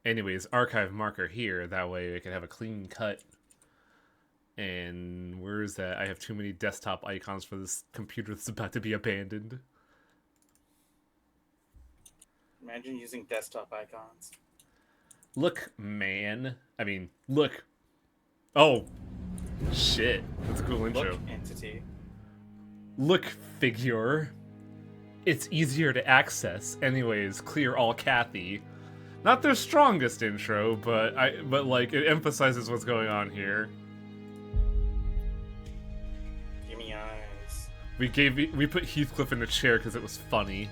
Anyways, archive marker here. That way I can have a clean cut. And where is that? I have too many desktop icons for this computer that's about to be abandoned. Imagine using desktop icons. Look, man. I mean, look. Oh, shit. That's a cool intro. Look, entity. Look, figure. It's easier to access. Anyways, clear all Kathy. Not their strongest intro, but like it emphasizes what's going on here. Give me eyes. We put Heathcliff in the chair because it was funny.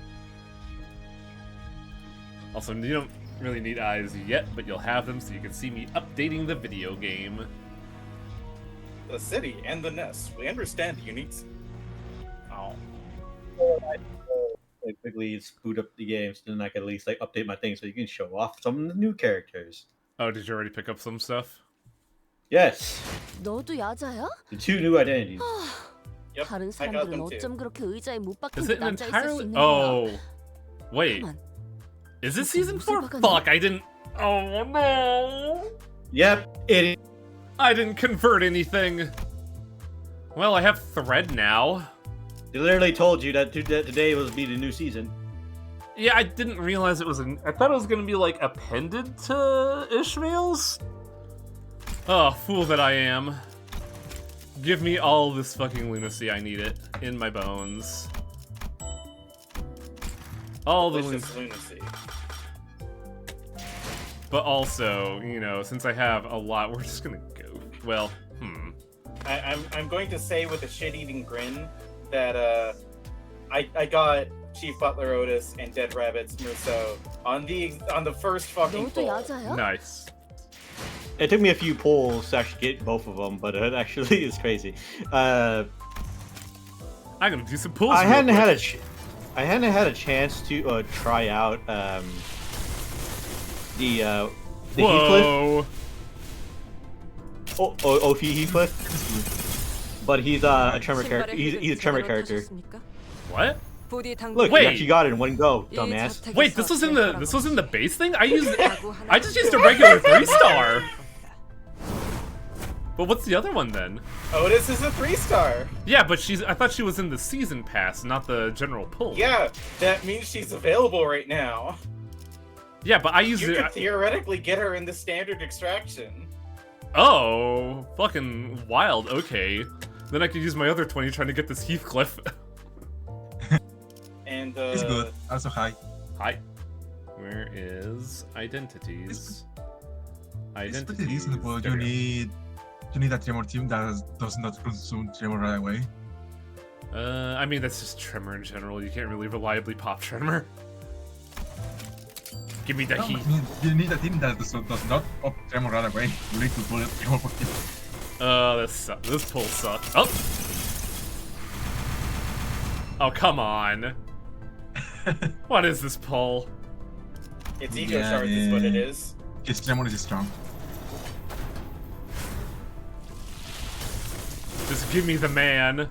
Also, you don't really need eyes yet, but you'll have them so you can see me updating the video game. The city and the nest. We understand the unique. Oh. Like quickly boot up the game, so then I can at least like update my thing so you can show off some of the new characters. Oh, did you already pick up some stuff? Yes. 너도 야자야? The 2 new identities. Yep, 다른 I got 사람들은 them too. 어쩜 그렇게 의자에 못 박힌 Is 듯 it 앉아 있을 수 entirely? 있는 거야? Oh, wait. 잠깐만, Is this season 4? 무슨 Fuck, I didn't. Oh no. Yep, it. I didn't convert anything. Well, I have thread now. They literally told you that today was be the new season. Yeah, I didn't realize it was I thought it was gonna be like appended to Ishmael's. Oh, fool that I am. Give me all this fucking lunacy. I need it in my bones. All the Lunacy. But also, you know, since I have a lot, we're just gonna go. Well, I'm going to say with a shit-eating grin that I got Chief Butler Otis and Dead Rabbits Musso on the first fucking 너도 poll. 야자야? nice. It took me a few polls to actually get both of them, but it actually is crazy. I'm gonna do some pulls. I hadn't had a chance to try out the Heathcliff. Whoa. OP Heathcliff. But he's a Tremor character. He's a Tremor character. What? Look, Wait. you actually got it in one go, dumbass. Wait, this was in the base thing? I just used a regular 3-star. But what's the other one then? Otis is a 3-star. Yeah, but I thought she was in the season pass, not the general pull. Yeah, that means she's available right now. Yeah, but I used You it. could theoretically get her in the standard extraction. Oh, fucking wild. Okay, then I could use my other 20 trying to get this Heathcliff. And It's good. Also, hi. Hi. Where is identities? It's pretty reasonable. You need a tremor team that does not consume tremor right away. I mean that's just Tremor in general. You can't really reliably pop Tremor. Give me the No, heat. I mean, you need a team that does not pop tremor right away. You need to pull it tremor for team. This pull sucks. Oh. Oh, come on. What is this pull? it's ego shards is what it is. His tremor is strong. Just give me the man.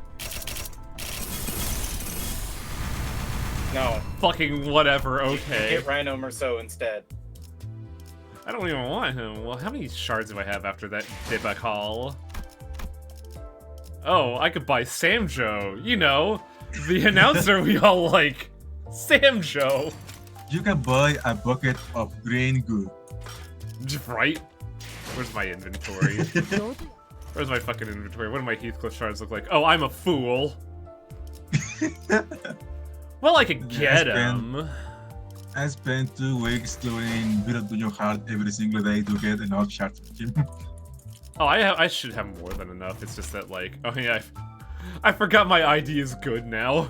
No. Fucking whatever, okay. Get Rhino Merceau instead. I don't even want him. Well, how many shards do I have after that debacle? Oh, I could buy Samjo. You know, the announcer we all like. Samjo. You can buy a bucket of green goo. Right? Where's my inventory? 너도 Where's my fucking inventory? What do my Heathcliff shards look like? Oh, I'm a fool. Well, I could get him. I spent 2 weeks doing Build on Your Heart every single day to get enough shards for him. Oh, I should have more than enough. It's just that, like, oh yeah, I forgot my ID is good now.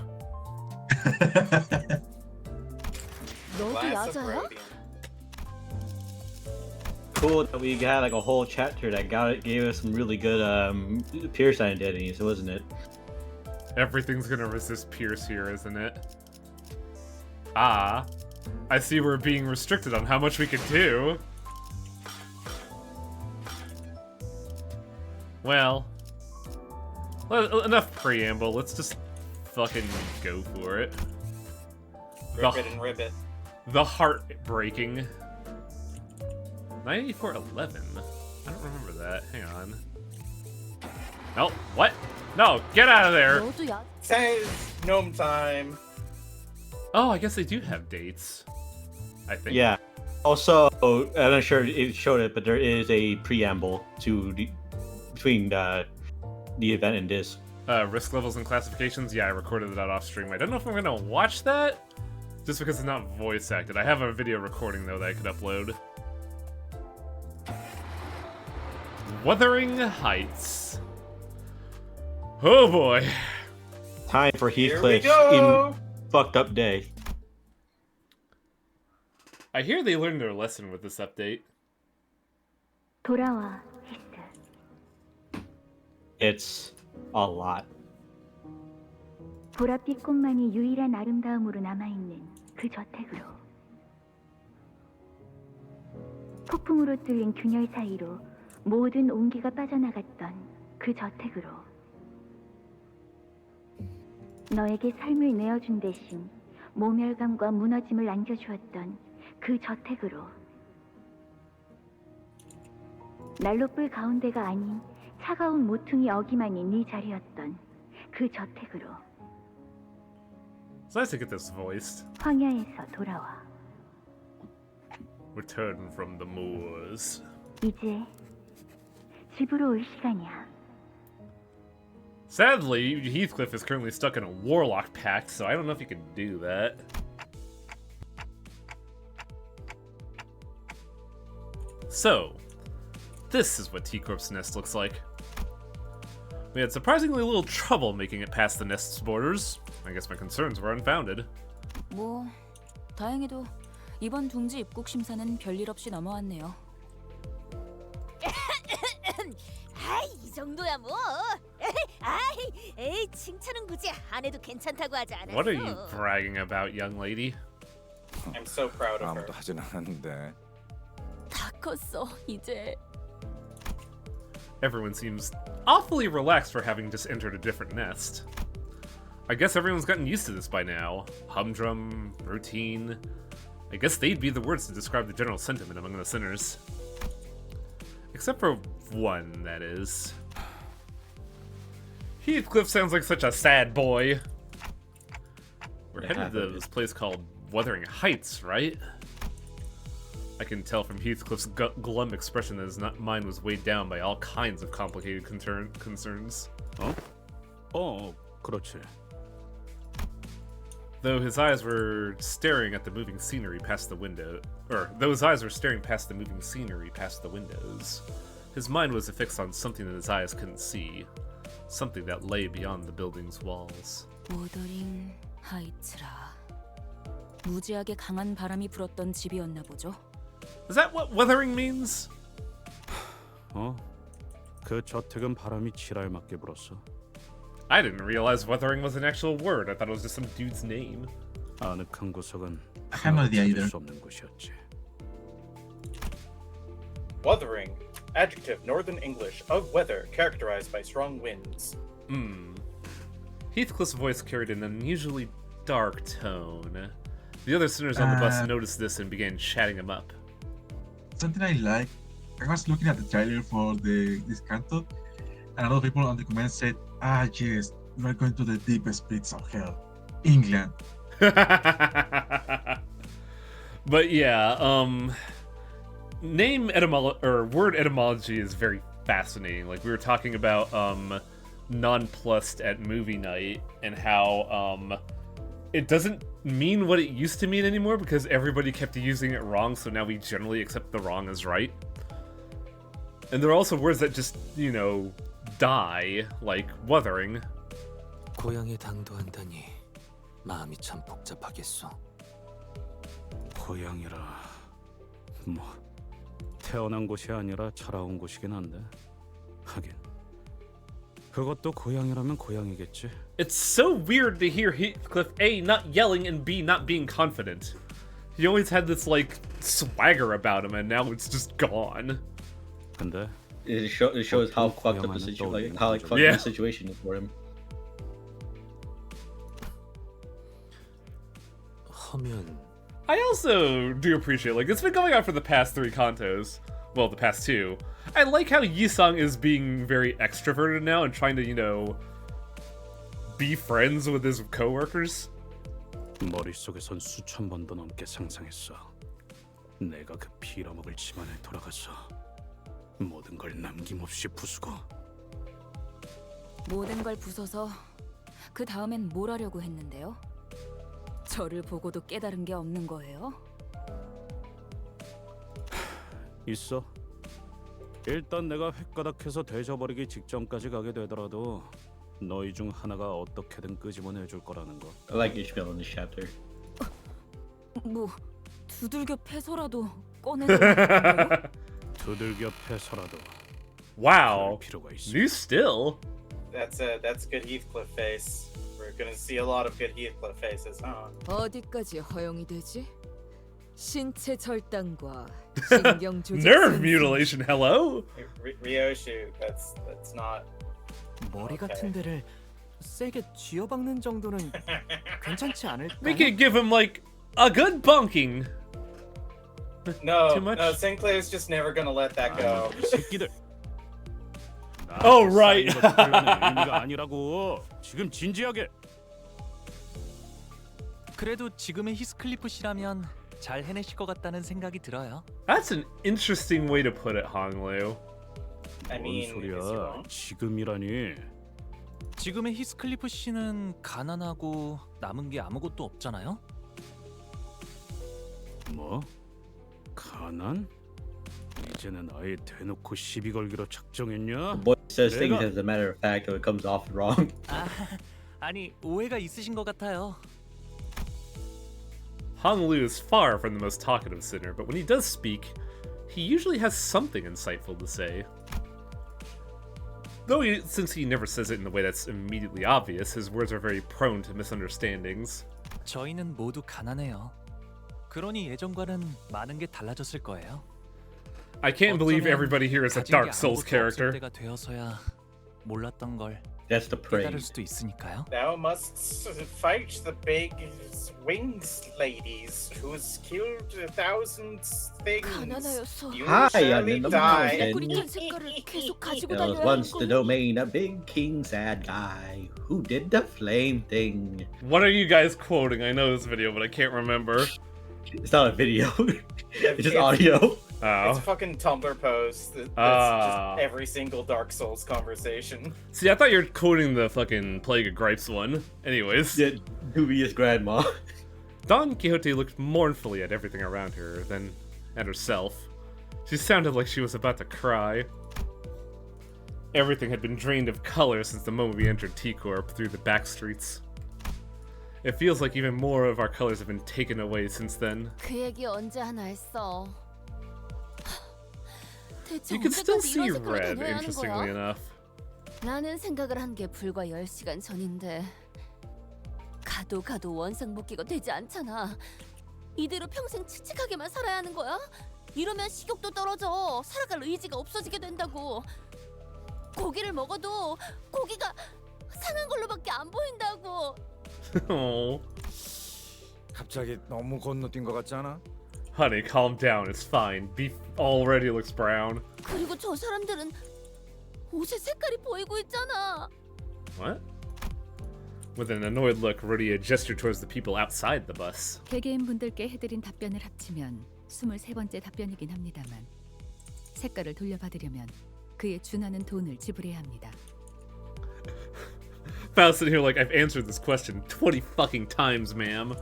너도 Glass of 야자야? Rhodium. Cool that we got like a whole chapter that gave us some really good Pierce identities, wasn't it? Everything's gonna resist Pierce here, isn't it? Ah, I see we're being restricted on how much we can do. Well, enough preamble. Let's just fucking go for it. Rip it and rip it. The heartbreaking. 98411. I don't remember that. Hang on. No, what? No, get out of there! 너도 야. Says gnome time. Oh, I guess they do have dates. I think. Yeah. Also, I'm not sure if it showed it, but there is a preamble between the event and this. Risk levels and classifications. Yeah, I recorded that off stream. I don't know if I'm gonna watch that, just because it's not voice acted. I have a video recording though that I could upload. Wuthering Heights. Oh boy. Time for Here we Heathcliff's go. fucked up day. I hear they learned their lesson with this update. 돌아와, 히스. It's a lot. 보랏빛 꽃만이 유일한 아름다움으로 남아있는 그 저택으로. 폭풍으로 뚫린 균열 사이로 모든 온기가 빠져나갔던 그 저택으로. 너에게 삶을 내어준 대신 모멸감과 무너짐을 안겨주었던 그 저택으로. 난로불 가운데가 아닌 차가운 모퉁이 어기만이 네 자리였던 그 저택으로. It's nice to get this voiced. 황야에서 돌아와. Return from the moors. 이제 집으로 올 시간이야. Sadly, Heathcliff is currently stuck in a warlock pact, so I don't know if he can do that. So, this is what T-Corp's nest looks like. We had surprisingly little trouble making it past the nest's borders. I guess my concerns were unfounded. 뭐 다행히도 이번 둥지 입국 심사는 별일 없이 넘어왔네요. 아이, 이 정도야 뭐. 아이, 에이, 칭찬은 굳이 안 해도 괜찮다고 하지 않았어. What are you bragging about, young lady? I'm so proud of her. 아무도 하진 않았는데. 다 컸어 이제. Everyone seems awfully relaxed for having just entered a different nest. I guess everyone's gotten used to this by now. Humdrum, routine. I guess they'd be the words to describe the general sentiment among the sinners. Except for one, that is. Heathcliff sounds like such a sad boy. We're headed to this place called Wuthering Heights, right? I can tell from Heathcliff's glum expression that his mind was weighed down by all kinds of complicated concerns. 그렇지. Though his eyes were staring at the moving scenery past the window, past the windows, his mind was affixed on something that his eyes couldn't see, something that lay beyond the building's walls. 워더링 하이츠라. 무지하게 강한 바람이 불었던 집이었나 보죠. Is that what wuthering means? 그 저택은 바람이 지랄맞게 불었어. I didn't realize wuthering was an actual word. I thought it was just some dude's name. 아늑한 구석은 I have no idea either. 수 없는 곳이었지. Wuthering. Adjective, Northern English, of weather, characterized by strong winds. Heathcliff's voice carried an unusually dark tone. The other sinners on the bus noticed this and began chatting him up. Something I like. I was looking at the trailer for this Canto, and a lot of people on the comments said, yes, we are going to the deepest pits of hell, England. But yeah, name etymology or word etymology is very fascinating. Like we were talking about nonplussed at movie night and how it doesn't mean what it used to mean anymore because everybody kept using it wrong, so now we generally accept the wrong as right. And there are also words that just, you know, die, like wuthering. 고향에 당도한다니 마음이 참 복잡하겠소. 고향이라 뭐 태어난 곳이 아니라 자라온 곳이긴 한데 하긴 그것도 고향이라면 고향이겠지. It's so weird to hear Heathcliff A, not yelling, and B, not being confident. He always had this, like, swagger about him, and now it's just gone. 근데 It shows how fucked up the situation, how fucked up the situation is for him. 허면 I also do appreciate, like, it's been going on for the past 3 Cantos. Well, the past 2. I like how Yisung is being very extroverted now and trying to, you know, be friends with his coworkers. 머릿속에선 수천 번도 넘게 상상했어. 내가 그 빌어먹을 집안에 돌아가서 모든 걸 남김없이 부수고. 모든 걸 부숴서 그 다음엔 뭘 하려고 했는데요? 저를 보고도 깨달은 게 없는 거예요? 있어. 일단 내가 획가닥해서 되져버리기 직전까지 가게 되더라도 너희 중 하나가 어떻게든 끄집어내줄 거라는 거. I like Ishmael in this chapter. 뭐 두들겨 패서라도 꺼내는 거예요? 두들겨 패서라도 Wow. 그럴 필요가 있어. New still. That's good Heathcliff face. We're gonna see a lot of good Heathcliff faces, huh? 어디까지 허용이 되지? 신체 절단과 신경 조절 Nerve mutilation, hello? Ryoshu, that's not. 머리 Okay. 같은 데를 세게 쥐어박는 정도는 괜찮지 않을까? We could give him, like, a good bunking. No, Too much? no, Sinclair's just never gonna let that go. 이 새끼들. Oh, right. 의미가 아니라고. 지금 진지하게. 그래도 지금의 히스클리프 씨라면 잘 해내실 것 같다는 생각이 들어요. That's an interesting way to put it, Honglu. I 뭔 mean, 소리야? is he wrong? 지금이라니. 지금의 히스클리프 씨는 가난하고 남은 게 아무것도 없잖아요. 뭐? 가난? 이제는 아예 대놓고 시비 걸기로 작정했냐? Boy says things 내가- as a matter of fact, so it comes off wrong. 아니 오해가 있으신 것 같아요. Honglu is far from the most talkative sinner, but when he does speak, he usually has something insightful to say. Though since he never says it in a way that's immediately obvious, his words are very prone to misunderstandings. 저희는 모두 가난해요. 그러니 예전과는 많은 게 달라졌을 거예요. I can't believe 어쩌면 everybody here is a 가진 게 Dark Souls 아무것도 없을 character. 때가 되어서야 몰랐던 걸 That's the 깨달을 praise. 수도 있으니까요. Thou must fight the big wings ladies who's killed 1,000 things. 가난하여서 You Hi, surely I'm in the die. mountain. 꼬리탄 색깔을 계속 가지고 There was 다녀야 once the 하는 거. domain a big king sad guy who did the flame thing. What are you guys quoting? I know this video, but I can't remember. It's not a video. It's just It's- audio. It's a Oh. fucking Tumblr post. That's Ah. just every single Dark Souls conversation. See, I thought you were quoting the fucking Plague of Gripes one. Anyways, Yeah, dubious grandma. Don Quixote looked mournfully at everything around her, then at herself. She sounded like she was about to cry. Everything had been drained of color since the moment we entered T-Corp through the back streets. It feels like even more of our colors have been taken away since then. 그 얘기 언제 하나 했어? 대체 You can still 언제까지 see 이런 색깔을 red, 다녀야 하는 interestingly 거야? enough. 라는 생각을 한 게 불과 10시간 전인데 가도 원상복귀가 되지 않잖아. 이대로 평생 칙칙하게만 살아야 하는 거야? 이러면 식욕도 떨어져. 살아갈 의지가 없어지게 된다고. 고기를 먹어도 고기가 상한 걸로밖에 안 보인다고. Oh. 갑자기 너무 건너뛴 것 같지 않아? Honey, calm down, it's fine. Beef already looks brown. 그리고 저 사람들은 옷의 색깔이 보이고 있잖아. What? With an annoyed look, Rudia gestured towards the people outside the bus. 개개인 분들께 해드린 답변을 합치면 23번째 답변이긴 합니다만 색깔을 돌려받으려면 그에 준하는 돈을 지불해야 합니다. Faust sitting here like, I've answered this question 20 fucking times, ma'am.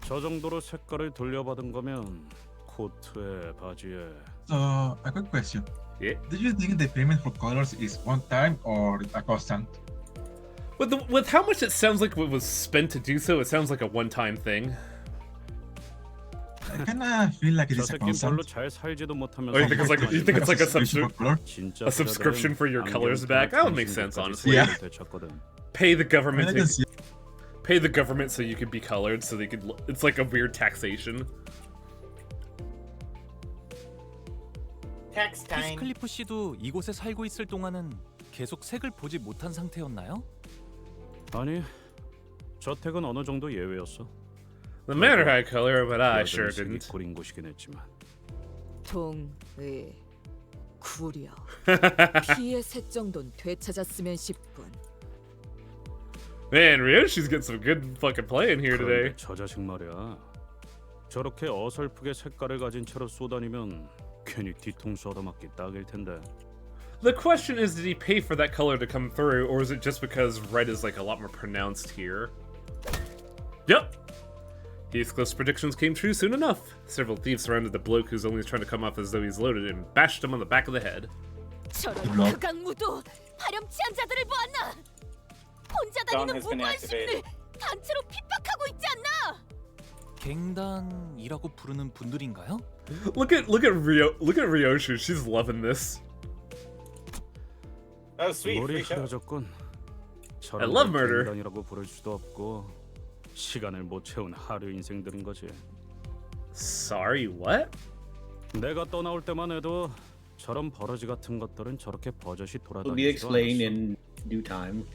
저 정도로 색깔을 돌려받은 거면 코트에 바지에. So, a quick question. Yeah. Do you think the payment for colors is one time or a constant? With how much it sounds like it was spent to do so, it sounds like a one-time thing. I kinda feel like it 저 is a 새끼는 별로 constant. 잘 살지도 못하면서. Oh, you think it's like you think it's like a Subscription for color? 진짜 a subscription for your colors back? That would make sense, honestly. Yeah. Pay the I mean, government. I can see Pay the government so you could be colored, so they could. It's like a weird taxation. Tax time. 히스클리프 씨도 이곳에 살고 있을 동안은 계속 색을 보지 못한 상태였나요? 아니, 저택은 어느 정도 예외였어. The manor had color, but I 여전히 sure 색이 didn't. 구린 곳이긴 했지만 동의 구려 피의 새 정도는 되찾았으면 싶군. Man, Ryoshi's getting some good fucking play in here today. 그런데 저 자식 말이야. 저렇게 어설프게 색깔을 가진 채로 쏘다니면 괜히 뒤통수 얻어맞기 딱일 텐데. The question is, did he pay for that color to come through, or is it just because red is like a lot more pronounced here? Yep. Heathcliff's predictions came true soon enough. Several thieves surrounded the bloke who's only trying to come off as though he's loaded and bashed him on the back of the head. 저런 극악무도 파렴치한 자들을 보았나? 혼자 Dawn 다니는 has been 무고한 시민을 activated. 단체로 핍박하고 있지 않나? 갱단이라고 부르는 분들인가요? Look at Ryoshi. She's loving this. Oh, sweet. 머리 Free show. 흐려졌군. I love murder. 갱단이라고 부를 수도 없고 시간을 못 채운 하루 인생들인 거지. Sorry, what? 내가 떠나올 때만 해도 저런 버러지 같은 것들은 저렇게 버젓이 Will be 돌아다니지도 explained 않았어. in due time,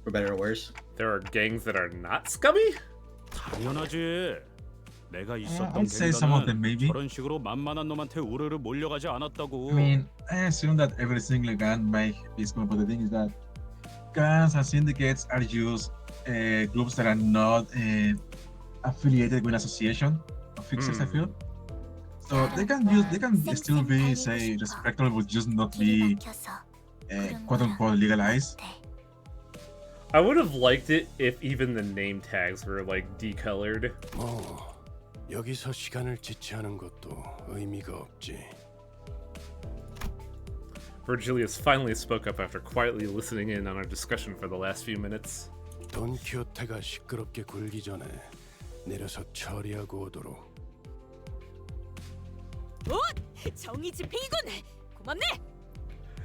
for better or worse. There are gangs that are not scummy? 당연하지. 내가 있었던 I'd say some of them, 갱단은 maybe. 저런 식으로 만만한 놈한테 우르르 몰려가지 않았다고. I mean, I assume that every single gang might be scum, but the thing is that gangs and syndicates are just groups that are not affiliated with an association of fixers, I feel. So they can still be, say, respectable, but just not be quote unquote legalized. I would have liked it if even the name tags were like decolored. 여기서 시간을 지체하는 것도 의미가 없지. Virgilius finally spoke up after quietly listening in on our discussion for the last few minutes. 돈키호테가 시끄럽게 굴기 전에 내려서 처리하고 오도록. 정의 집행이군. 고맙네.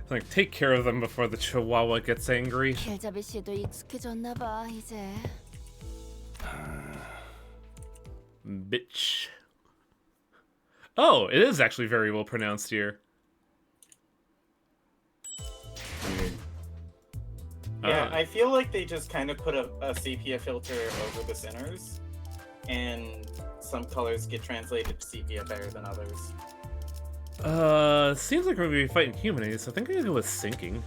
Like, take care of them before the Chihuahua gets angry. 켈자베 씨도 익숙해졌나 봐 이제. Bitch. Oh, it is actually very well pronounced here. Yeah, I feel like they just kind of put a sepia filter over the sinners, and some colors get translated to sepia better than others. Seems like we're gonna be fighting humanities, so I think I'm gonna go with sinking.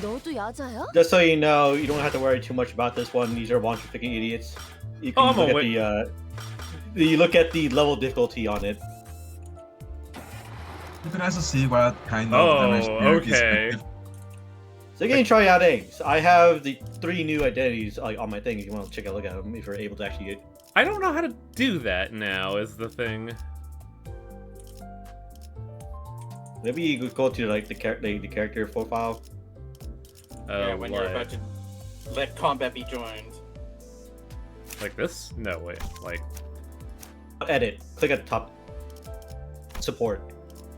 너도 야자야? Just so you know, you don't have to worry too much about this one. These are monster picking idiots. You can I'm look at aware. you look at the level difficulty on it. You can also see what kind of Oh, damage there is okay. effective. So you can try out things. I have the 3 new identities like on my thing. If you want to check a look at them, if you're able to actually get. I don't know how to do that now, is the thing. Maybe you could go to like the character profile. Yeah, when you're about to let combat be joined. Like this? No, wait. Like. Edit. Click at the top. Support.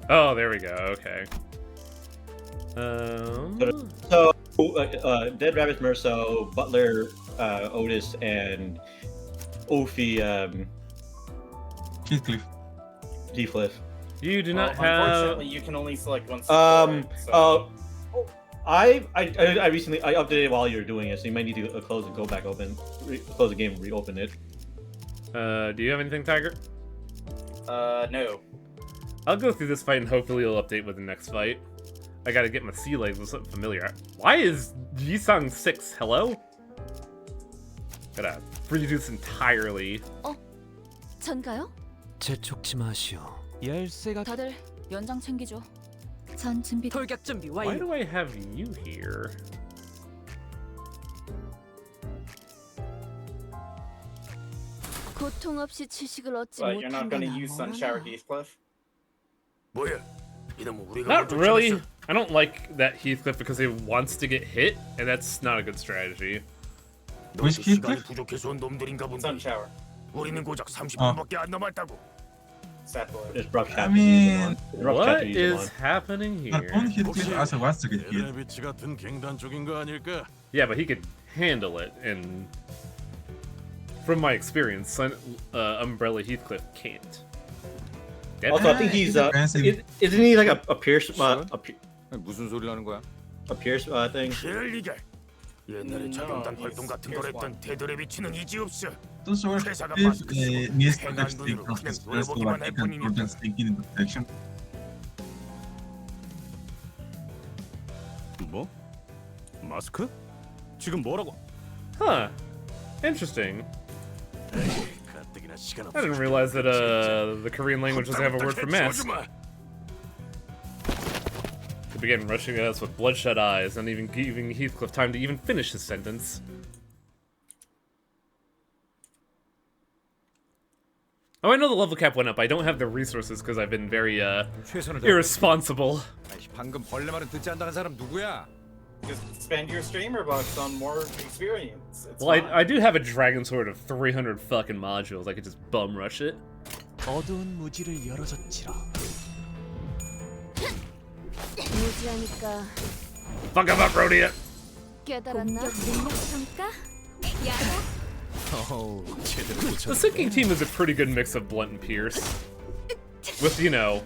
Oh, there we go. Okay. So, Dead Rabbit, Merso, Butler, Otis, and Ophi, Heathcliff. You do not Unfortunately, have. you can only select one support. I recently updated it while you're doing it, so you might need to close and go back open, close the game and reopen it. Do you have anything, Tiger? No. I'll go through this fight and hopefully it'll update with the next fight. I gotta get my sea legs with something familiar. Why is Jisung 6? Hello? Gotta redo this entirely. 전가요? 재촉지 마시오. 열쇠가 다들 연장 챙기죠. 전 준비. 돌격 준비 Why 완료. do I have you here? 고통 없이 지식을 얻지 But you're not gonna 못한다나 use 뭐라나. Sunshower Heathcliff? 뭐야? 이놈 우리가 Not 먼저 really. 찾았어. I don't like that Heathcliff because he wants to get hit, and that's not a good strategy. 너도 Which 시간이 Heathcliff? 부족해서 온 놈들인가 본데. Sunshower. 우리는 고작 30분밖에 안 남았다고. Sad boy. It's rough I chapter. mean, What is happening but here? only Heathcliff also wants to get killed. 에드레비치 같은 갱단 쪽인 거 아닐까? Yeah, but he could handle it, and from my experience, Umbrella Heathcliff can't. Dead Also, I man? think he's depends if- isn't he like a Pierce 무슨 소리를 하는 거야? a Pierce thing? 그럴 리가. 옛날에 자경단 활동 같은 걸 했던 데드레비치는 이지 없어. Don't sure if needs to texting from his first so that he can turn that thinking into protection. 뭐? 마스크? 지금 뭐라고? Huh. Interesting. 가뜩이나 시간 I didn't realize that the Korean language doesn't have a word for mask. They began rushing at us with bloodshot eyes, not even giving Heathcliff time to even finish his sentence. Oh, I know the level cap went up. I don't have the resources because I've been very irresponsible. 방금 벌레 말은 듣지 않는다는 사람 누구야? Just spend your streamer bucks on more experience. It's Well, fine. I do have a dragon sword of 300 fucking modules. I could just bum rush it. 어두운 무지를 열어줬지라. 무지하니까 Fuck him up, Rhodia! 깨달았나? 능력 평가? 어우, 제대로 The sinking team is a pretty good mix of Blunt and Pierce. With, you know,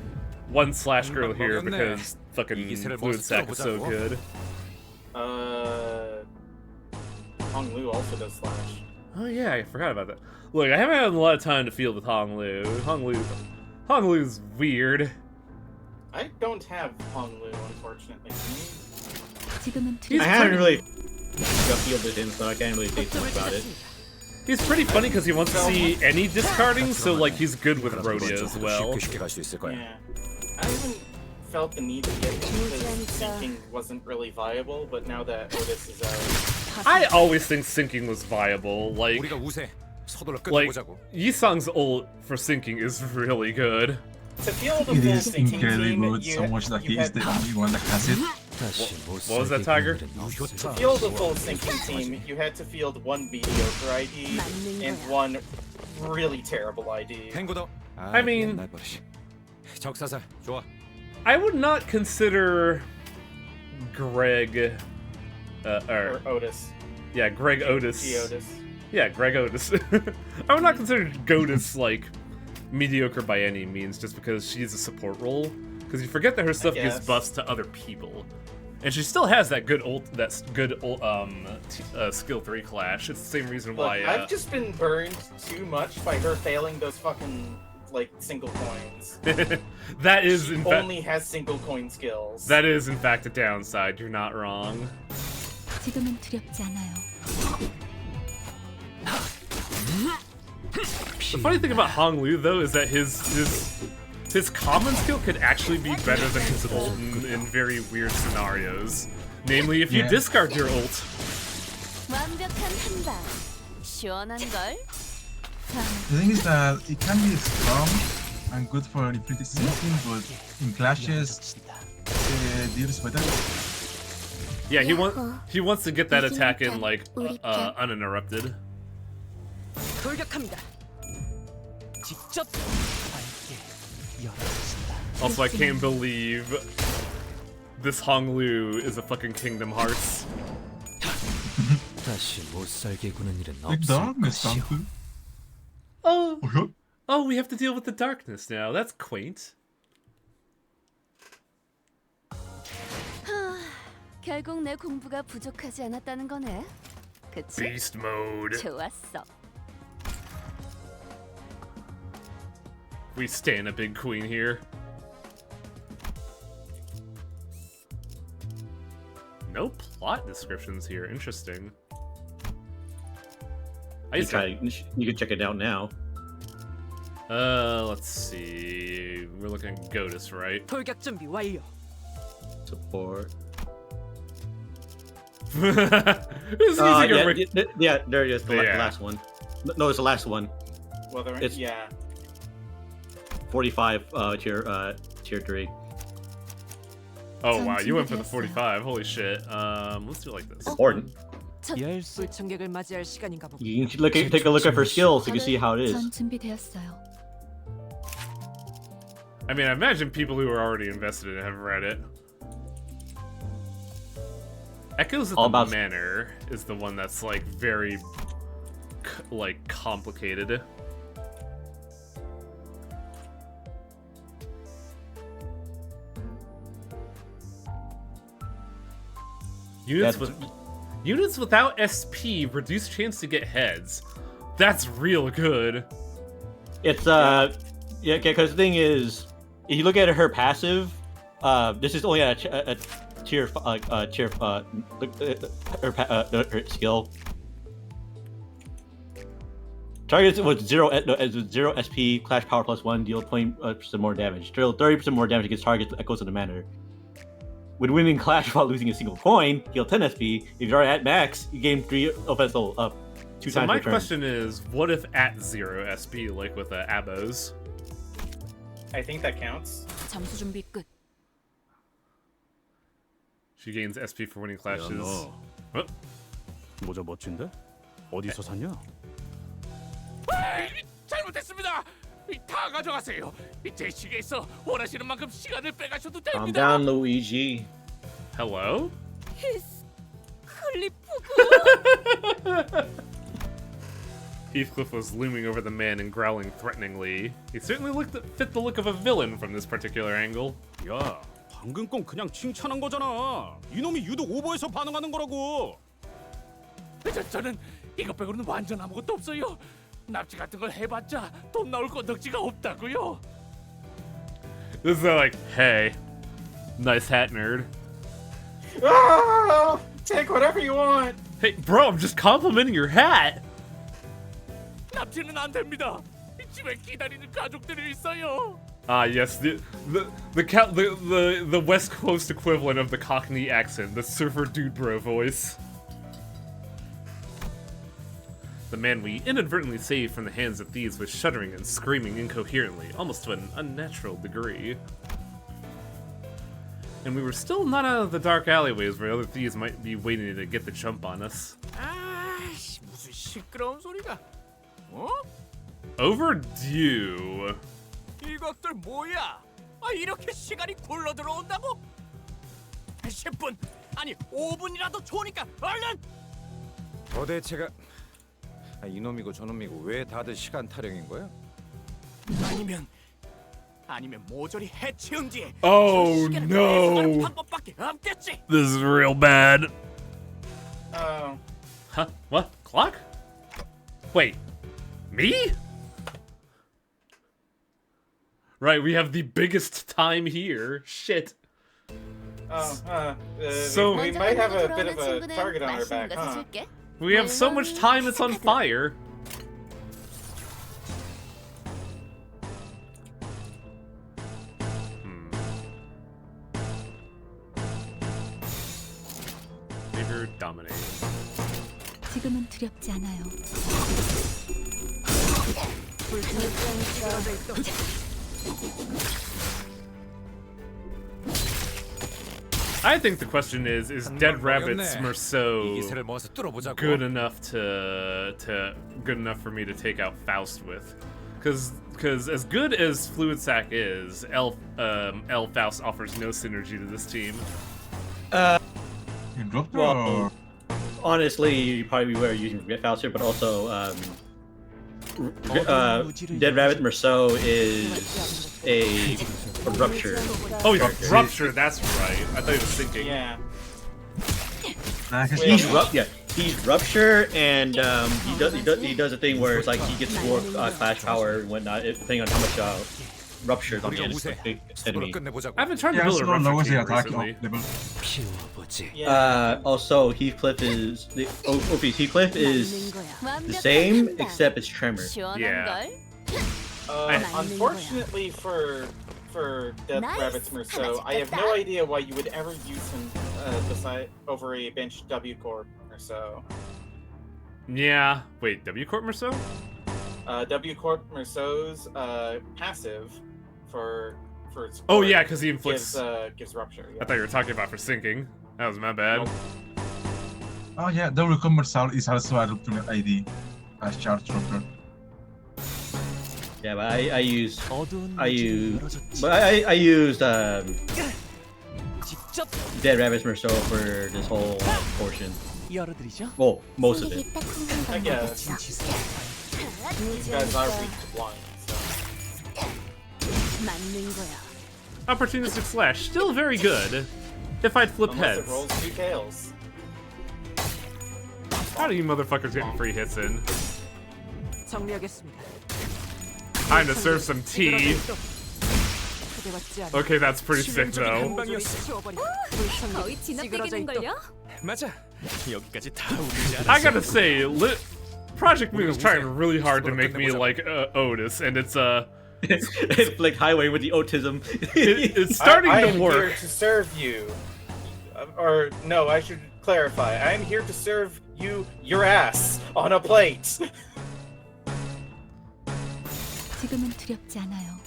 one slash girl here because fucking Fluid Sack is so good. Hong Lu also does slash. Oh yeah, I forgot about that. Look, I haven't had a lot of time to feel with Hong Lu. Hong Lu's weird. I don't have Hong Lu, unfortunately. I haven't really got feel with him, so I can't really say too much about it. He's pretty funny because he wants to see any discarding, so like he's good with Rhodia as well. Yeah. I haven't felt the need to get it because sinking wasn't really viable, but now that Otis is out... I always think sinking was viable. Like Yisang's ult for sinking is really good. To feel the It full is sinking incredibly team, good, so much that he is the only one that has it. What was that, Tiger? To field the full sinking team, you had to field one mediocre ID and one really terrible ID. I mean, I would not consider Greg Or Otis. Yeah, Greg Otis. Otis. Yeah, Greg Otis. I would not consider Godis like mediocre by any means, just because she's a support role. Because you forget that her stuff gives buffs to other people, and she still has that good skill 3 clash. It's the same reason Look, why. I've just been burned too much by her failing those fucking like single coins. That is she in fact only has single coin skills. That is in fact a downside. You're not wrong. 지금은 두렵지 않아요. The funny thing about Hong Lu though is that his common skill could actually be better than his ult in very weird scenarios. Namely, if you discard your ult. 완벽한 한방. 시원한걸? The thing is that it can be strong and good for Infinity Sinking, but in clashes, deals better. Yeah, he wants to get that attack in like uninterrupted. 돌격합니다. 직접 밝게 열어주신다. Also, I can't believe this Hong Lu is a fucking Kingdom Hearts. 다시 못 살게 구는 일은 Like 없을 darkness, 것이오. Sanku. Oh, we have to deal with the darkness now. That's quaint. 결국 내 공부가 부족하지 않았다는 거네. 그치? Beast mode. 좋았어. We stand a big queen here. No plot descriptions here. Interesting. You can check it out now. Let's see. We're looking at Godis, right? 돌격 준비 완료. Support. This is yeah, there it is. The last one. No, it's the last one. Well, it's 45 tier 3. Oh wow, you went for the 45. Holy shit. Let's do it like this. Important. 열술 청객을 맞이할 시간인가 보군. You can take a look at her skills. You can see how it is. 전 준비되었어요. I mean, I imagine people who are already invested in it have read it. Echoes of the Manor is the one that's like very complicated. Units without SP reduce chance to get heads. That's real good. It's yeah, because the thing is, if you look at her passive, this is only a tier her skill. Targets with 0 SP, Clash Power +1, deal 20% more damage. Deal 30% more damage against targets that echoes of the manner. When winning Clash while losing a single coin, heal 10 SP. If you're at max, you gain 3 offensive up 2 So times my per turn. question is, what if at 0 SP, like with Abos? I think that counts. 잠수 준비 끝. She gains SP for winning clashes. 야, 너. 모자 멋진데? 어디서 샀냐? 잘못했습니다. 다 가져가세요. 제 시계에서 원하시는 만큼 시간을 빼가셔도 Calm 됩니다. down, Luigi. Hello? Heathcliff was looming over the man and growling threateningly. He certainly fit the look of a villain from this particular angle. 야, 방금 건 그냥 칭찬한 거잖아. 이놈이 유독 오버해서 반응하는 거라고. 저는 이것 빼고는 완전 아무것도 없어요. 납치 같은 걸 해봤자 돈 나올 건덕지가 없다고요. This is like, hey, nice hat, nerd. Ah, take whatever you want. Hey, bro, I'm just complimenting your hat. 납치는 안 됩니다. 집에 기다리는 가족들이 있어요. Ah, yes, the West Coast equivalent of the Cockney accent, the surfer dude bro voice. The man we inadvertently saved from the hands of thieves was shuddering and screaming incoherently, almost to an unnatural degree. And we were still not out of the dark alleyways where other thieves might be waiting to get the jump on us. 아이씨, 무슨 시끄러운 소리가? 어? Overdue. 이것들 뭐야? 이렇게 시간이 굴러 들어온다고? 10분, 아니 5분이라도 좋으니까 얼른! 도대체가 이놈이고 저놈이고 왜 다들 시간 타령인 거야? 아니면 모조리 해치운 뒤에 Oh no! 방법밖에 없겠지. This is real bad. Oh. Huh? What? Clock? Wait. Me? Right, we have the biggest time here. Shit. So we might have a bit of a target on our back, huh? We have so much time, it's on fire. Favor dominate. 지금은 두렵지 않아요. I think the question is Dead Rabbit's Merceau good enough good enough for me to take out Faust with? Because as good as Fluid Sack is, L Faust offers no synergy to this team. Well, honestly, you probably were using Faust here, but also Dead Rabbit Merceau is a Rupture. Oh yeah, Rupture, that's right. I thought he was thinking. Yeah. He's Rupture, and he does a thing where it's like he gets more Clash power and whatnot, depending on how much Rupture on the enemy. I haven't tried to build a Rupture team recently. Also, Heathcliff is Heathcliff is the same except it's Tremor. Yeah. Unfortunately for Death Rabbit's Merceau, I have no idea why you would ever use him over a bench W Corp Merceau. Yeah. Wait, W Corp Merceau? W Corp Merceau's passive for support. Oh yeah, because he inflicts gives Rupture. Yeah. I thought you were talking about for sinking. That was my bad. Nope. Oh yeah, double commercial is also a Rupture ID as charge Rupture. Yeah, but I used Dead Rabbit's Merceau for this whole portion. Well, most of it. I guess. These guys are weak to blind, so. Opportunistic slash, still very good. If I'd flip Unless heads. it rolls 2 tails. How do you motherfuckers getting free hits in? 정리하겠습니다. Time to serve some tea. Okay, that's pretty sick though. 거의 진압되겠는걸요? 맞아. 여기까지 다 오르지 않았어. I gotta say, Project Moon is trying really hard to make me like Otis, and it's It's like Highway with the autism. it's starting I to am work. here to serve you. Or no, I should clarify. I am here to serve you your ass on a plate. 지금은 두렵지 않아요.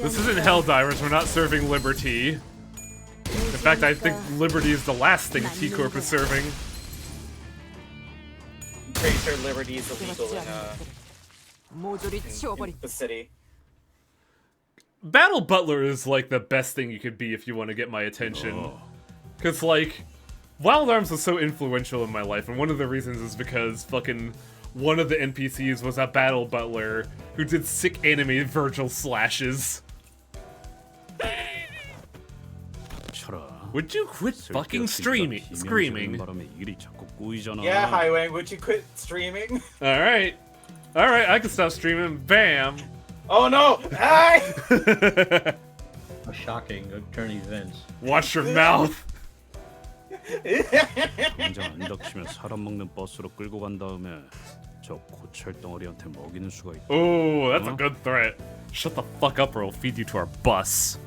This isn't Helldivers. We're not serving Liberty. In fact, I think Liberty is the last thing T Corp is serving. I'm pretty sure Liberty is illegal in the city. Battle Butler is like the best thing you could be if you want to get my attention. Cause like, Wild Arms was so influential in my life, and one of the reasons is because fucking one of the NPCs was a Battle Butler who did sick anime Virgil slashes. Would you quit fucking screaming? Yeah, Highway, would you quit streaming? Alright. Alright, I can stop streaming. Bam! Oh no! Hi! A shocking turn of events. Watch your mouth! 당장 안 닥치면 사람 먹는 버스로 끌고 간 다음에 저 고철 덩어리한테 먹이는 수가 있다. Oh, that's a good threat. Shut the fuck up or I'll feed you to our bus.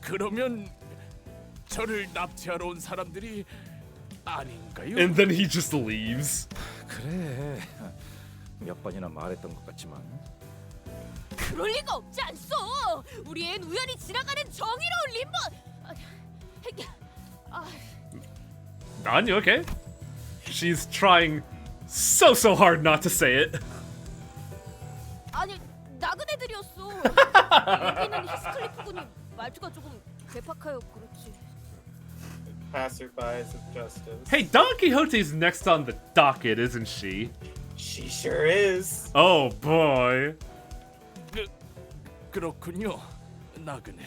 그러면 저를 납치하러 온 사람들이 아닌가요? And then he just leaves. 그래. 몇 번이나 말했던 것 같지만. 그럴 리가 없지 않소. 우리 앤 우연히 지나가는 정의로운 림버. Nan, you okay? She's trying so hard not to say it. 아니 나그네들이었어. 여기는 히스클리프군이 말투가 조금 괴팍하여 그렇지. Passerbys of justice. Hey, Don Quixote's next on the docket, isn't she? She sure is. Oh boy. 그렇군요. 나그네.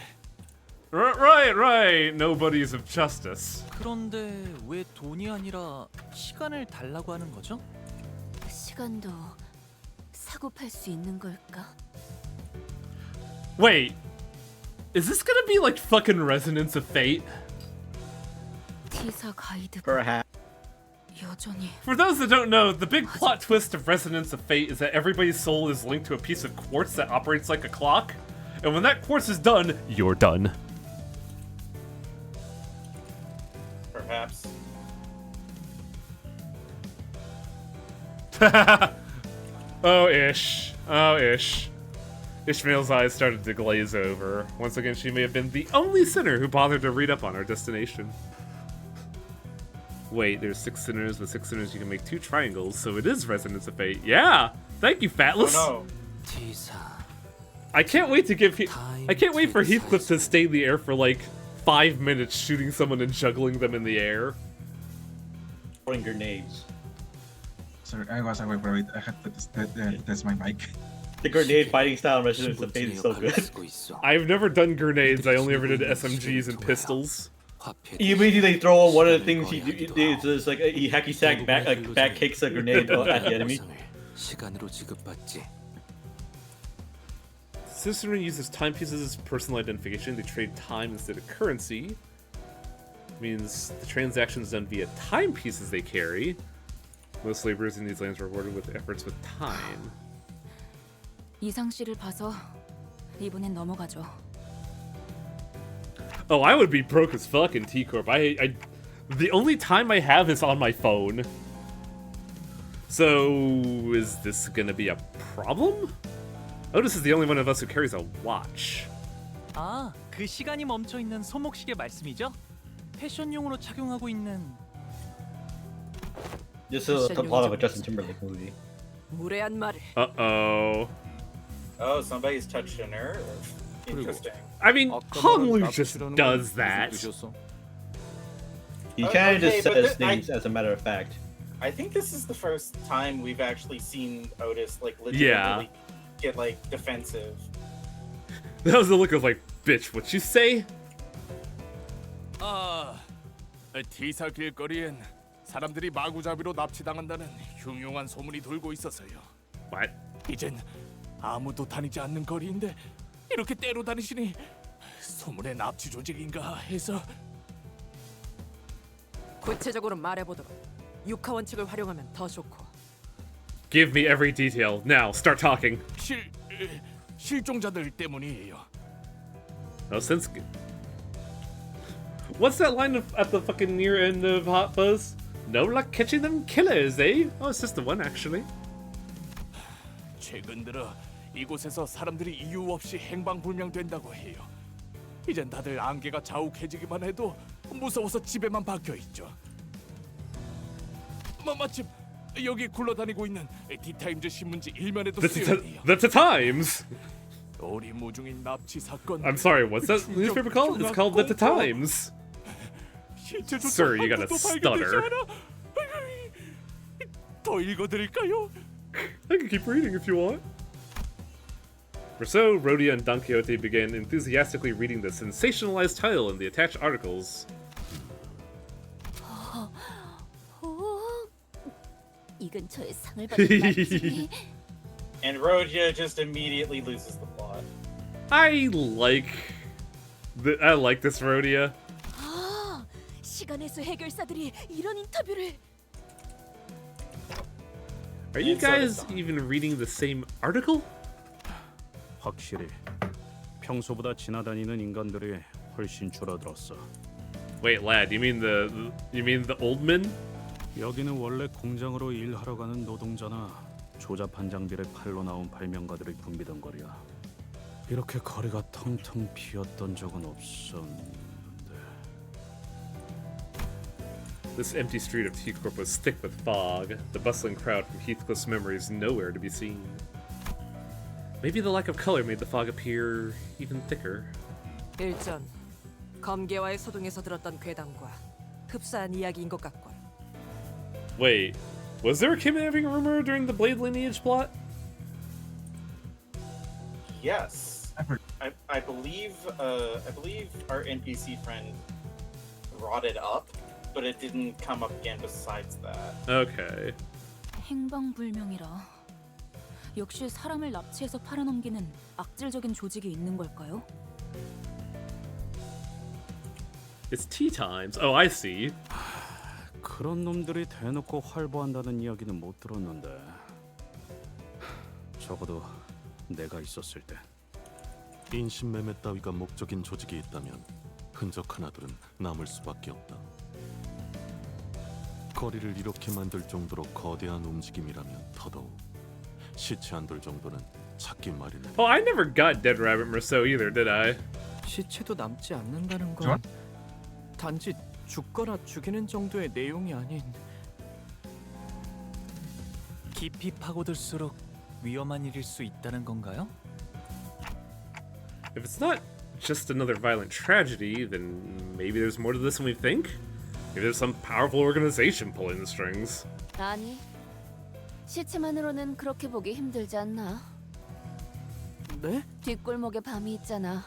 Right. Nobody's of justice. 그런데 왜 돈이 아니라 시간을 달라고 하는 거죠? 시간도 사고 팔 수 있는 걸까? Wait. Is this gonna be like fucking Resonance of Fate? T사 가이드. Perhaps. 여전히. For those that don't know, the big plot twist of Resonance of Fate is that everybody's soul is linked to a piece of quartz that operates like a clock. And when that quartz is done, you're done. Perhaps. Oh, Ish. Ishmael's eyes started to glaze over. Once again, she may have been the only sinner who bothered to read up on our destination. Wait, there's 6 sinners. With 6 sinners, you can make 2 triangles, so it is Resonance of Fate. Yeah! Thank you, Fatless! Oh T사. I can't wait to I can't wait for Heathcliff to stay in the air for like 5 minutes shooting someone and juggling them in the air. Throwing grenades. Sorry, I was away for it. I had to test my mic. The grenade fighting style in Resonance of Fate is so good. I've never done grenades, I only ever did SMGs and pistols. You immediately throw on one of the things he did is like he hacky sack back kicks a grenade at the enemy. 시간으로 지급받지. Cicero uses timepieces as personal identification. They trade time instead of currency. Means the transactions done via timepieces they carry. Most laborers in these lands are rewarded with efforts with time. 이상 씨를 봐서 이번엔 넘어가죠. Oh, I would be broke as fuck in T-Corp. The only time I have is on my phone. So, is this gonna be a problem? Otis is the only one of us who carries a watch. 아, 그 시간이 멈춰 있는 손목시계 말씀이죠? 패션용으로 착용하고 있는. This is the plot of a Justin Timberlake movie. 무례한 말을. Uh-oh. Oh, somebody's touched a nerve. Interesting. I mean, Honglu just does that. He kind of okay, just says things as a matter of fact. I think this is the first time we've actually seen Otis like legitimately get like defensive. That was the look of like, bitch, what you say? T사 길거리엔 사람들이 마구잡이로 납치당한다는 흉흉한 소문이 돌고 있어서요. What? 이젠 아무도 다니지 않는 거리인데 이렇게 때로 다니시니 소문의 납치 조직인가 해서. 구체적으로 말해보도록. 육하 원칙을 활용하면 더 좋고. Give me every detail. Now, start talking. 실종자들 때문이에요. Oh, since... What's that line at the fucking near end of Hot Fuzz? No luck catching them killers, eh? Oh, it's just the one, actually. 최근 들어 이곳에서 사람들이 이유 없이 행방불명된다고 해요. 이젠 다들 안개가 자욱해지기만 해도 무서워서 집에만 박혀 있죠. 마침 여기 굴러다니고 있는 디타임즈 신문지 일면에도 쓰여있네요. The Times. 오리무중인 납치 사건. I'm sorry, what's that newspaper called? It's called The Times. Sir, you gotta stutter. 더 읽어드릴까요? I can keep reading if you want. Rousseau, Rhodia, and Don Quixote began enthusiastically reading the sensationalized title and the attached articles. 이 근처에 상을 받는 납치. And Rhodia just immediately loses the plot. I like this Rhodia. 시간에서 해결사들이 이런 인터뷰를. Are you guys even reading the same article? 확실히 평소보다 지나다니는 인간들이 훨씬 줄어들었어. Wait, lad, you mean the old men? 여기는 원래 공장으로 일하러 가는 노동자나 조잡한 장비를 팔로 나온 발명가들이 붐비던 거리야. 이렇게 거리가 텅텅 비었던 적은 없었는데. This empty street of Heathcliff was thick with fog, the bustling crowd from Heathcliff's memories nowhere to be seen. Maybe the lack of color made the fog appear even thicker. 일전 검계와의 소동에서 들었던 괴담과 흡사한 이야기인 것 같군. Wait, was there a kidnapping rumor during the Blade lineage plot? Yes, I believe our NPC friend brought it up, but it didn't come up again. Besides that, Okay. 행방불명이라. 역시 사람을 납치해서 팔아넘기는 악질적인 조직이 있는 걸까요? It's tea times. Oh, I see. 그런 놈들이 대놓고 활보한다는 이야기는 못 들었는데. 적어도 내가 있었을 때. 인신매매 따위가 목적인 조직이 있다면 흔적 하나들은 남을 수밖에 없다. 거리를 이렇게 만들 정도로 거대한 움직임이라면 더더욱 시체 한 돌 정도는 찾기 마련이다. Oh, I never got Dead Rabbit Merceau either, did I? 시체도 남지 않는다는 건 단지 죽거나 죽이는 정도의 내용이 아닌 깊이 파고들수록 위험한 일일 수 있다는 건가요? If it's not just another violent tragedy, then maybe there's more to this than we think? Maybe there's some powerful organization pulling the strings. 아니, 시체만으로는 그렇게 보기 힘들지 않나? 네? 뒷골목에 밤이 있잖아.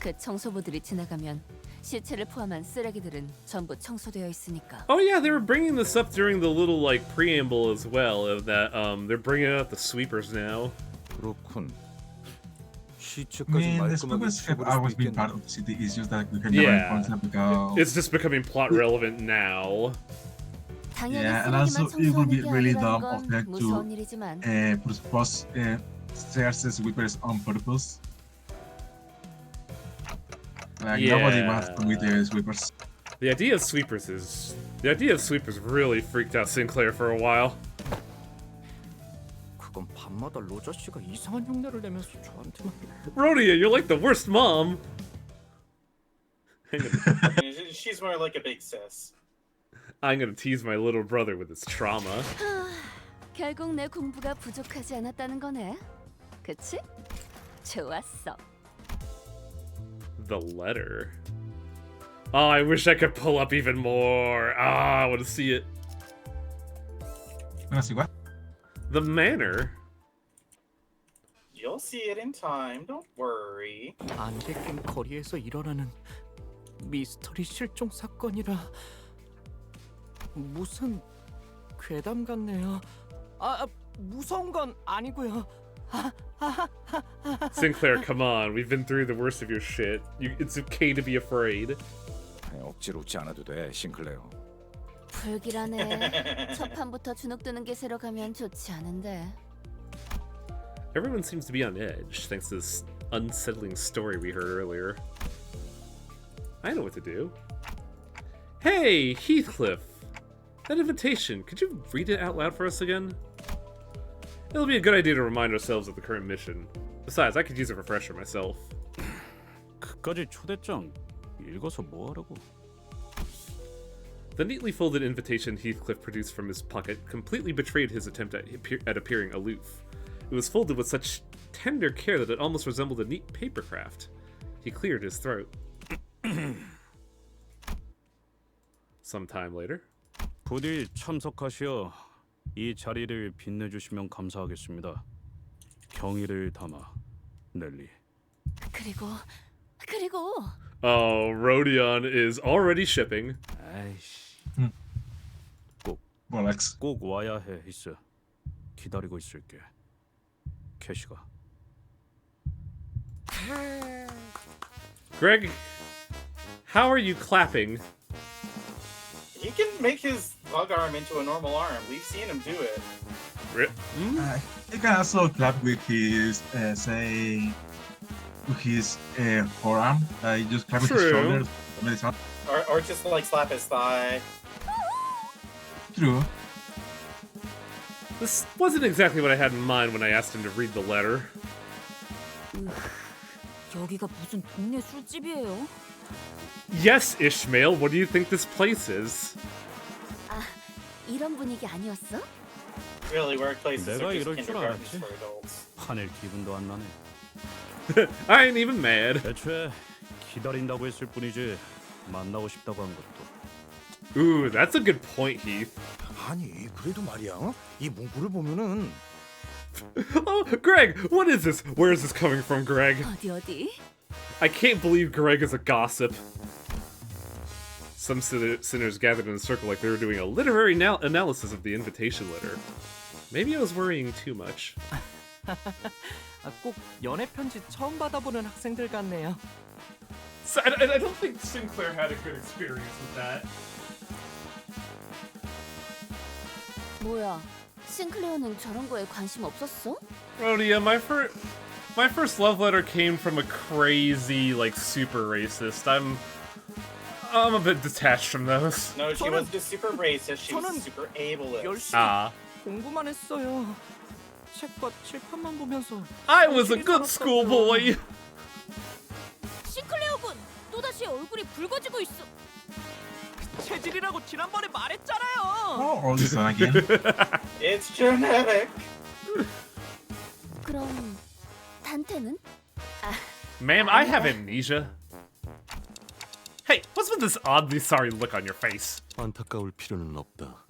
그 청소부들이 지나가면 시체를 포함한 쓰레기들은 전부 청소되어 있으니까. Oh yeah, they were bringing this up during the little like preamble as well, of that they're bringing out the sweepers now. 그렇군. I mean, the sweepers have always been part of the city issues that we can never enforce them because... It's just becoming plot relevant now. Yeah, and also it would be really dumb of them to propose stairs as sweepers on purpose. Like nobody wants to with the sweepers. The idea of sweepers really freaked out Sinclair for a while. 그건 밤마다 로저 씨가 이상한 흉내를 내면서 저한테만. Rhodia, you're like the worst mom. She's more like a big sis. I'm gonna tease my little brother with his trauma. 결국 내 공부가 부족하지 않았다는 거네. 그치? 좋았어. The letter. Oh, I wish I could pull up even more. Ah, I want to see it. Wanna see what? The manor. You'll see it in time. Don't worry. 안개 낀 거리에서 일어나는 미스터리 실종 사건이라 무슨 괴담 같네요. 무서운 건 아니고요. Sinclair, come on. We've been through the worst of your shit. It's okay to be afraid. 억지로 웃지 않아도 돼, 싱클레어. 불길하네. 첫 판부터 주눅드는 게 새로 가면 좋지 않은데. Everyone seems to be on edge thanks to this unsettling story we heard earlier. I know what to do. Hey, Heathcliff! That invitation, could you read it out loud for us again? It'll be a good idea to remind ourselves of the current mission. Besides, I could use a refresher myself. 그까지 초대장 읽어서 뭐 하라고? The neatly folded invitation Heathcliff produced from his pocket completely betrayed his attempt at appearing aloof. It was folded with such tender care that it almost resembled a neat paper craft. He cleared his throat. Some time later. 부디 참석하시어 이 자리를 빛내주시면 감사하겠습니다. 경의를 담아, 넬리. 그리고 Oh, Rodion is already shipping. 아이씨. Bollocks. 꼭 와야 해, 히스. 기다리고 있을게. 캐시가. Greg, how are you clapping? He can make his bug arm into a normal arm. We've seen him do it. He can also clap with his, with his forearm. He just clap with his shoulders. Or just like slap his thigh. True. This wasn't exactly what I had in mind when I asked him to read the letter. 여기가 무슨 동네 술집이에요? Yes, Ishmael, what do you think this place is? 아, 이런 분위기 아니었어? Really, workplaces 내가 are just 이럴 줄 kindergartens 알았지. for adults. 화낼 기분도 안 나네. I ain't even mad. 애초에 기다린다고 했을 뿐이지 만나고 싶다고 한 것도. Ooh, that's a good point, Heath. 아니, 그래도 말이야. 이 문구를 보면은 Oh, Greg, what is this? Where is this coming from, Greg? 어디? I can't believe Greg is a gossip. Some sinners gathered in a circle like they were doing a literary analysis of the invitation letter. Maybe I was worrying too much. 꼭 연애 편지 처음 받아보는 학생들 같네요. So, I don't think Sinclair had a good experience with that. 뭐야? 싱클레어는 저런 거에 관심 없었어? Rhodia, my first love letter came from a crazy, like, super racist. I'm a bit detached from those. No, she wasn't just super racist, she was super ableist. 열심히 공부만 했어요. 책과 칠판만 보면서. I was a good schoolboy. 싱클레어군, 또다시 얼굴이 붉어지고 있어. 체질이라고 지난번에 말했잖아요. Oh, all this on again. It's genetic. 그럼 단테는? Ma'am, I have amnesia. Hey, what's with this oddly sorry look on your face? 안타까울 필요는 없다.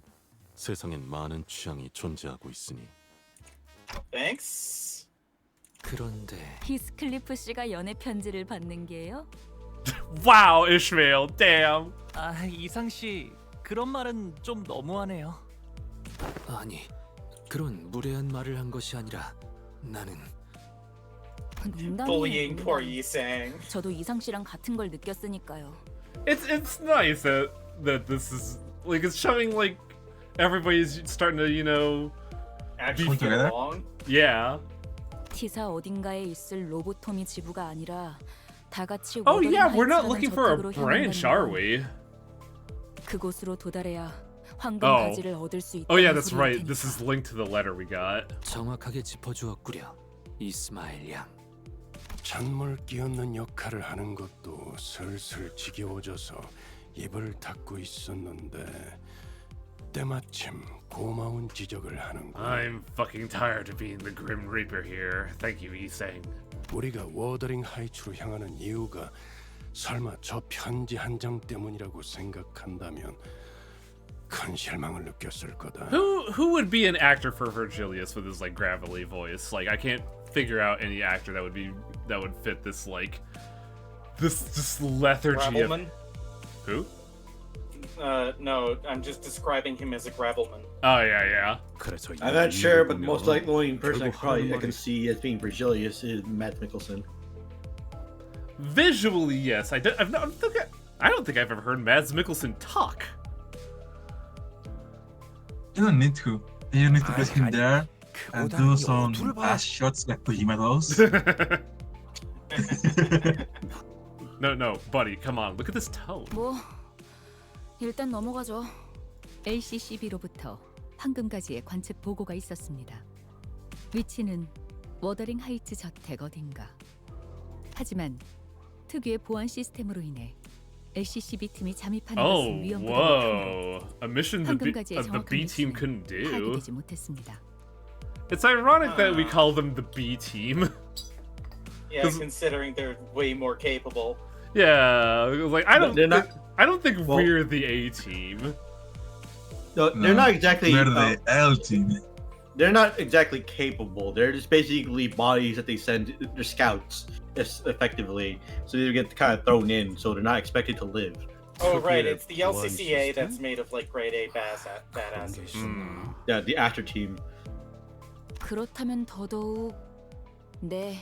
세상엔 많은 취향이 존재하고 있으니. Thanks. 그런데 히스클리프 씨가 연애 편지를 받는 게요? Wow, Ishmael, damn. 이상 씨, 그런 말은 좀 너무하네요. 아니, 그런 무례한 말을 한 것이 아니라 나는 Bullying poor Yisang. 저도 이상 씨랑 같은 걸 느꼈으니까요. It's nice that this is like it's showing like everybody's starting to, you know, actually get along. Yeah. 티사 어딘가에 있을 로보토미 지부가 아니라 다 같이 Oh yeah, we're not looking for a branch, are we? 그곳으로 도달해야 황금 가지를 얻을 수 있다. Oh yeah, that's right. This is linked to the letter we got. 정확하게 짚어주었구려, 이스마엘 양. 찬물 끼얹는 역할을 하는 것도 슬슬 지겨워져서 입을 닫고 있었는데 때마침 고마운 지적을 하는군. I'm fucking tired of being the Grim Reaper here. Thank you, Yisang. 우리가 워더링 하이츠로 향하는 이유가 설마 저 편지 한 장 때문이라고 생각한다면 큰 실망을 느꼈을 거다. Who would be an actor for Virgilius with his like gravelly voice? Like I can't figure out any actor that would fit this like this lethargy. Gravelman? Who? No, I'm just describing him as a gravelman. Oh yeah. I'm not sure, but most likely the only person I can see as being Brazilius is Matt Mikkelsen. Visually, yes. I don't think I've ever heard Mads Mikkelsen talk. You don't need to. You need to place him there and do some ass shots like Kojima does. No, buddy, come on. Look at this tone. 뭐 일단 넘어가죠. LCCB로부터 황금가지의 관측 보고가 있었습니다. 위치는 워더링 하이츠 저택 어딘가. 하지만 특유의 보안 시스템으로 인해 LCCB 팀이 잠입하는 것은 위험하다고 whoa. A mission the B team couldn't do. 파악되지 못했습니다. It's ironic that we call them the B team. Yeah, considering they're way more capable. Yeah, like I don't think we're the A team. No, they're not exactly. They're the L team. They're not exactly capable. They're just basically bodies that they send. They're scouts, effectively. So they get kind of thrown in. So they're not expected to live. Oh right, it's the LCCA that's made of like grade A badasses. Yeah, the After team. 그렇다면 더더욱 네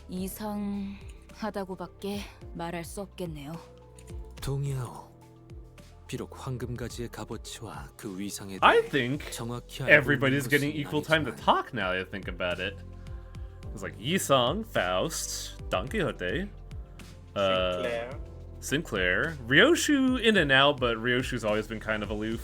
이상하다고밖에 말할 수 없겠네요. 동의하오. 비록 황금가지의 값어치와 그 위상에 I 대해 think 정확히 알고 everybody's 있는 getting 것은 equal time to 아니지만 talk now that I think about it. It's like Yisung, Faust, Don Quixote, Sinclair, Ryoshu in and out, but Ryoshu's always been kind of aloof.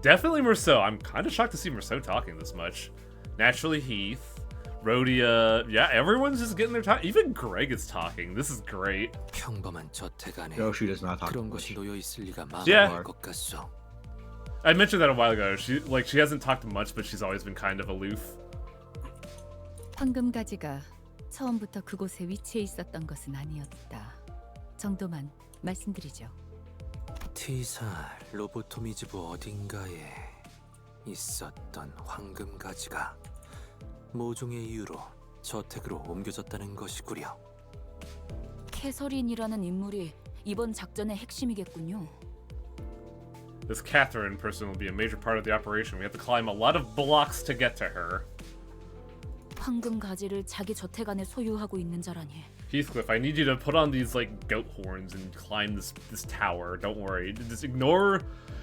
Definitely Merceau. I'm kind of shocked to see Merceau talking this much. Naturally Heath, Rhodia, yeah, everyone's just getting their time. Even Greg is talking. This is great. 평범한 저택 안에 Ryoshu does not talk 그런 것이 놓여 있을 리가 Yeah. 마땅할 것 같소. I mentioned that a while ago. She hasn't talked much, but she's always been kind of aloof. 황금가지가 처음부터 그곳에 위치해 있었던 것은 아니었다. 정도만 말씀드리죠. T사 로보토미즈부 어딘가에 있었던 황금가지가 모종의 이유로 저택으로 옮겨졌다는 것이구려. 캐서린이라는 인물이 이번 작전의 핵심이겠군요. This Catherine person will be a major part of the operation. We have to climb a lot of blocks to get to her. 황금가지를 자기 저택 안에 소유하고 있는 자라니. Heathcliff, I need you to put on these like goat horns and climb this tower. Don't worry. Just ignore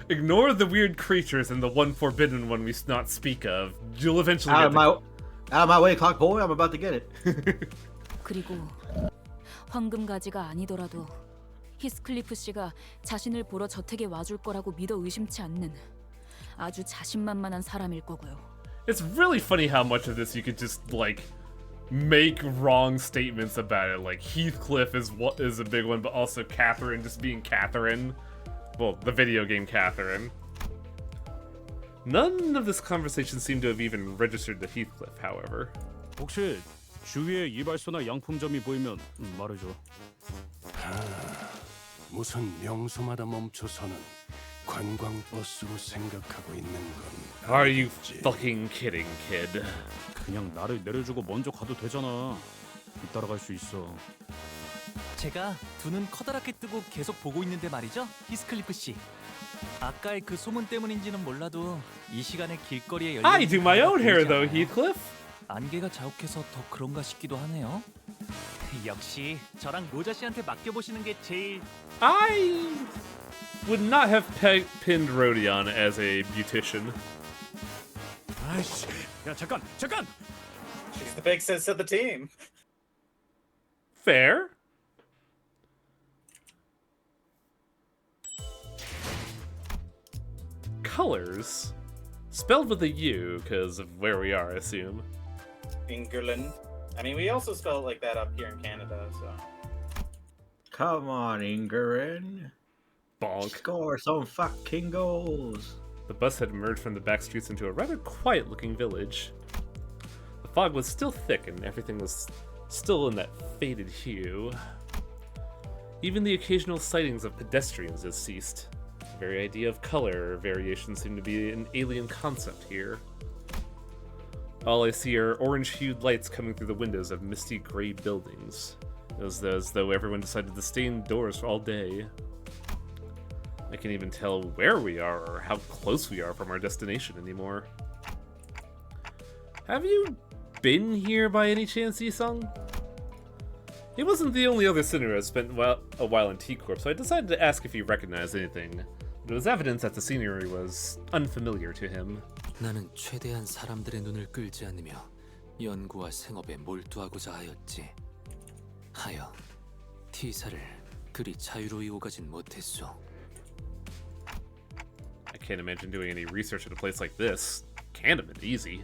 the weird creatures and the one forbidden one we not speak of. You'll eventually Out get of my way, clock boy. I'm about to get it. 그리고 황금가지가 아니더라도 히스클리프 씨가 자신을 보러 저택에 와줄 거라고 믿어 의심치 않는 아주 자신만만한 사람일 거고요. It's really funny how much of this you could just like make wrong statements about it. Like Heathcliff is a big one, but also Catherine just being Catherine. Well, the video game Catherine. None of this conversation seemed to have even registered to Heathcliff, however. 혹시 주위에 이발소나 양품점이 보이면 말해줘. 무슨 명소마다 멈춰서는 관광버스로 생각하고 있는 건 Are you fucking kidding, kid? 그냥 나를 내려주고 먼저 가도 되잖아. 따라갈 수 있어. 제가 두 눈 커다랗게 뜨고 계속 보고 있는데 말이죠, 히스클리프 씨. 아까의 그 소문 때문인지는 몰라도 이 시간에 길거리에 열린 I do my own hair though, Heathcliff. 안개가 자욱해서 더 그런가 싶기도 하네요. 역시 저랑 로자 씨한테 맡겨보시는 게 제일. I would not have pinned Rodion as a beautician. 아이씨, 야 잠깐. She's the big sis of the team. Fair. Colors. Spelled with a U because of where we are, I assume. England. I mean, we also spell it like that up here in Canada, so. Come on, Ingrid. Bonk. Score some fucking goals. The bus had emerged from the back streets into a rather quiet-looking village. The fog was still thick and everything was still in that faded hue. Even the occasional sightings of pedestrians has ceased. The very idea of color variation seemed to be an alien concept here. All I see are orange-hued lights coming through the windows of misty gray buildings. As though everyone decided to stay indoors all day. I can't even tell where we are or how close we are from our destination anymore. Have you been here by any chance, Yisung? He wasn't the only other sinner who had spent a while in T-Corp, so I decided to ask if he recognized anything. It was evidence that the scenery was unfamiliar to him. 나는 최대한 사람들의 눈을 끌지 않으며 연구와 생업에 몰두하고자 하였지. 하여 T사를 그리 자유로이 오가진 못했소. I can't imagine doing any research at a place like this. Can't have been easy.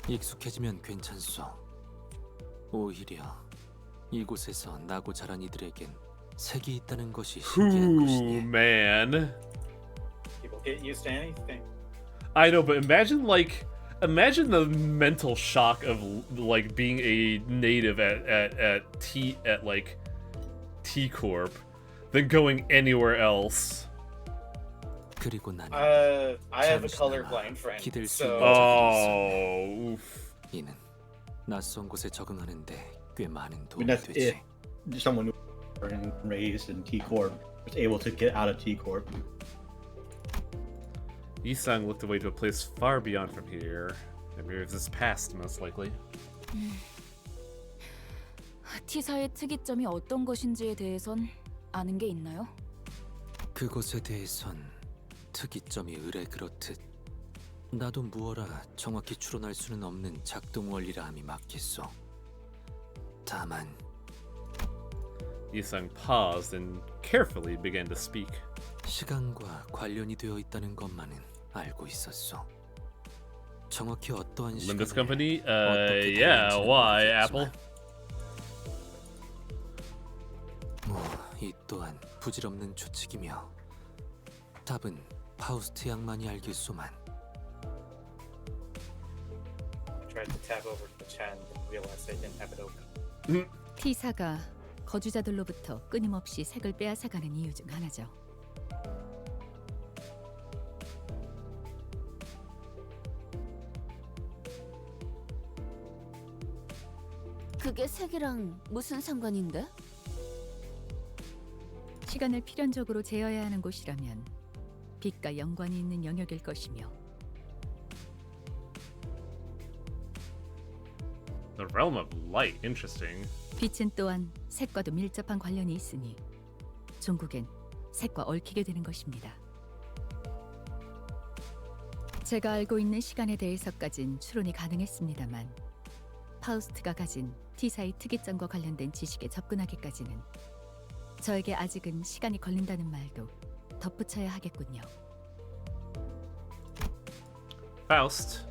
익숙해지면 괜찮소. 오히려 이곳에서 나고 자란 이들에겐 색이 있다는 것이 신기한 것이니. Man. People get used to anything. I know, but imagine the mental shock of like being a native at T Corp, then going anywhere else. 그리고 나는 I have a colorblind friend. 기댈 수 So. 있는 oof. 이는 낯선 곳에 적응하는데 꽤 많은 I mean, 도움이 that's 되지. it. Someone who was born and raised in T Corp was able to get out of T Corp. Yisung looked away to a place far beyond from here. Maybe it was his past, most likely. T사의 특이점이 어떤 것인지에 대해선 아는 게 있나요? 그것에 대해선 특이점이 의뢰 그렇듯 나도 무어라 정확히 추론할 수는 없는 작동 원리라 함이 맞겠소. 다만 Yisung paused and carefully began to speak. 시간과 관련이 되어 있다는 것만은 알고 있었소. 정확히 어떠한 Limbus 시간을 Company? 어떻게 Yeah, 되는지는 why, 모르겠지만 Apple? 이 또한 부질없는 추측이며 답은 파우스트 양만이 알겠소만. I tried to tab over to the chat and realized I didn't have it open. T사가 거주자들로부터 끊임없이 색을 빼앗아가는 이유 중 하나죠. 그게 색이랑 무슨 상관인데? 시간을 필연적으로 제어해야 하는 곳이라면 빛과 연관이 있는 영역일 것이며 The realm of light. Interesting. 빛은 또한 색과도 밀접한 관련이 있으니 종국엔 색과 얽히게 되는 것입니다. 제가 알고 있는 시간에 대해서까진 추론이 가능했습니다만 파우스트가 가진 T사의 특이점과 관련된 지식에 접근하기까지는 저에게 아직은 시간이 걸린다는 말도 덧붙여야 하겠군요. Faust,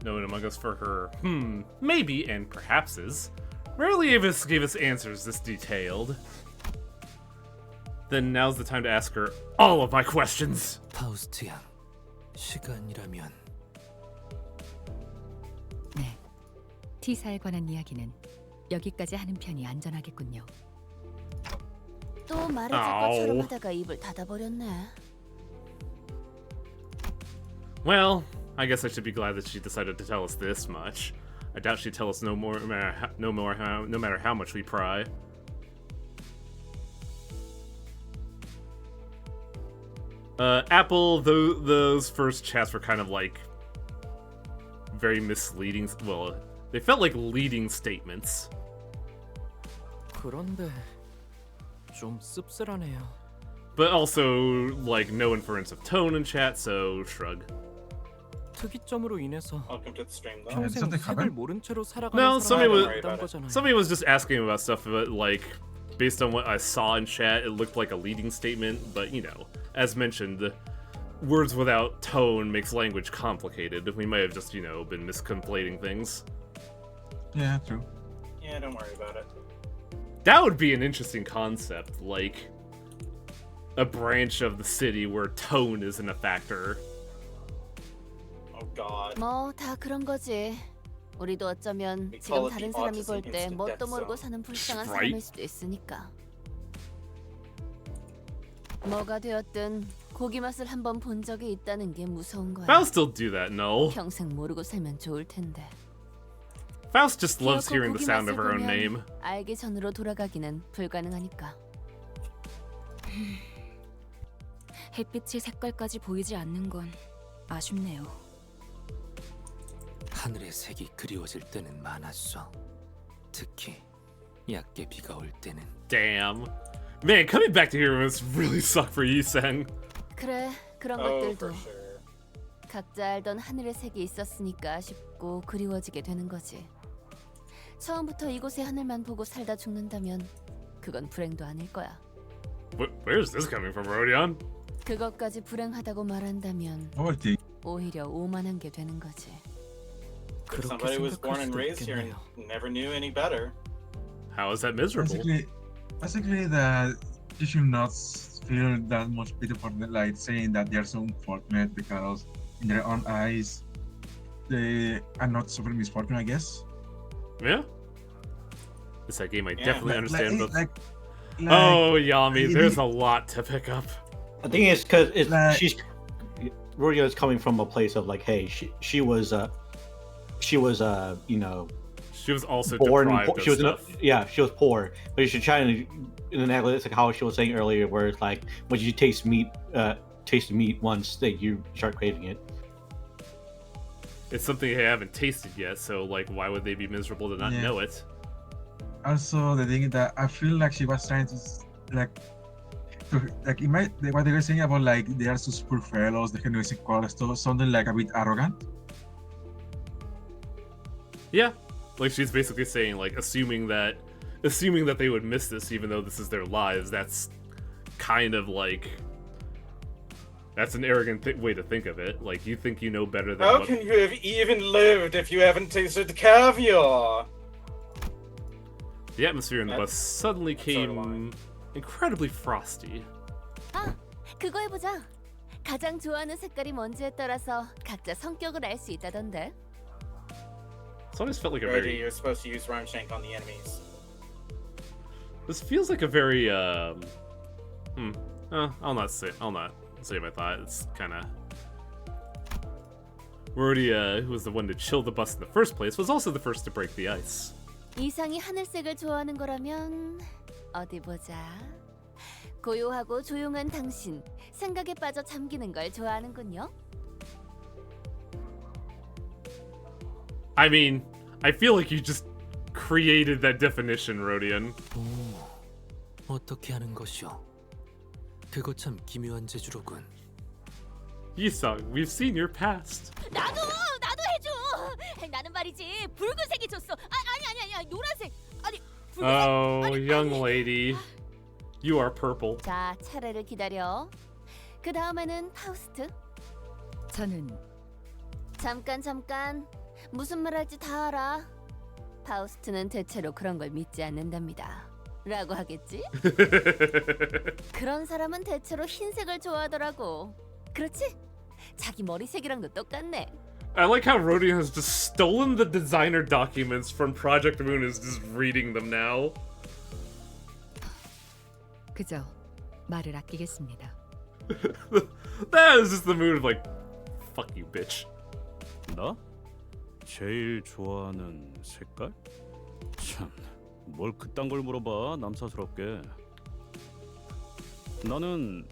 known among us for her maybe and perhapses, rarely gave us answers this detailed. Then now's the time to ask her all of my questions. 파우스트 양, 시간이라면 네, T사에 관한 이야기는 여기까지 하는 편이 안전하겠군요. 또 말해줄 것처럼 하다가 입을 닫아버렸네. Well, I guess I should be glad that she decided to tell us this much. I doubt she'd tell us no matter how much we pry. Apple, those first chats were kind of like very misleading. Well, they felt like leading statements. 그런데 좀 씁쓸하네요. But also, like, no inference of tone in chat, so shrug. 특이점으로 인해서 Welcome to the stream, though. 평생 색을 모른 채로 살아가는 No, 사람이 있다는 거잖아요. somebody was just asking about stuff, but like, based on what I saw in chat, it looked like a leading statement. But you know, as mentioned, words without tone makes language complicated. We might have just, you know, been misconflating things. Yeah, true. Yeah, don't worry about it. That would be an interesting concept, like a branch of the city where tone isn't a factor. Oh God. 뭐 다 그런 거지. 우리도 어쩌면 지금 다른 사람이 볼 때 뭣도 모르고 사는 불쌍한 사람일 수도 있으니까. 뭐가 되었든 고기 맛을 한번 본 적이 있다는 게 무서운 거야. Faust still do that, no. 평생 모르고 살면 좋을 텐데. Faust just loves 기어코 hearing the 고기 sound of 맛을 her own 보면 name. 알기 전으로 돌아가기는 불가능하니까. 햇빛의 색깔까지 보이지 않는 건 아쉽네요. 하늘의 색이 그리워질 때는 많았어. 특히 얕게 비가 올 때는. Damn. Man, coming back to here must really suck for Yiseng. 그래, 그런 것들도 각자 알던 하늘의 색이 있었으니까 아쉽고 그리워지게 되는 거지. 처음부터 이곳의 하늘만 보고 살다 죽는다면 그건 불행도 아닐 거야. Where's this coming from, Rodion? 그것까지 불행하다고 말한다면 오히려 오만한 게 되는 거지. Somebody was born and raised here and never knew any better. How is that miserable? Basically that you should not feel that much pity for them, like saying that they are so unfortunate because in their own eyes they are not suffering misfortune, I guess. Yeah. It's that game I definitely like, understand. Like, oh, Yami, there's a lot to pick up. I think it's because Rodio is coming from a place of like, hey, she was you know, she was also born. deprived She was of stuff. she was poor, but you should try to in an analytics like how she was saying earlier, where it's like when you taste meat once, that you start craving it. It's something they haven't tasted yet, so like, why would they be miserable to not know it? Also, the thing is that I feel like she was trying to what they were saying about like they are super fellows, the generation call stuff, something like a bit arrogant. Yeah, like she's basically saying like assuming that they would miss this even though this is their lives. That's kind of like an arrogant way to think of it. Like you think you know better than. How can you have even lived if you haven't tasted caviar? The atmosphere in the bus suddenly came incredibly frosty. 아, 그거 해보자. 가장 좋아하는 색깔이 뭔지에 따라서 각자 성격을 알 수 있다던데. This always felt like a Reggie, very. you're supposed to use Rhyme Shank on the enemies. This feels like a very I'll not say my thought. It's kind of. Rhodia, who was the one to chill the bus in the first place, was also the first to break the ice. 이상이 하늘색을 좋아하는 거라면 어디 보자. 고요하고 조용한 당신, 생각에 빠져 잠기는 걸 좋아하는군요. I mean, I feel like you just created that definition, Rodion. 어떻게 하는 것이오? 그거 참 기묘한 재주로군. Yisung, we've seen your past. 나도 해줘. 나는 말이지 붉은색이 좋소. 아니 노란색. 아니 붉은색. Oh, young lady, you are purple. 자, 차례를 기다려. 그 다음에는 파우스트. 저는 잠깐. 무슨 말 할지 다 알아. 파우스트는 대체로 그런 걸 믿지 않는답니다. 라고 하겠지? 그런 사람은 대체로 흰색을 좋아하더라고. 그렇지? 자기 머리색이랑도 똑같네. I like how Rodion has just stolen the designer documents from Project Moon and is just reading them now. 그저 말을 아끼겠습니다. That is just the mood of like, fuck you, bitch. 나? 제일 좋아하는 색깔? 참, 뭘 그딴 걸 물어봐, 남사스럽게. 나는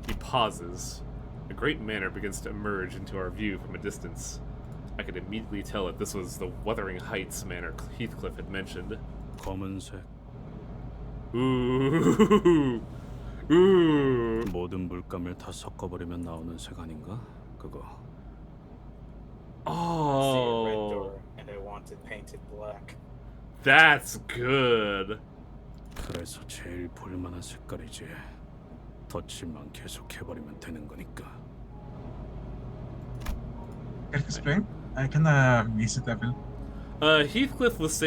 He pauses. A great manor begins to emerge into our view from a distance. I could immediately tell that this was the Wuthering Heights manor Heathcliff had mentioned. 검은색. Ooh. 모든 물감을 다 섞어버리면 나오는 색 아닌가? 그거. Oh. And I want it painted black. That's good. 그래서 제일 볼만한 색깔이지. 덧칠만 계속 해버리면 되는 거니까. Can you explain? I kinda miss it a bit. Heathcliff was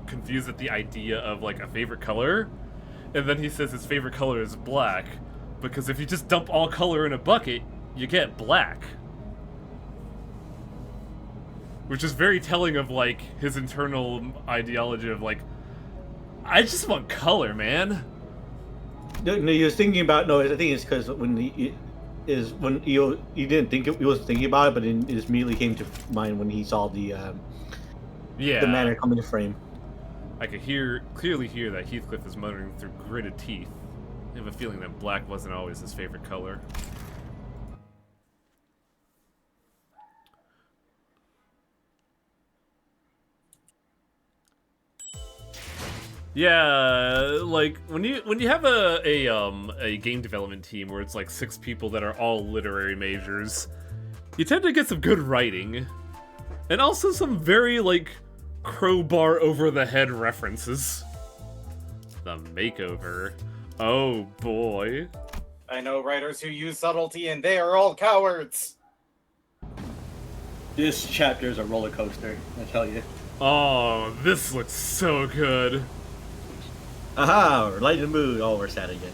confused at the idea of like a favorite color, and then he says his favorite color is black, because if you just dump all color in a bucket, you get black. Which is very telling of like his internal ideology of like, I just want color, man. No, he was thinking about. I think it's because when he didn't think he was thinking about it, but it just immediately came to mind when he saw the manor come into frame. I could clearly hear that Heathcliff is muttering through gritted teeth. I have a feeling that black wasn't always his favorite color. Yeah, like when you have a game development team where it's like 6 people that are all literary majors, you tend to get some good writing, and also some very like crowbar over the head references. The makeover. Oh boy. I know writers who use subtlety, and they are all cowards. This chapter is a roller coaster, I tell you. Oh, this looks so good. Aha, we're light in the mood. Oh, we're sad again.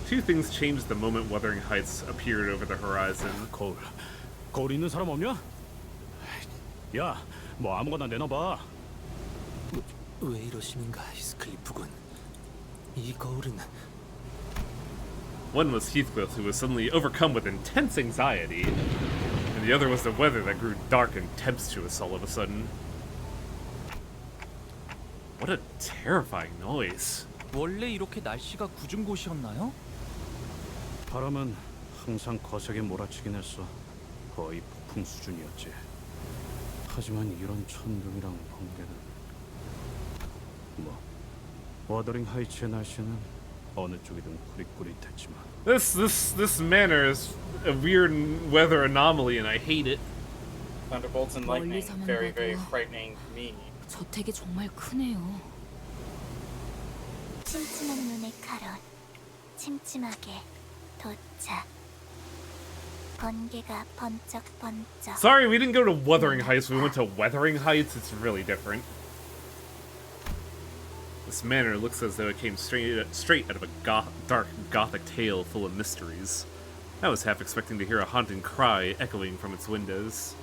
2 things changed the moment Wuthering Heights appeared over the horizon. 거울 있는 사람 없냐? 야, 뭐 아무거나 내놔봐. 왜 이러시는가, 히스클리프군. 이 거울은... One was Heathcliff, who was suddenly overcome with intense anxiety, and the other was the weather that grew dark and tempestuous all of a sudden. What a terrifying noise. 원래 이렇게 날씨가 궂은 곳이었나요? 바람은 항상 거세게 몰아치긴 했어. 거의 폭풍 수준이었지. 하지만 이런 천둥이랑 번개는... 뭐, 워더링 하이츠의 날씨는 어느 쪽이든 구릿구릿했지만. This manor is a weird weather anomaly, and I hate it. Thunderbolts and lightning, very, very frightening to me. 저택이 정말 크네요. 침침한 눈의 카론, 침침하게 도착. 번개가 번쩍번쩍. Sorry, we didn't go to Wuthering Heights, we went to Weathering Heights. It's really different. This manor looks as though it came straight out of a dark gothic tale full of mysteries. I was half expecting to hear a haunting cry echoing from its windows.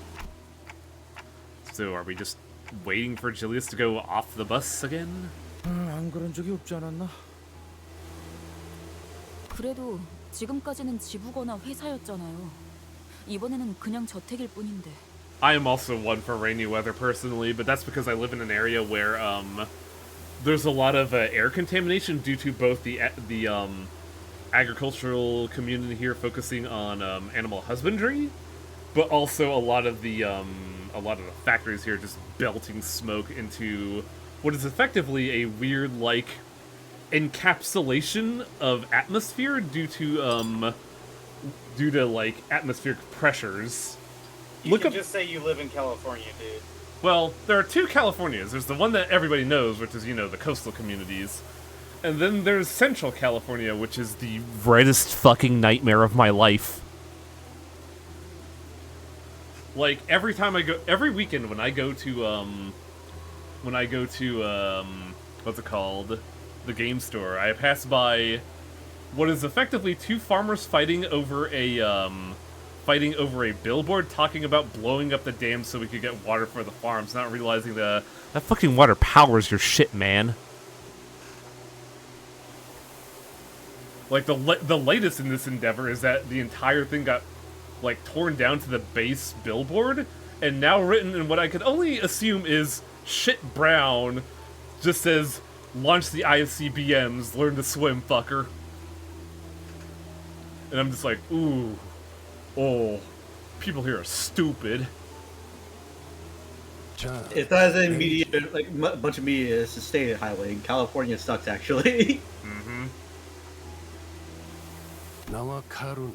So are we just waiting for Julius to go off the bus again? 안 그런 적이 없지 않았나? 그래도 지금까지는 지부거나 회사였잖아요. 이번에는 그냥 저택일 뿐인데. I am also one for rainy weather personally, but that's because I live in an area where there's a lot of air contamination due to both the agricultural community here focusing on animal husbandry, but also a lot of the factories here just belting smoke into what is effectively a weird like encapsulation of atmosphere due to like atmospheric pressures. You can just say you live in California, dude. Well, there are 2 Californias. There's the one that everybody knows, which is, you know, the coastal communities. And then there's Central California, which is the brightest fucking nightmare of my life. Like, every weekend when I go to, what's it called? The game store, I pass by what is effectively 2 farmers fighting over a billboard talking about blowing up the dam so we could get water for the farms, not realizing that fucking water powers your shit, man. Like, the latest in this endeavor is that the entire thing got, like, torn down to the base billboard, and now written in what I could only assume is shit brown, just says, launch the ICBMs, learn to swim, fucker. And I'm just like, ooh. Oh, people here are stupid. If that isn't media, like a bunch of media is a state highway. California sucks, actually. Mm-hmm. 나와 카루는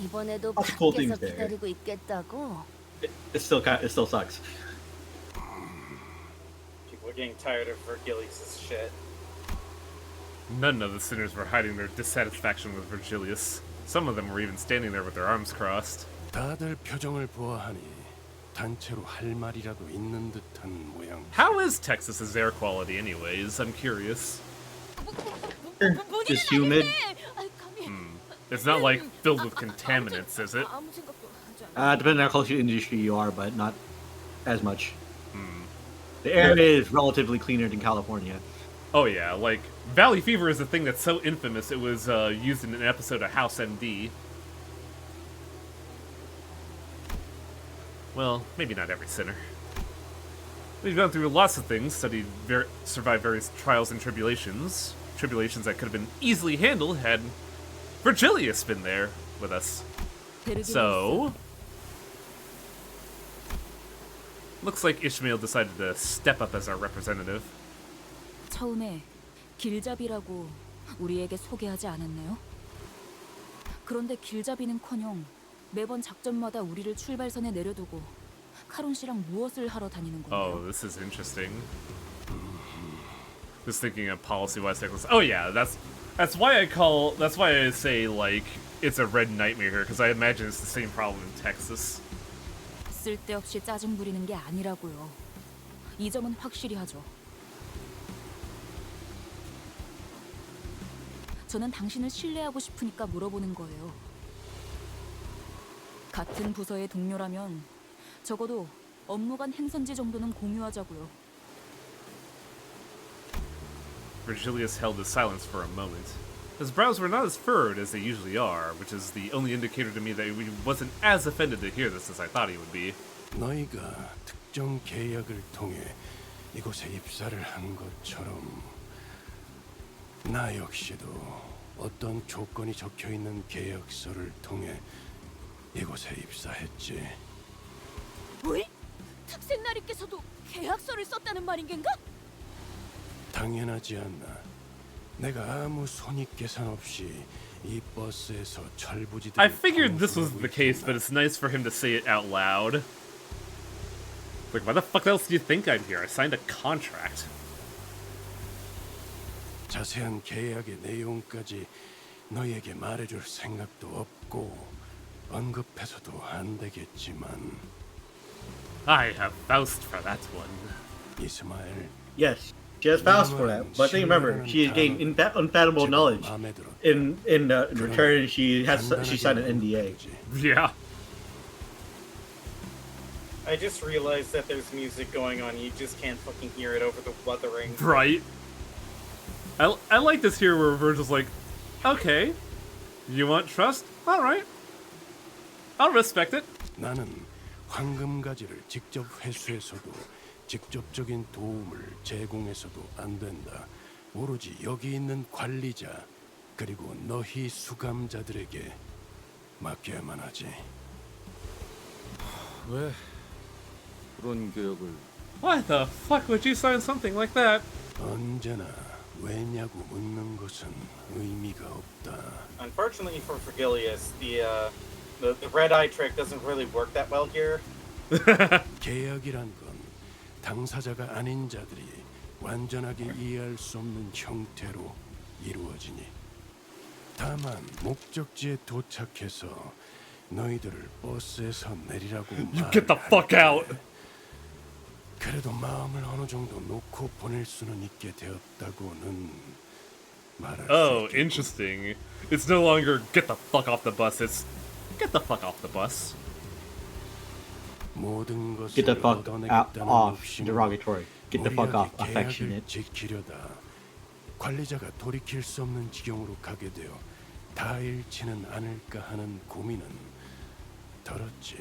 이번에도 Lots of cool 밖에서 things there. 기다리고 있겠다고. It still sucks. People are getting tired of Virgilius' shit. None of the sinners were hiding their dissatisfaction with Virgilius. Some of them were even standing there with their arms crossed. 다들 표정을 보아하니 단체로 할 말이라도 있는 듯한 모양. How is Texas's air quality anyways? I'm curious. Just humid. It's not like filled with contaminants, is it? Depending on how close to the industry you are, but not as much. The air is relatively cleaner than California. Oh yeah, like, Valley Fever is a thing that's so infamous it was used in an episode of House MD. Well, maybe not every sinner. We've gone through lots of things, survived various trials and tribulations. tribulations that could have been easily handled had Virgilius been there with us. So, looks like Ishmael decided to step up as our representative. 처음에 길잡이라고 우리에게 소개하지 않았나요? 그런데 길잡이는커녕 매번 작전마다 우리를 출발선에 내려두고 카론 씨랑 무엇을 하러 다니는 건가요? Oh, this is interesting. Just thinking of policy-wise cycles. Oh yeah, that's why I say like it's a red nightmare here, because I imagine it's the same problem in Texas. 쓸데없이 짜증 부리는 게 아니라고요. 이 점은 확실히 하죠. 저는 당신을 신뢰하고 싶으니까 물어보는 거예요. 같은 부서의 동료라면 적어도 업무 간 행선지 정도는 공유하자고요. Virgilius held his silence for a moment. His brows were not as furrowed as they usually are, which is the only indicator to me that he wasn't as offended to hear this as I thought he would be. 너희가 특정 계약을 통해 이곳에 입사를 한 것처럼 나 역시도 어떤 조건이 적혀 있는 계약서를 통해 이곳에 입사했지. 왜? 특생나리께서도 계약서를 썼다는 말인 겐가? 당연하지 않나. 내가 아무 손익 계산 없이 이 버스에서 철부지들. I figured this was the case, but it's nice for him to say it out loud. Like, why the fuck else do you think I'm here? I signed a contract. 자세한 계약의 내용까지 너희에게 말해줄 생각도 없고 언급해서도 안 되겠지만. I have Faust for that one. 이스마엘. Yes, she has Faust for that. But think, remember, she is getting unfathomable knowledge. In return, she signed an NDA. Yeah. I just realized that there's music going on. You just can't fucking hear it over the wuthering. Right. I like this here where Virgil's like, okay, you want trust? All right. I'll respect it. 나는 황금가지를 직접 회수해서도 직접적인 도움을 제공해서도 안 된다. 오로지 여기 있는 관리자 그리고 너희 수감자들에게 맡겨야만 하지. 왜 그런 계약을? Why the fuck would you sign something like that? 언제나 왜냐고 묻는 것은 의미가 없다. Unfortunately for Virgilius, the red eye trick doesn't really work that well here. 계약이란 건 당사자가 아닌 자들이 완전하게 이해할 수 없는 형태로 이루어지니. 다만 목적지에 도착해서 너희들을 버스에서 내리라고 You get the fuck out. 그래도 마음을 어느 정도 놓고 보낼 수는 있게 되었다고는 말할 수 Oh, 있겠고. interesting. It's no longer get the fuck off the bus, it's get the fuck off the bus. 모든 것을 Get the fuck 얻어내겠다는 off, 욕심은 derogatory. Get the fuck off, 우리에게 계약을 affectionate. 지키려다 관리자가 돌이킬 수 없는 지경으로 가게 되어 다 잃지는 않을까 하는 고민은 들었지.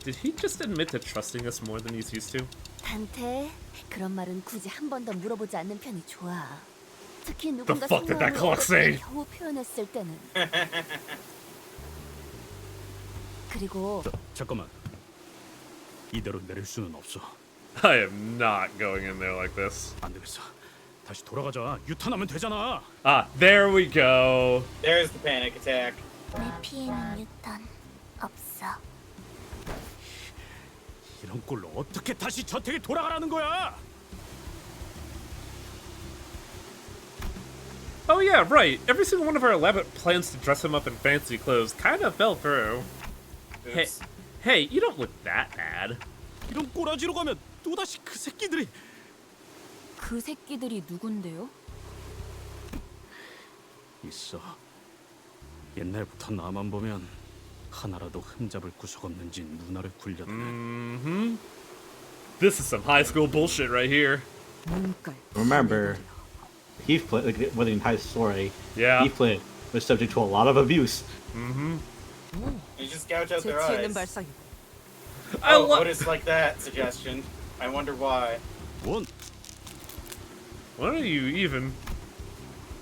Did he just admit to trusting us more than he's used to? 단테, 그런 말은 굳이 한 번 더 물어보지 않는 편이 좋아. 특히 The 누군가 fuck did that 상황을 clock say? 겨우 표현했을 때는. 그리고 잠깐만. 이대로 내릴 수는 없어. I am not going in there like this. 안 되겠어. 다시 돌아가자. 유탄하면 되잖아. Ah, there we go. There's the panic attack. 내 피에는 유탄 없어. 이런 꼴로 어떻게 다시 저택에 돌아가라는 거야? Oh yeah, right. Every single one of our elaborate plans to dress him up in fancy clothes kind of fell through. Hey, you don't look that bad. 이런 꼬라지로 가면 또다시 그 새끼들이. 그 새끼들이 누군데요? 있어. 옛날부터 나만 보면 하나라도 흠잡을 구석 없는지 눈알을 굴렸네. Mm-hmm. This is some high school bullshit right here. Remember, Heathcliff, like with the entire story, Yeah. Heathcliff was subject to a lot of abuse. Mm-hmm. You just gouge out their 재치 있는 eyes. 발상이. Oh, Otis like that suggestion. I wonder why. What? What are you even?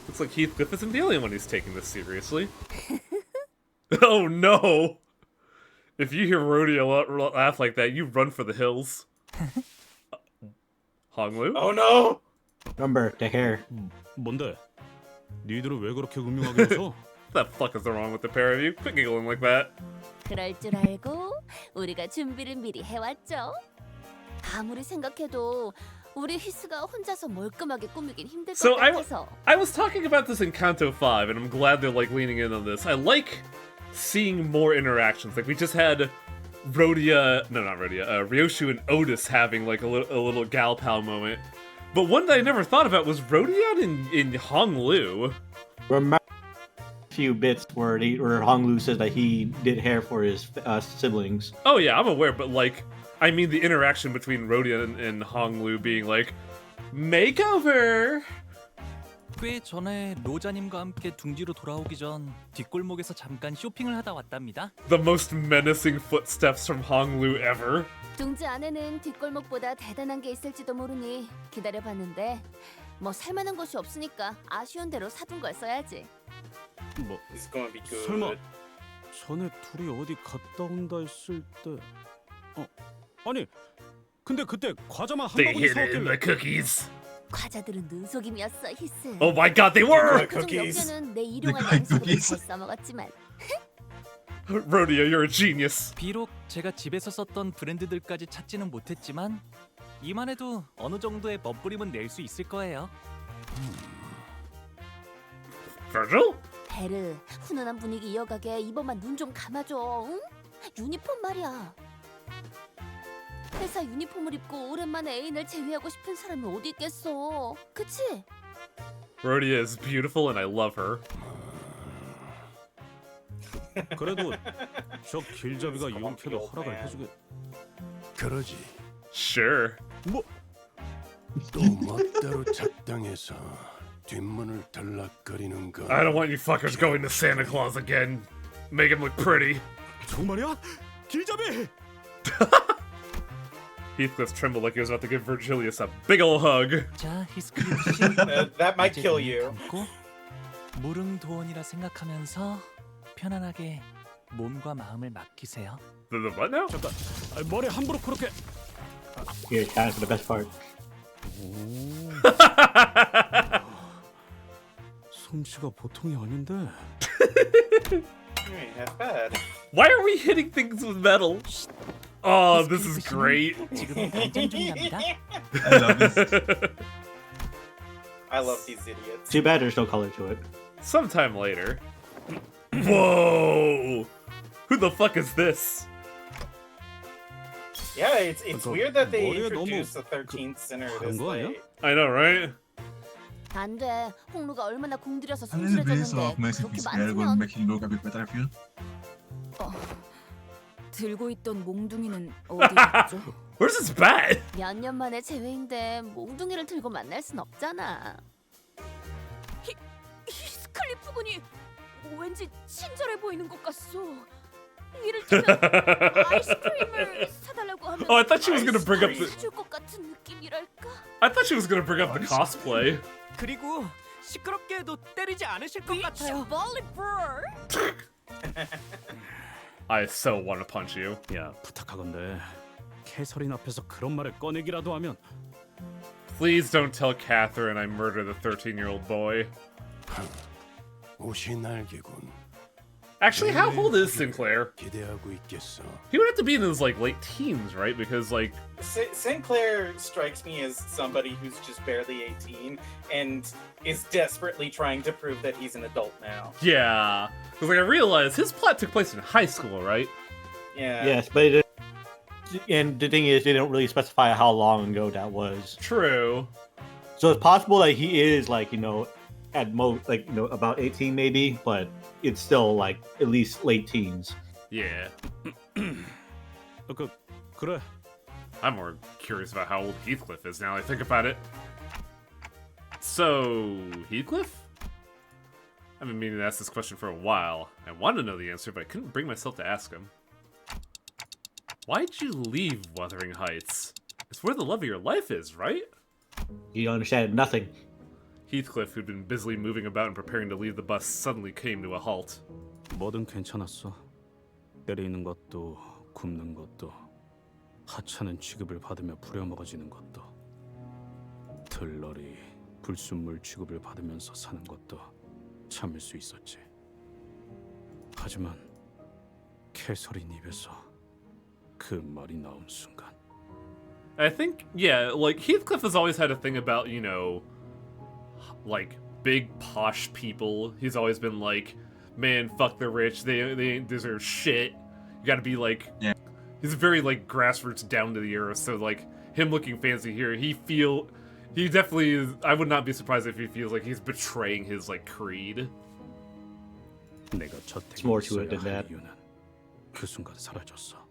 Looks like Heathcliff isn't the only one who's taking this seriously. Oh no! If you hear Rodeo laugh like that, you run for the hills. Honglu? Oh no! Remember the hair. 뭔데? 니들은 왜 그렇게 음흉하게 웃어? What the fuck is wrong with the pair of you? Quit giggling like that. 그럴 줄 알고 우리가 준비를 미리 해왔죠. 아무리 생각해도 우리 히스가 혼자서 멀끔하게 꾸미긴 힘들 것 So 같아서. I was talking about this in Canto 5, and I'm glad they're like leaning in on this. I like seeing more interactions. Like we just had Ryoshu and Otis having like a little gal pal moment. But one that I never thought about was Rodion in Honglu. Remember a few bits where Honglu says that he did hair for his siblings. Oh yeah, I'm aware, but like, I mean the interaction between Rodion and Honglu being like, makeover! 꽤 전에 로자님과 함께 둥지로 돌아오기 전 뒷골목에서 잠깐 쇼핑을 하다 왔답니다. The most menacing footsteps from Honglu ever. 둥지 안에는 뒷골목보다 대단한 게 있을지도 모르니 기다려봤는데 뭐 살만한 곳이 없으니까 아쉬운 대로 사둔 걸 써야지. 뭐 It's gonna be good. 설마 전에 둘이 어디 갔다 온다 했을 때 아니 근데 그때 과자만 한 They 바구니 hid it in the 사왔길래 cookies. 과자들은 눈속임이었어, 히스. Oh my god, they were! 그중 몇 개는 내 일용할 양식으로 잘 써먹었지만. Rodeo, you're a genius. 비록 제가 집에서 썼던 브랜드들까지 찾지는 못했지만 이만해도 어느 정도의 멋부림은 낼 수 있을 거예요. Virgil? 베르, 훈훈한 분위기 이어가게 이번만 눈 좀 감아줘, 응? 유니폼 말이야. 회사 유니폼을 입고 오랜만에 애인을 제외하고 싶은 사람이 어디 있겠어, 그치? Rodeo is beautiful and I love her. 그래도 저 길잡이가 용케도 허락을 해주게. 그러지. Sure. 뭐? 또 멋대로 작당해서 뒷문을 들락거리는 거. I don't want you fuckers going to Santa Claus again. Make him look pretty. 정말이야? 길잡이! Heathcliff trembled like he was about to give Virgilius a big ol' hug. 자, 히스클리프 씨. That might kill you. 무릉도원이라 생각하면서 편안하게 몸과 마음을 맡기세요. The what now? 잠깐, 머리 함부로 그렇게. Here, time for the best part. 솜씨가 보통이 아닌데. You ain't half bad. Why are we hitting things with metal? Oh, this is great. 지금 발전 중이랍니다. I love this. I love these idiots. Too bad there's no color to it. Sometime later. Whoa! Who the fuck is this? Yeah, it's weird that they 머리에 introduced 너무 the 13th sinner 다른 this 거 아니야? late. I know, right? 안 돼. 홍루가 얼마나 공들여서 A little bit 손질해줬는데 of messing 그렇게 his hair will 많으면 make him look a bit better, I feel. 들고 있던 몽둥이는 어디 갔죠? Where's his bat? 몇 년 만에 재회인데 몽둥이를 들고 만날 순 없잖아. 히스클리프 군이 왠지 친절해 보이는 것 같소. 이를 들면 아이스크림을 사달라고 하면 Oh, I thought she was gonna bring up the. 사줄 것 같은 느낌이랄까? I thought she was gonna bring up the cosplay. 그리고 시끄럽게 해도 때리지 않으실 것 같아요. I so want to punch you. 야, 부탁하건대. 캐서린 앞에서 그런 말을 꺼내기라도 하면. Please don't tell Catherine I murdered the 13-year-old boy. 옷이 날개군. Actually, how old is Sinclair? 기대하고 있겠어. He would have to be in his like late teens, right? Because like Sinclair strikes me as somebody who's just barely 18 and is desperately trying to prove that he's an adult now. yeah, because like I realized his plot took place in high school, right? Yeah. Yes, but and the thing is, they don't really specify how long ago that was. True. So it's possible that he is like, you know, at most like, you know, about 18 maybe, but it's still like at least late teens. Yeah. 그래. I'm more curious about how old Heathcliff is now that I think about it. So, Heathcliff? I've been meaning to ask this question for a while. I wanted to know the answer, but I couldn't bring myself to ask him. Why'd you leave Wuthering Heights? It's where the love of your life is, right? You understand nothing. Heathcliff, who'd been busily moving about and preparing to leave the bus, suddenly came to a halt. 뭐든 괜찮았어. 때리는 것도 굶는 것도 하찮은 취급을 받으며 부려먹어지는 것도 들러리 불순물 취급을 받으면서 사는 것도 참을 수 있었지. 하지만 캐서린 입에서 그 말이 나온 순간 I think, yeah, like, Heathcliff has always had a thing about, you know, like, big posh people. He's always been like, man, fuck the rich, they ain't deserve shit. You gotta be like, yeah. He's very, like, grassroots down to the earth, so, like, him looking fancy here, he definitely is, I would not be surprised if he feels like he's betraying his, like, creed. It's more to it than that. 그 순간 사라졌어.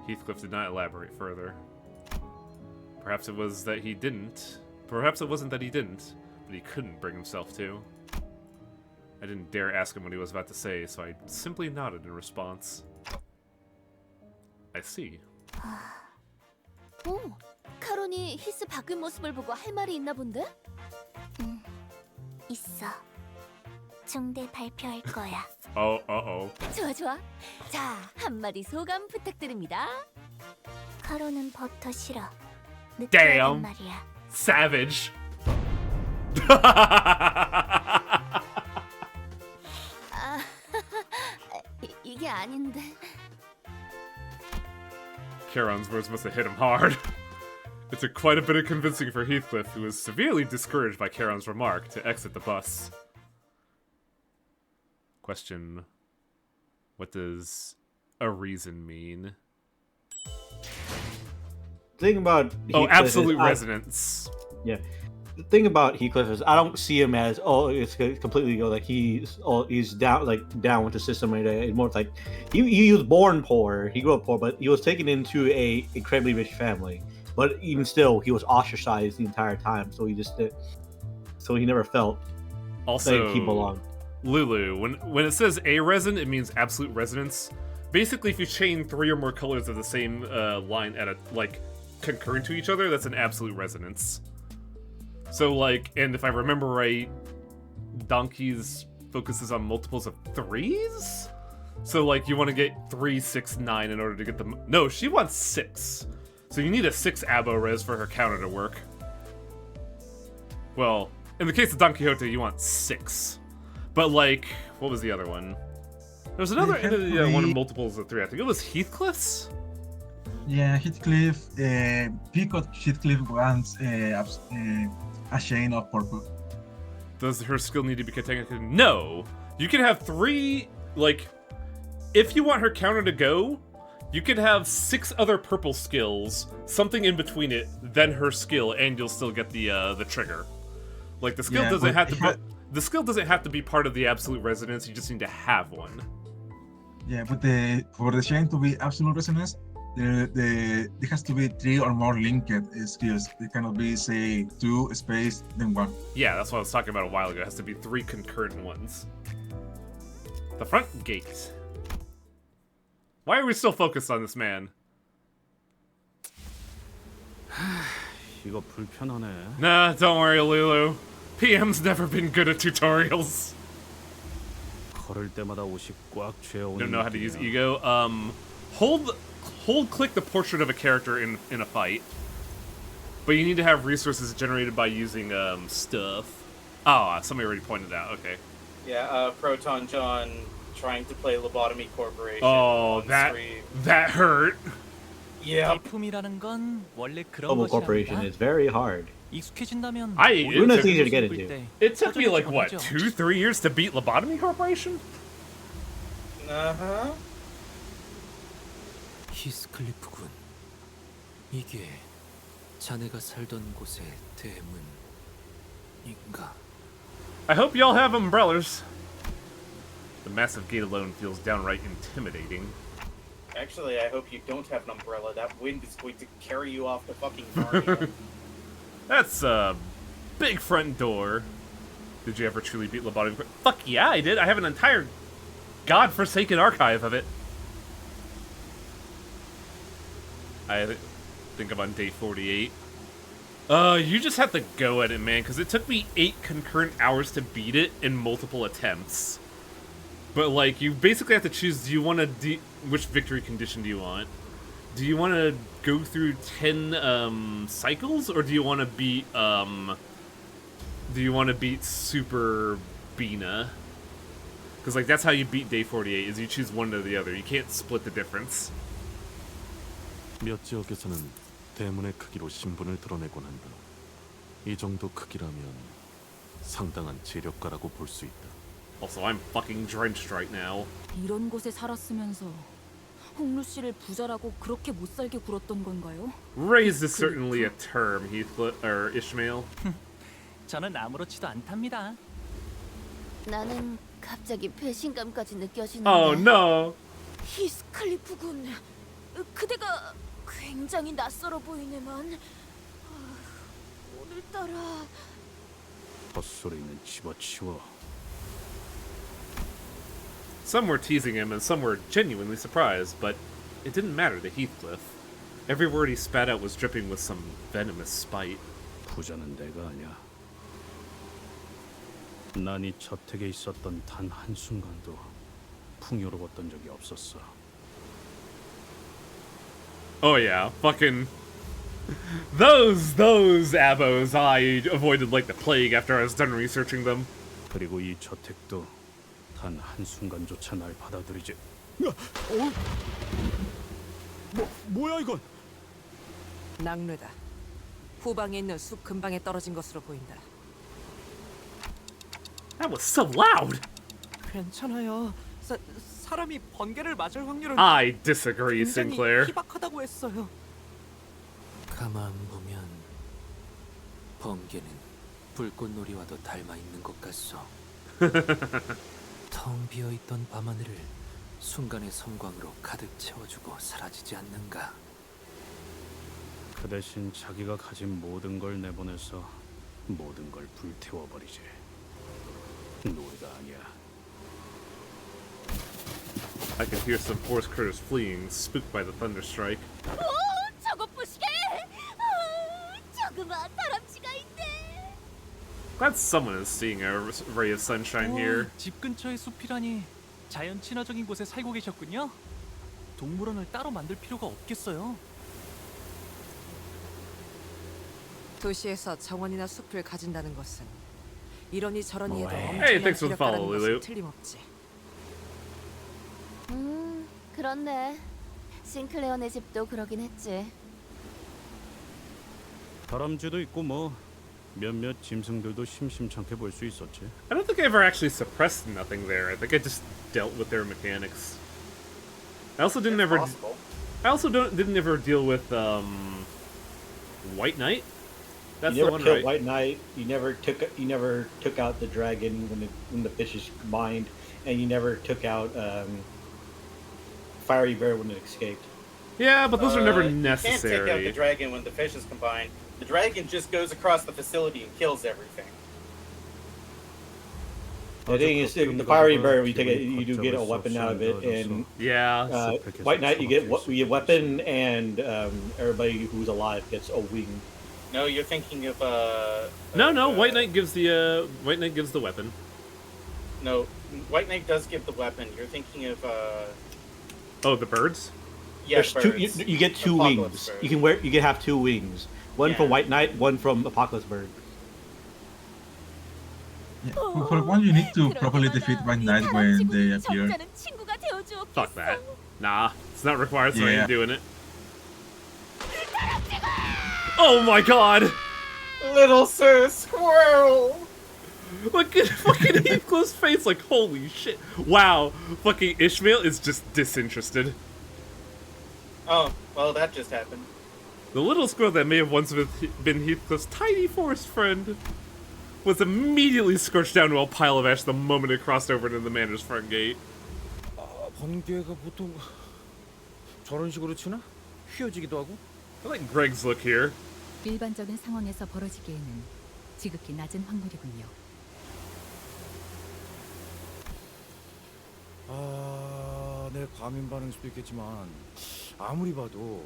Heathcliff did not elaborate further. Perhaps it was that he didn't. Perhaps it wasn't that he didn't, but he couldn't bring himself to. I didn't dare ask him what he was about to say, so I simply nodded in response. I see. 카론이 히스 바뀐 모습을 보고 할 말이 있나 본데? 있어. 중대 발표할 거야. Uh-oh. 좋아 좋아. 자, 한마디 소감 부탁드립니다. 카론은 버터 싫어. Damn. 말이야. Savage. 이게 아닌데. Charon's words must have hit him hard. It took quite a bit of convincing for Heathcliff, who was severely discouraged by Charon's remark, to exit the bus. Question: what does a reason mean? The thing about Heathcliff absolute resonance. Yeah. The thing about Heathcliff is I don't see him as it's completely like he's down with the system right there. It's more like he was born poor, he grew up poor, but he was taken into a incredibly rich family. But even still, he was ostracized the entire time, so he never felt also like he belonged. Lulu, when it says a resin, it means absolute resonance. Basically, if you chain 3 or more colors of the same line at concurrent to each other, that's an absolute resonance. So, like, and if I remember right, Donkey's focuses on multiples of 3s? So, like, you want to get 3, 6, 9 in order to get them. No, she wants 6. So you need a 6 abo res for her counter to work. Well, in the case of Don Quixote, you want 6. But, like, what was the other one? There was another one of multiples of 3. I think it was Heathcliff's? Yeah, Heathcliff. Because Heathcliff wants a chain of purple. Does her skill need to be connected? No! You can have 3, like, if you want her counter to go, you can have 6 other purple skills, something in between it, then her skill, and you'll still get the trigger. Like, the skill doesn't have to be... The skill doesn't have to be part of the absolute resonance, you just need to have one. Yeah, but for the chain to be absolute resonance, there has to be 3 or more linked skills. It cannot be, say, 2 space, then 1. Yeah, that's what I was talking about a while ago. It has to be 3 concurrent ones. The front gate. Why are we still focused on this man? 이거 불편하네. Nah, don't worry, Lulu. PM's never been good at tutorials. 걸을 때마다 옷이 꽉 죄어오는. Don't know how to use ego. Hold click the portrait of a character in a fight. But you need to have resources generated by using stuff. Oh, somebody already pointed out. Okay. Yeah, Proton John trying to play Lobotomy Corporation. Oh, that hurt. Yeah. 제품이라는 건 원래 그런 Lobo Corporation is very hard. 익숙해진다면 Luna's easier to get into. It took me like what, 2-3 years to beat Lobotomy Corporation? Uh-huh. 히스클리프군. 이게 자네가 살던 곳의 대문인가? I hope y'all have umbrellas. The massive gate alone feels downright intimidating. Actually, I hope you don't have an umbrella. That wind is going to carry you off the fucking Narnia. That's a big front door. Did you ever truly beat Lobotomy? Fuck yeah, I did. I have an entire godforsaken archive of it. I think I'm on day 48. You just have to go at it, man, because it took me 8 concurrent hours to beat it in multiple attempts. But, like, you basically have to choose, do you want to... which victory condition do you want? Do you want to go through 10, cycles, or do you want to beat, Super Bina? Because, like, that's how you beat day 48, is you choose one or the other. You can't split the difference. 몇 지역에서는 대문의 크기로 신분을 드러내곤 한다. 이 정도 크기라면 상당한 재력가라고 볼 수 있다. Also, I'm fucking drenched right now. 이런 곳에 살았으면서 홍루 씨를 부자라고 그렇게 못 살게 굴었던 건가요? Raised is certainly a term, Heathcliff or Ishmael. 저는 아무렇지도 않답니다. 나는 갑자기 배신감까지 느껴지는데. Oh no. 히스클리프군. 그대가 굉장히 낯설어 보이네만. 오늘따라 헛소리는 집어치워. Some were teasing him and some were genuinely surprised, but it didn't matter to Heathcliff. Every word he spat out was dripping with some venomous spite. 부자는 내가 아니야. 난 이 저택에 있었던 단 한순간도 풍요로웠던 적이 없었어. Oh yeah, fucking... Those abos I avoided like the plague after I was done researching them. 그리고 이 저택도 단 한순간조차 날 받아들이지. 뭐야 이건? 낙뢰다. 후방에 있는 숲 근방에 떨어진 것으로 보인다. That was so loud! 괜찮아요. 사람이 번개를 맞을 확률은 I disagree, Sinclair. 희박하다고 했어요. 가만 보면 번개는 불꽃놀이와도 닮아 있는 것 같소. 텅 비어있던 밤하늘을 순간의 섬광으로 가득 채워주고 사라지지 않는가. 그 대신 자기가 가진 모든 걸 내보내서 모든 걸 불태워버리지. 놀이가 아니야. I could hear some forest critters fleeing, spooked by the thunderstrike. 저것 보시게. 조그마한 다람쥐가 있네. Glad someone is seeing a ray of sunshine here. 집 근처의 숲이라니 자연 친화적인 곳에 살고 계셨군요. 동물원을 따로 만들 필요가 없겠어요. 도시에서 정원이나 숲을 가진다는 것은 이러니 저러니 해도 Hey, thanks for the follow, 엄청난 Lulu. 것은 틀림없지. 그렇네. 싱클레어네 집도 그러긴 했지. 다람쥐도 있고 뭐 몇몇 짐승들도 심심찮게 볼 수 있었지. I don't think I ever actually suppressed nothing there. I think I just dealt with their mechanics. I also didn't ever. I also didn't ever deal with White Knight. That's you the never one, killed right? White Knight. You never took out the dragon when the fish is combined, and you never took out Fiery Bear when it escaped. Yeah, but those are never You can't take out necessary. the dragon when the fish is combined. The dragon just goes across the facility and kills everything. The thing is, the Fiery Bear, you do get a weapon out of it, and White Knight, you get weapon, and everybody who's alive gets a wing. No, you're thinking of No, White Knight gives the weapon. No, White Knight does give the weapon. You're thinking of Oh, the birds? Yeah, There's two. You get two wings. Bird. You can have 2 wings. One from White Knight, one from Apocalypse Bird. Yeah, for one, you need to properly defeat White Knight when they appear. Fuck that. Nah, it's not required, so I ain't doing it. Oh my god! Little Sir Squirrel! Look at fucking Heathcliff's face, like, holy shit. Wow, fucking Ishmael is just disinterested. Oh, well, that just happened. The little squirrel that may have once been Heathcliff's tiny forest friend was immediately scorched down to a pile of ash the moment it crossed over into the manor's front gate. 번개가 보통 저런 식으로 치나? 휘어지기도 하고? I like Greg's look here. 일반적인 상황에서 벌어지기에는 지극히 낮은 확률이군요. 내 과민 반응 수도 있겠지만 아무리 봐도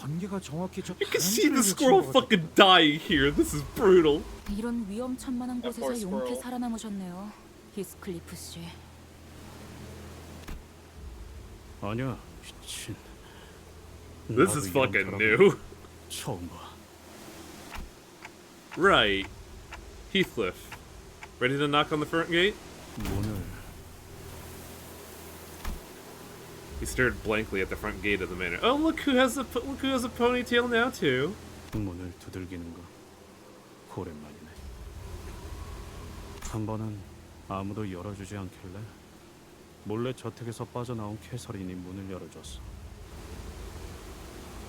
번개가 정확히 저 You can see the squirrel fucking dying here. This is brutal. 이런 위험천만한 poor 곳에서 용케 squirrel. 살아남으셨네요, 히스클리프 씨. 아니야, 미친. This is fucking new. 처음 봐. Right. Heathcliff. Ready to knock on the front gate? 문을 He stared blankly at the front gate of the manor. Oh, look who has a ponytail now too. 문을 두들기는 거 오랜만이네. 한 번은 아무도 열어주지 않길래 몰래 저택에서 빠져나온 캐서린이 문을 열어줬어.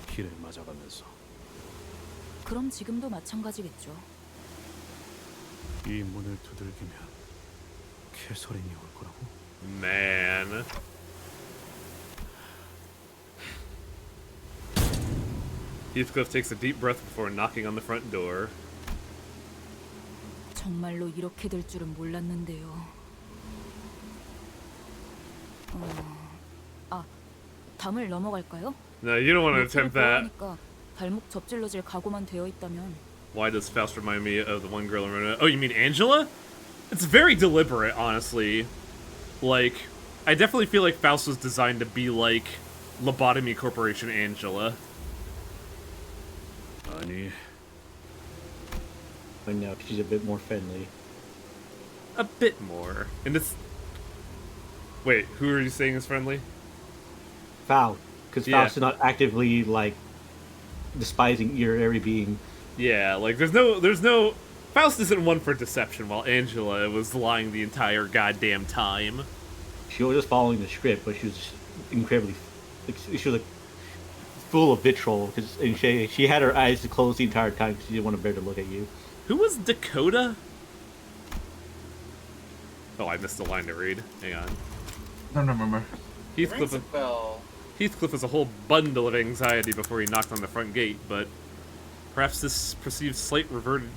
길을 맞아가면서. 그럼 지금도 마찬가지겠죠. 이 문을 두들기면 캐서린이 올 거라고? Man. Heathcliff takes a deep breath before knocking on the front door. 정말로 이렇게 될 줄은 몰랐는데요. 담을 넘어갈까요? No, you don't want to attempt that. 보아하니까 발목 접질러질 각오만 되어 있다면. Why does Faust remind me of the one girl in Rona? Oh, you mean Angela? It's very deliberate, honestly. Like, I definitely feel like Faust was designed to be like Lobotomy Corporation Angela. 아니. But no, she's a bit more friendly. A bit more. And it's... Wait, who are you saying is friendly? Faust. Because Faust is not actively, like, despising your every being. Yeah, like, there's no... Faust isn't one for deception, while Angela was lying the entire goddamn time. She was just following the script, but she was incredibly... She was, like, full of vitriol, because she had her eyes closed the entire time because she didn't want to bear to look at you. Who was Dakota? Oh, I missed a line to read. Hang on. Don't remember. Heathcliff was a whole bundle of anxiety before he knocked on the front gate, but perhaps this perceived slight reverted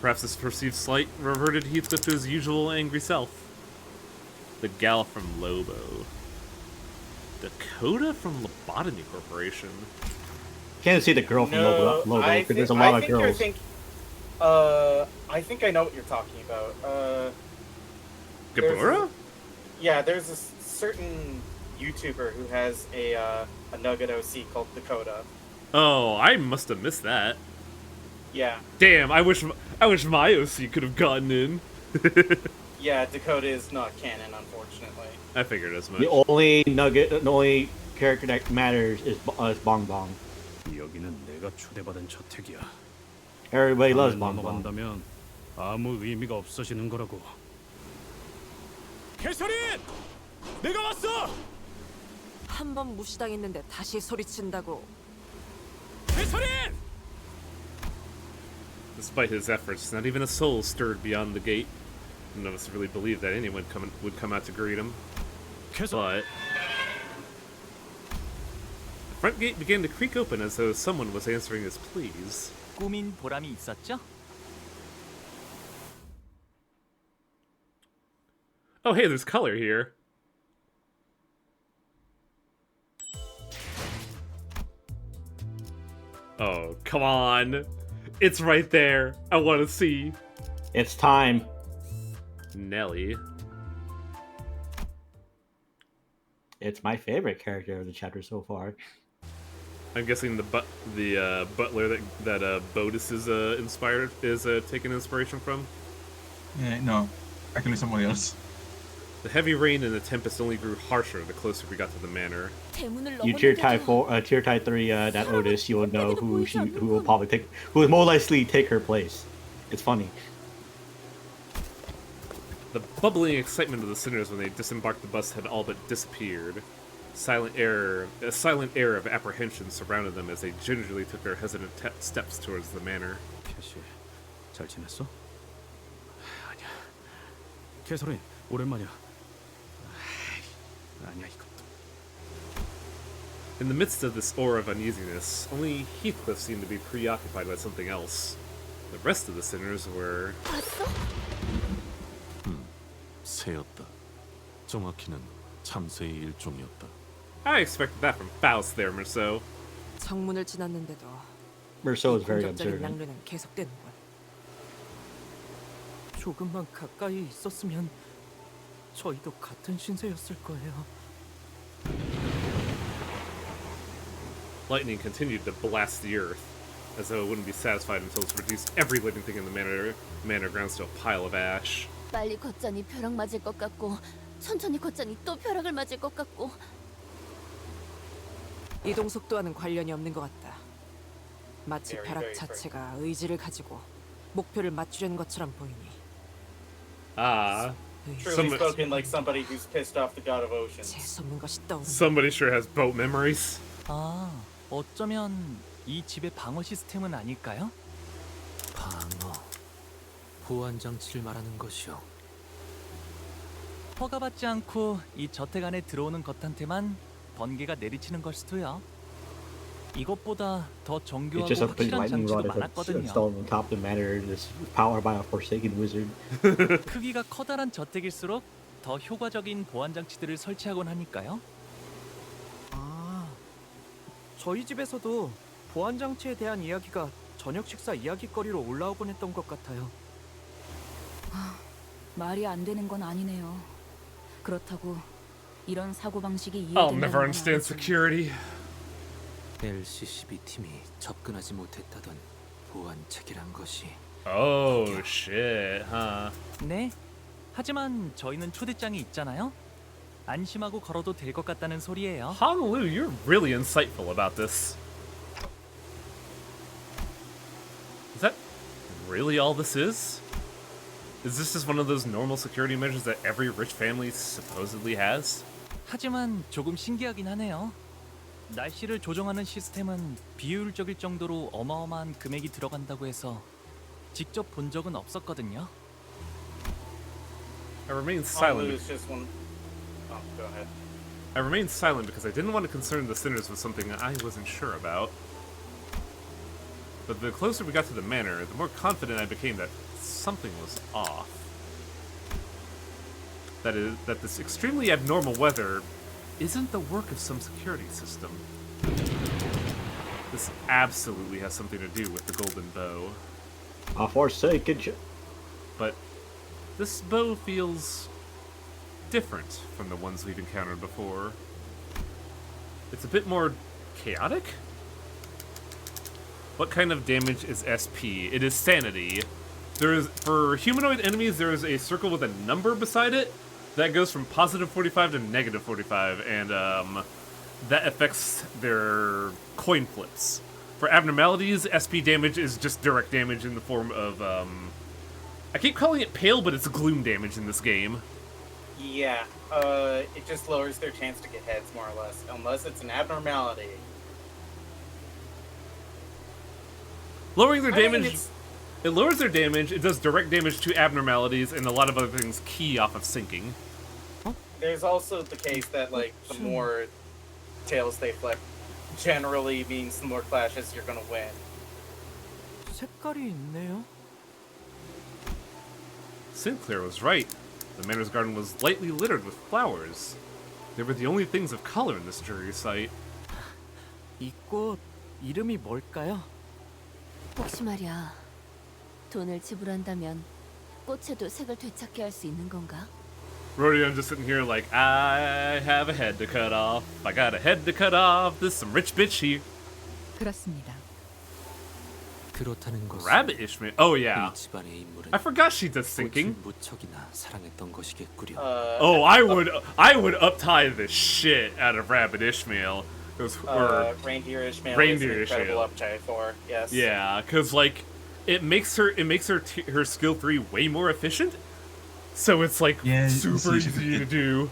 Heathcliff to his usual angry self. The gal from Lobo. Dakota from Lobotomy Corporation. Can't say the girl from Lobo because there's a lot of girls. I think I know what you're talking about. Gabora? Yeah, there's a certain YouTuber who has a Nugget OC called Dakota. Oh, I must have missed that. Yeah. Damn, I wish my OC could have gotten in. Yeah, Dakota is not canon, unfortunately. I figured as much. The only character that matters is Bong Bong. 여기는 내가 초대받은 저택이야. Everybody loves Bong Bong. 넘어간다면 아무 의미가 없어지는 거라고. 캐서린! 내가 왔어! 한 번 무시당했는데 다시 소리친다고. 캐서린! Despite his efforts, not even a soul stirred beyond the gate. None of us really believed that anyone would come out to greet him. But the front gate began to creak open as though someone was answering his pleas. 꾸민 보람이 있었죠? Oh, hey, there's color here. Oh, come on. It's right there. I want to see. It's time. Nelly. It's my favorite character of the chapter so far. I'm guessing the butler that Bodis is taking inspiration from. No, actually somebody else. The heavy rain and the tempest only grew harsher the closer we got to the manor. You tier tie 3 that Otis, you will know who will more likely take her place. It's funny. The bubbling excitement of the sinners when they disembarked the bus had all but disappeared. A silent air of apprehension surrounded them as they gingerly took their hesitant steps towards the manor. 캐시, 잘 지냈어? 아니야. 캐서린, 오랜만이야. 아니야 이것도. In the midst of this aura of uneasiness, only Heathcliff seemed to be preoccupied by something else. The rest of the sinners were... 새였다. 정확히는 참새의 일종이었다. I expected that from Faust there, Merceau. 정문을 지났는데도 Merceau is very 공격적인 observant. 낭뢰는 계속되는군. 조금만 가까이 있었으면 저희도 같은 신세였을 거예요. Lightning continued to blast the earth, as though it wouldn't be satisfied until it's reduced every living thing in the manor grounds to a pile of ash. 빨리 걷자니 벼락 맞을 것 같고 천천히 걷자니 또 벼락을 맞을 것 같고. 이동 속도와는 관련이 없는 것 같다. 마치 Very, 벼락 very 자체가 의지를 가지고 목표를 맞추려는 것처럼 보이니. Ah, Truly spoken like somebody who's pissed off the god of oceans. 재수없는 것이 떠오른다. somebody sure has boat memories. 아, 어쩌면 이 집의 방어 시스템은 아닐까요? 방어. 보안 장치를 말하는 것이오. 허가받지 않고 이 저택 안에 들어오는 것한테만 번개가 내리치는 걸 수도요. 이것보다 더 It's 정교하고 just a big 확실한 lightning 장치도 rod that's 많았거든요. installed on top of the manor. This powered by a forsaken wizard. 크기가 커다란 저택일수록 더 효과적인 보안 장치들을 설치하곤 하니까요. 아, 저희 집에서도 보안 장치에 대한 이야기가 저녁 식사 이야기거리로 올라오곤 했던 것 같아요. 말이 안 되는 건 아니네요. 그렇다고 이런 사고 방식이 I'll 이해된다는 never 건 understand 아니지만 security. LCCB 팀이 접근하지 못했다던 보안 체계란 것이. Oh shit, huh? 네. 하지만 저희는 초대장이 있잖아요. 안심하고 걸어도 될 것 같다는 소리예요. Honolulu, you're really insightful about this. Is that really all this is? Is this just one of those normal security measures that every rich family supposedly has? 하지만 조금 신기하긴 하네요. 날씨를 조정하는 시스템은 비효율적일 정도로 어마어마한 금액이 들어간다고 해서 직접 본 적은 없었거든요. I remained Honolulu silent. is just one. Oh, go ahead. I remained silent because I didn't want to concern the sinners with something I wasn't sure about. But the closer we got to the manor, the more confident I became that something was off. That is, that this extremely abnormal weather isn't the work of some security system. This absolutely has something to do with the golden bow. A forsaken. But this bow feels different from the ones we've encountered before. It's a bit more chaotic? What kind of damage is SP? It is sanity. There is, for humanoid enemies, there is a circle with a number beside it that goes from positive 45 to negative 45, and that affects their coin flips. For abnormalities, SP damage is just direct damage in the form of, I keep calling it pale, but it's gloom damage in this game. Yeah, it just lowers their chance to get heads, more or less, unless it's an abnormality. Lowering their I mean, damage, it's- it lowers their damage, it does direct damage to abnormalities, and a lot of other things key off of sinking. There's also the case that, like, the more tails they flip generally means the more clashes you're gonna win. 색깔이 있네요. Sinclair was right. The manor's garden was lightly littered with flowers. They were the only things of color in this dreary sight. 이 꽃 이름이 뭘까요? 혹시 말이야, 돈을 지불한다면 꽃에도 색을 되찾게 할 수 있는 건가? Rodeo, I'm just sitting here like, I have a head to cut off. I got a head to cut off. There's some rich bitch here. 그렇습니다. 그렇다는 것은 Rabbit Ishmael. Oh yeah. 이 집안의 인물은 I forgot she does sinking. 무척이나 사랑했던 것이겠구려. Oh, I would uptie the shit out of Rabbit Ishmael. Reindeer Ishmael Reindeer is an incredible Ishmael. uptie for, yes. Yeah, because like it makes her her skill 3 way more efficient. So it's like super easy to do.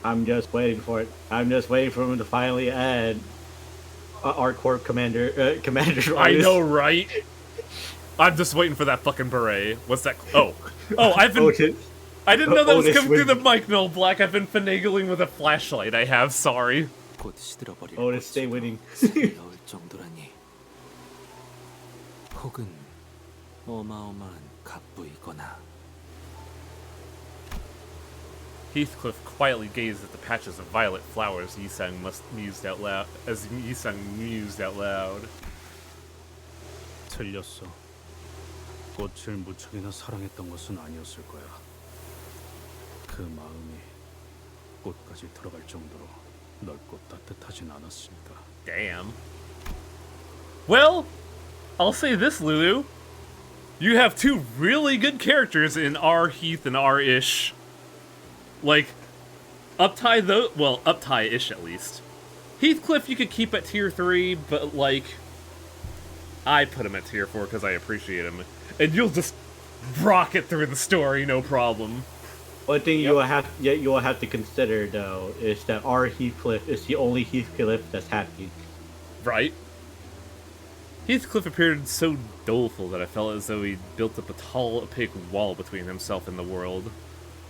I'm just waiting for it. I'm just waiting for him to finally add our corp commander. Commander. I know, right? I'm just waiting for that fucking beret. What's that? Oh, I've been. I didn't know that was coming through the mic, Noel Black. I've been finagling with a flashlight. I have. Sorry. 곧 시들어버릴 Otis, stay winning. 넣을 정도라니. 혹은 어마어마한 갑부이거나. Heathcliff quietly gazed at the patches of violet flowers Yisang mused out loud. 틀렸어. 꽃을 무척이나 사랑했던 것은 아니었을 거야. 그 마음이 꽃까지 들어갈 정도로 넓고 따뜻하진 않았으니까. Damn. Well, I'll say this, Lulu. You have two really good characters in R. Heath and R. Ish. Like, Uptie though, well, Uptie-ish at least. Heathcliff you could keep at tier 3, but like, I put him at tier 4 because I appreciate him. And you'll just rocket through the story, no problem. One thing you will have to consider though is that our Heathcliff is the only Heathcliff that's happy. Right? Heathcliff appeared so doleful that I felt as though he'd built up a tall, opaque wall between himself and the world.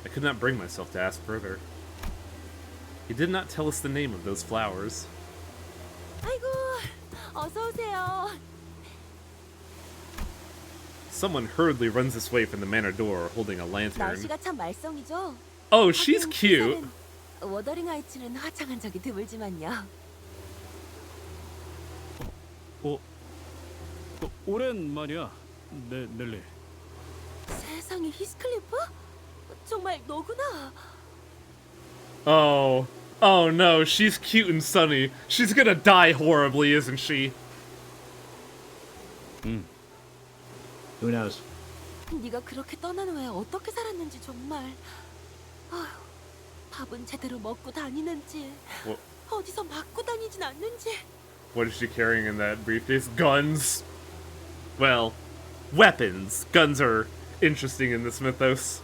I could not bring myself to ask further. He did not tell us the name of those flowers. 아이고, 어서 오세요. Someone hurriedly runs this way from the manor door, holding a lantern. 날씨가 참 말썽이죠. Oh, she's cute. 워더링 하이츠는 화창한 적이 드물지만요. 오랜만이야, 넬리. 세상에 히스클리프? 정말 너구나. Oh no, she's cute and sunny. She's gonna die horribly, isn't she? Who knows? 네가 그렇게 떠난 후에 어떻게 살았는지 정말. 아휴, 밥은 제대로 먹고 다니는지, 어디서 맞고 다니진 않는지. What is she carrying in that briefcase? Guns. Well, weapons. Guns are interesting in this mythos.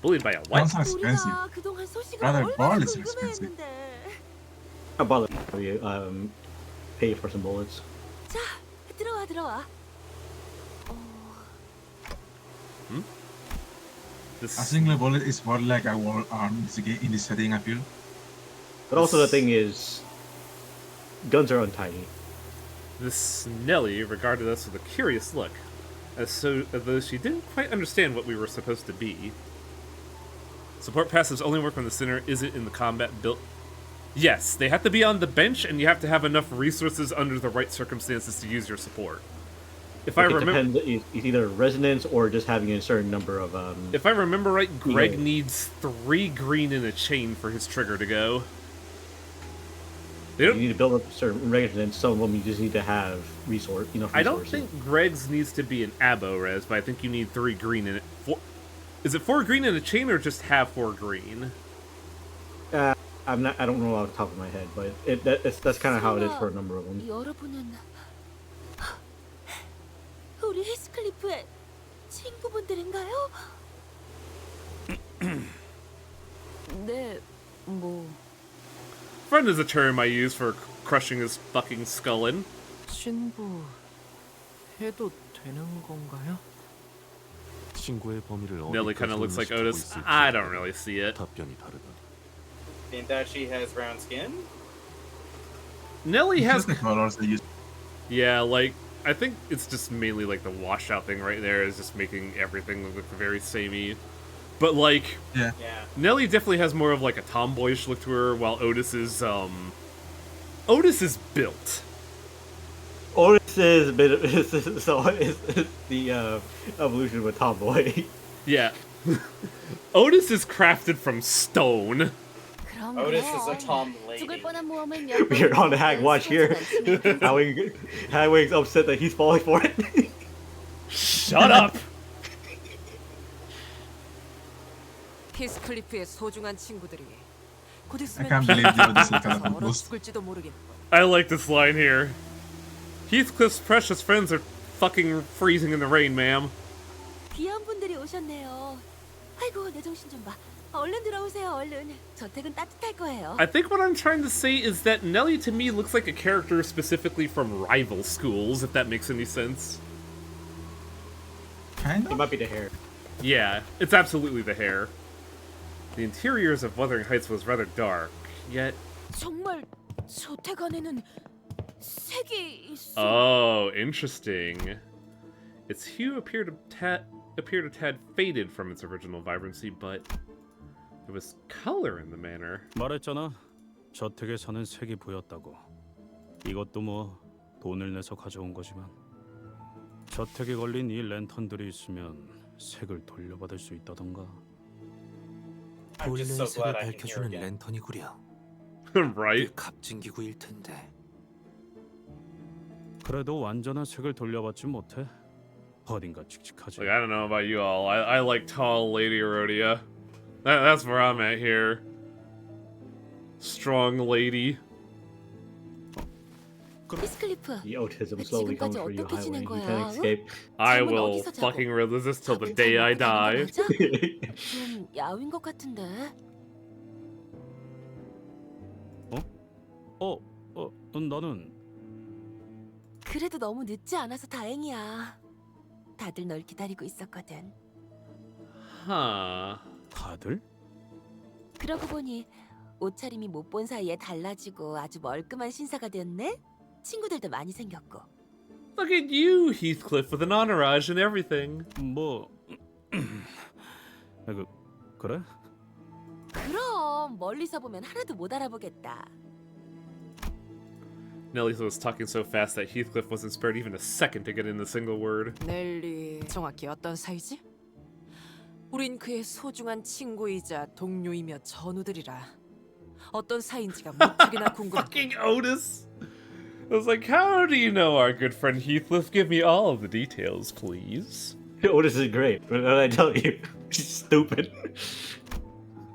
Bullied by a what? Guns are expensive. Rather, bullets are expensive. A bullet, pay for some bullets. 자, 들어와. A single bullet is more like a wall arm in this setting, I feel. But also the thing is, guns are untidy. This Nelly regarded us with a curious look, as though she didn't quite understand what we were supposed to be. Support passives only work when the center isn't in the combat built. Yes, they have to be on the bench, and you have to have enough resources under the right circumstances to use your support. If I remember, it's either resonance or just having a certain number of. If I remember right, Greg needs 3 green in a chain for his trigger to go. You need to build up a certain resonance. Some of them you just need to have enough resources. I don't think Greg's needs to be an abo res, but I think you need 3 green in it. Is it 4 green in a chain or just have 4 green? I don't know off the top of my head, but that's kind of how it is for a number of them. 여러분은 우리 히스클리프의 친구분들인가요? 네, 뭐. Friend is a term I use for crushing his fucking skull in. 친구 해도 되는 건가요? 친구의 범위를 Nelly kind of looks like Otis. I don't really see it. 답변이 다르다. In that she has brown skin? Nelly has the colors they use. Yeah, like I think it's just mainly like the washout thing right there is just making everything look very samey. But like, yeah, Nelly definitely has more of like a tomboyish look to her, while Otis is built. Otis is a bit of, is the evolution of a tomboy. Yeah, Otis is crafted from stone. Otis is a tom lady. We're on the Hag watch here. Hagwig's upset that he's falling for it. Shut up. 히스클리프의 소중한 친구들이 곧 I 있으면 can't believe you this is kind of 얼어 boost. 죽을지도 모르겠고. I like this line here. Heathcliff's precious friends are fucking freezing in the rain, ma'am. 귀한 분들이 오셨네요. 아이고, 내 정신 좀 봐. 얼른 들어오세요, 얼른. 저택은 따뜻할 거예요. I think what I'm trying to say is that Nelly to me looks like a character specifically from rival schools, if that makes any sense. Kind of? It might be the hair. Yeah, it's absolutely the hair. The interiors of Wuthering Heights was rather dark, yet... 정말 저택 안에는 색이 있어. Oh, interesting. Its hue appeared a tad faded from its original vibrancy, but It was color in the manor. 말했잖아. 저택에 사는 색이 보였다고. 이것도 뭐 돈을 내서 가져온 거지만 저택에 걸린 이 랜턴들이 있으면 색을 돌려받을 수 있다던가. I'm just so 보일러의 색을 glad I can hear 밝혀주는 again. 랜턴이구려. Right? 값진 기구일 텐데. 그래도 완전한 색을 돌려받지 못해. 어딘가 칙칙하지. Like, I don't know about you all. I like tall lady Erodia. That's where I'm at here. Strong lady. 히스클리프, The autism slowly comes 지금까지 for you, 어떻게 Highway. 지낸 You 거야? can't escape. I 잠은 will 어디서 자고? fucking relive this till the day I die. 맞아? 좀 야윈 것 같은데. 나는 그래도 너무 늦지 않아서 다행이야. 다들 널 기다리고 있었거든. Huh. 다들? 그러고 보니 옷차림이 못 본 사이에 달라지고 아주 멀끔한 신사가 되었네. 친구들도 많이 생겼고. Look at you, Heathcliff, with an entourage and everything. 뭐 그래? 그럼 멀리서 보면 하나도 못 알아보겠다. Nellie was talking so fast that Heathcliff wasn't spared even a second to get in a single word. 넬리, 정확히 어떤 사이지? 우린 그의 소중한 친구이자 동료이며 전우들이라. 어떤 사이인지가 무척이나 궁금해. Fucking Otis! I was like, how do you know our good friend Heathcliff? Give me all of the details, please. Otis is great, but what I tell you, she's stupid.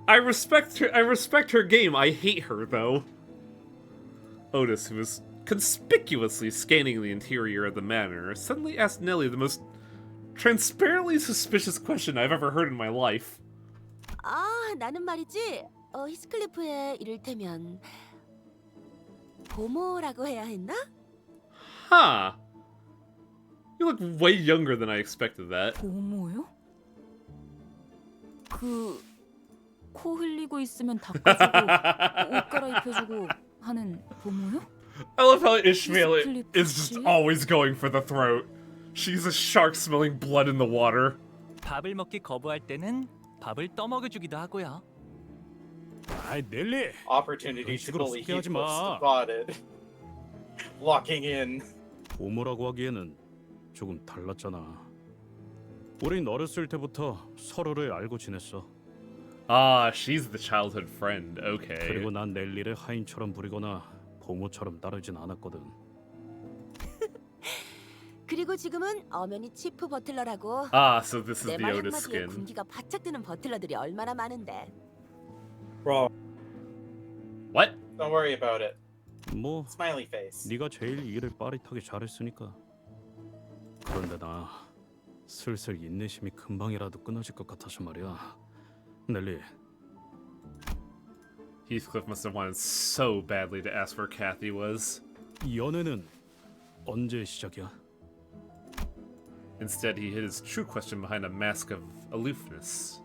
I respect her game. I hate her, though. Otis, who was conspicuously scanning the interior of the manor, suddenly asked Nellie the most transparently suspicious question I've ever heard in my life. 아, 나는 말이지. 히스클리프의 이를테면 보모라고 해야 했나? Huh. You look way younger than I expected that. 보모요? 코 흘리고 있으면 닦아주고 옷 갈아입혀주고 하는 보모요? I love how Ishmael is just always going for the throat. She's a shark smelling blood in the water. 밥을 먹기 거부할 때는 밥을 떠먹여주기도 하고요. 아이 넬리. Opportunity to 식으로 bully 습격하지 Heathcliff 마. spotted. Locking in. 보모라고 하기에는 조금 달랐잖아. 우린 어렸을 때부터 서로를 알고 지냈어. Ah, she's the childhood friend. Okay. 그리고 난 넬리를 하인처럼 부리거나 보모처럼 따르진 않았거든. 그리고 지금은 엄연히 치프 버틀러라고. Ah, so this is 내 the 말 Otis 한마디에 skin. 군기가 바짝 드는 버틀러들이 얼마나 많은데. Bro. What? Don't worry about it. 뭐 Smiley face. 네가 제일 일을 빠릿하게 잘했으니까. 그런데 나 슬슬 인내심이 금방이라도 끊어질 것 같아서 말이야. 넬리. Heathcliff must have wanted so badly to ask where Kathy was. 연애는 언제 시작이야? Instead, he hid his true question behind a mask of aloofness.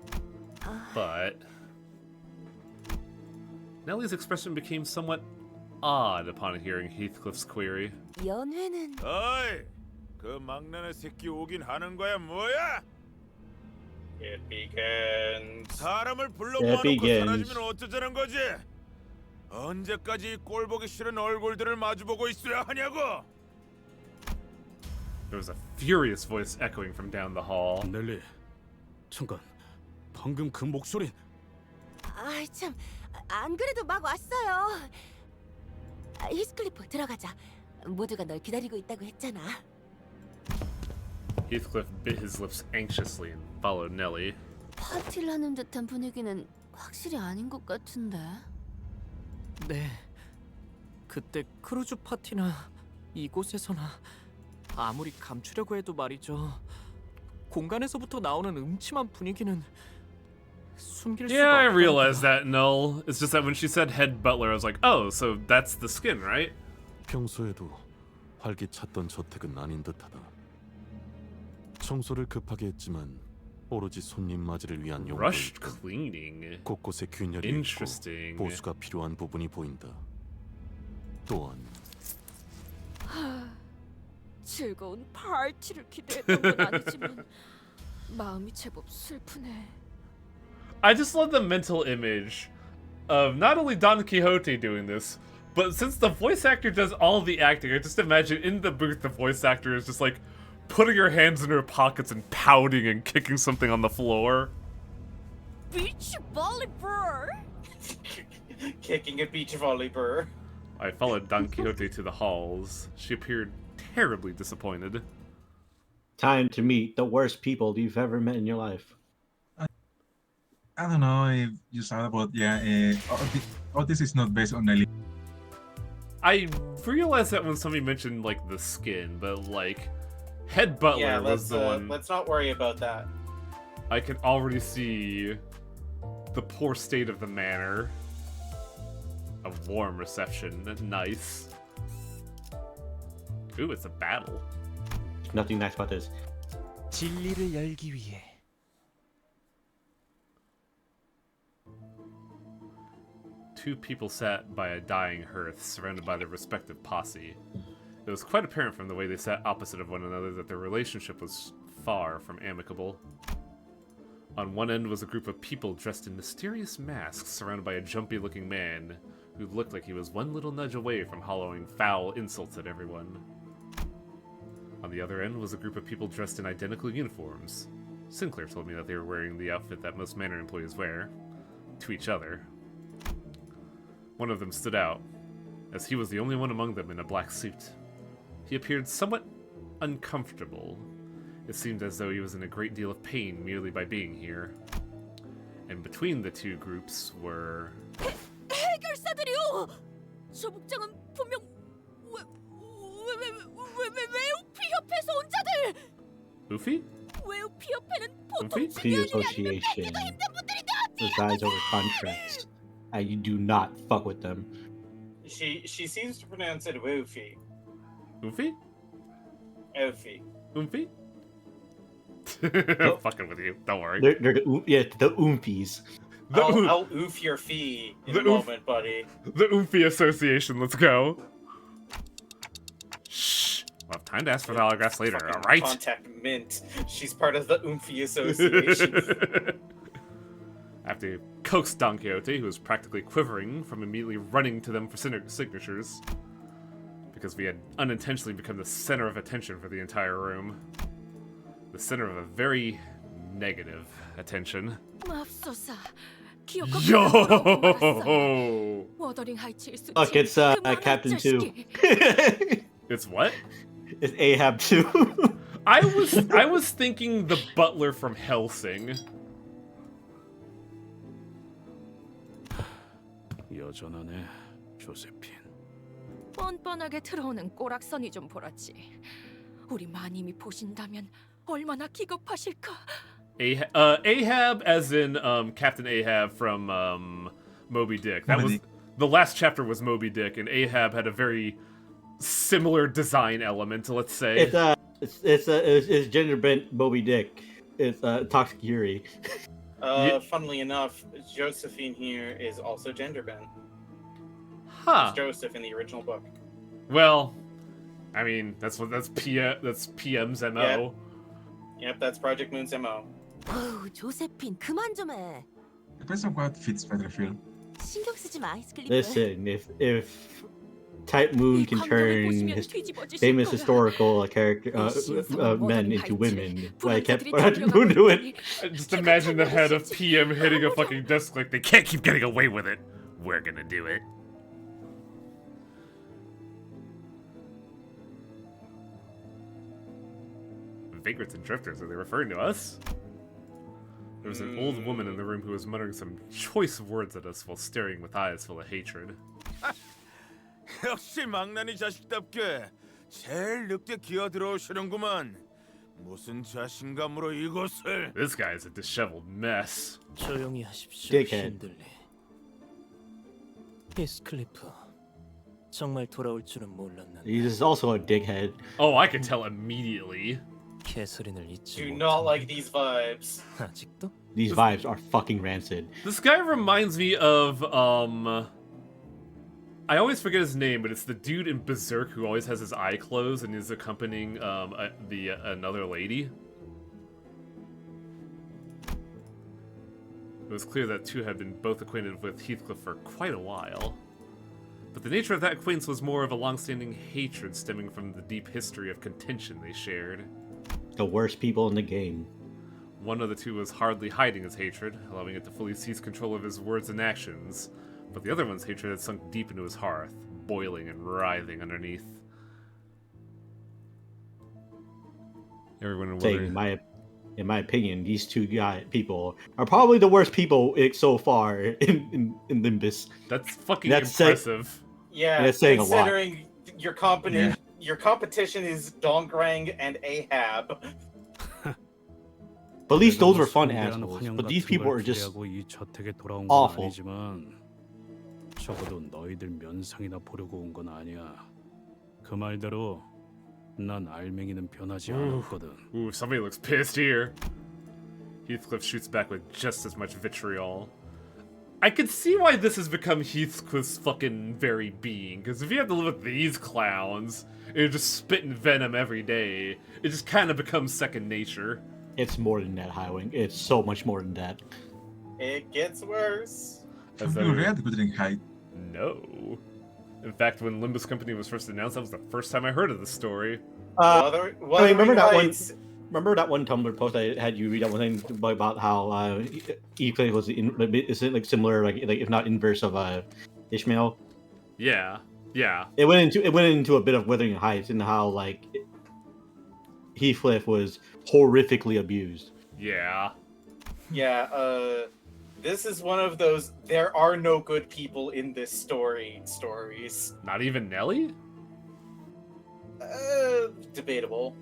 But Nellie's expression became somewhat odd upon hearing Heathcliff's query. 연회는 어이, 그 막내네 새끼 오긴 하는 거야 뭐야? It begins. 사람을 불러 It 모아놓고 begins. 사라지면 어쩌자는 거지? 언제까지 이 꼴보기 싫은 얼굴들을 마주보고 있어야 하냐고? There was a furious voice echoing from down the hall. 넬리, 잠깐. 방금 그 목소린. 아이 참, 안 그래도 막 왔어요. 히스클리프 들어가자. 모두가 널 기다리고 있다고 했잖아. Heathcliff bit his lips anxiously and followed Nellie. 파티를 하는 듯한 분위기는 확실히 아닌 것 같은데. 네. 그때 크루즈 파티나 이곳에서나 아무리 감추려고 해도 말이죠. 공간에서부터 나오는 음침한 분위기는 숨길 수가 Yeah, I 없더라고요. realized that, Null. It's just that when she said head butler, I was like, oh, so that's the skin, right? 평소에도 활기찼던 저택은 아닌 듯하다. 청소를 급하게 했지만 오로지 손님 맞이를 위한 용도로 Rushed cleaning. 곳곳에 균열이 Interesting. 있고 보수가 필요한 부분이 보인다. 또한 즐거운 파티를 기대했던 건 아니지만 마음이 제법 슬프네. I just love the mental image of not only Don Quixote doing this, but since the voice actor does all the acting, I just imagine in the booth the voice actor is just like putting her hands in her pockets and pouting and kicking something on the floor. Beach volleyball. Kicking a beach volleyball. I followed Don Quixote to the halls. She appeared terribly disappointed. Time to meet the worst people you've ever met in your life. I don't know if you saw it, but yeah, all this is not based on a I realized that when somebody mentioned like the skin, but like Head Butler Yeah, was the one. let's not worry about that. I can already see the poor state of the manor. A warm reception, nice. Ooh, it's a battle. Nothing nice about this. 진리를 열기 위해. Two people sat by a dying hearth, surrounded by their respective posse. It was quite apparent from the way they sat opposite of one another that their relationship was far from amicable. On one end was a group of people dressed in mysterious masks, surrounded by a jumpy-looking man who looked like he was one little nudge away from hollowing foul insults at everyone. On the other end was a group of people dressed in identical uniforms. Sinclair told me that they were wearing the outfit that most manor employees wear, to each other. One of them stood out, as he was the only one among them in a black suit. He appeared somewhat uncomfortable. It seemed as though he was in a great deal of pain merely by being here. And between the two groups were... 해결사들이요. 저 복장은 분명 외우피 협회에서 온 자들. Oofy? 외우피 협회는 보통 Oofy Association resides over contracts, and you do not fuck with them. She seems to pronounce it Woofy. Oofy? Oofy. Oofy? I'm fucking with you. Don't worry. They're the oompies. I'll oof your fee in a moment, buddy. The Oofy Association, let's go. Shh. We'll have time to ask for the autographs later, alright? Contact Mint. She's part of the Oomphy Association. After coax Don Quixote, who was practically quivering from immediately running to them for signatures, because we had unintentionally become the center of attention for the entire room. The center of a very negative attention. 맙소사. Yo! 워더링 하이츠일 수지. Look, it's Captain 2. It's what? It's Ahab 2. I was thinking the butler from Helsing. 여전하네, 조세핀. 뻔뻔하게 들어오는 꼬락서니 좀 보라지. 우리 마님이 보신다면 얼마나 기겁하실까. Ahab, as in Captain Ahab from Moby Dick. That was the last chapter was Moby Dick, and Ahab had a very similar design element. Let's say it's gender bent Moby Dick. It's Toxic Yuri. Funnily enough, Josephine here is also gender bent. Huh. It's Joseph in the original book. Well, I mean that's PM's MO. Yep, that's Project Moon's MO. 어우, 조세핀 그만 좀 해. Depends on what fits Battlefield. 신경 쓰지 마, 스클리프. Listen, if Type Moon can turn famous historical character men into women, why can't Type Moon do it? Just imagine the head of PM hitting a fucking desk like they can't keep getting away with it. We're gonna do it. Vagrants and drifters, are they referring to us? There was an old woman in the room who was muttering some choice words at us while staring with eyes full of hatred. 역시 망나니 자식답게 제일 늦게 기어들어오시는구만. 무슨 자신감으로 이곳을? This guy is a disheveled mess. 조용히 하십시오, Dickhead. 신들리. 히스클리프, 정말 돌아올 줄은 몰랐는데. He's also a dickhead. Oh, I can tell immediately. 개소리를 잊지 Do 못하고. not like these vibes. 아직도? These vibes are fucking rancid. This guy reminds me of, I always forget his name, but it's the dude in Berserk who always has his eye closed and is accompanying, another lady. It was clear that two had been both acquainted with Heathcliff for quite a while. But the nature of that acquaintance was more of a long-standing hatred stemming from the deep history of contention they shared. The worst people in the game. One of the two was hardly hiding his hatred, allowing it to fully seize control of his words and actions, but the other one's hatred had sunk deep into his heart, boiling and writhing underneath. Everyone in my opinion, these two people are probably the worst people so far in Limbus. That's fucking impressive. Yeah, that's saying a lot. Considering your competition is Dongrang and Ahab. But at least those were fun assholes. But these people are just awful. 적어도 너희들 면상이나 보려고 온 건 아니야. 그 말대로 난 알맹이는 변하지 않았거든. Ooh, somebody looks pissed here. Heathcliff shoots back with just as much vitriol. I could see why this has become Heathcliff's fucking very being, because if you have to live with these clowns, and you're just spitting venom every day, it just kind of becomes second nature. It's more than that, Highwing. It's so much more than that. It gets worse. Have you read Wuthering Heights? No. In fact, when Limbus Company was first announced, that was the first time I heard of the story. Remember that one Tumblr post I had you read that one thing about how Heathcliff was isn't like similar, like if not inverse of Ishmael? Yeah. It went into a bit of Wuthering Heights and how like Heathcliff was horrifically abused. Yeah, this is one of those there are no good people in this stories. Not even Nellie? Debatable.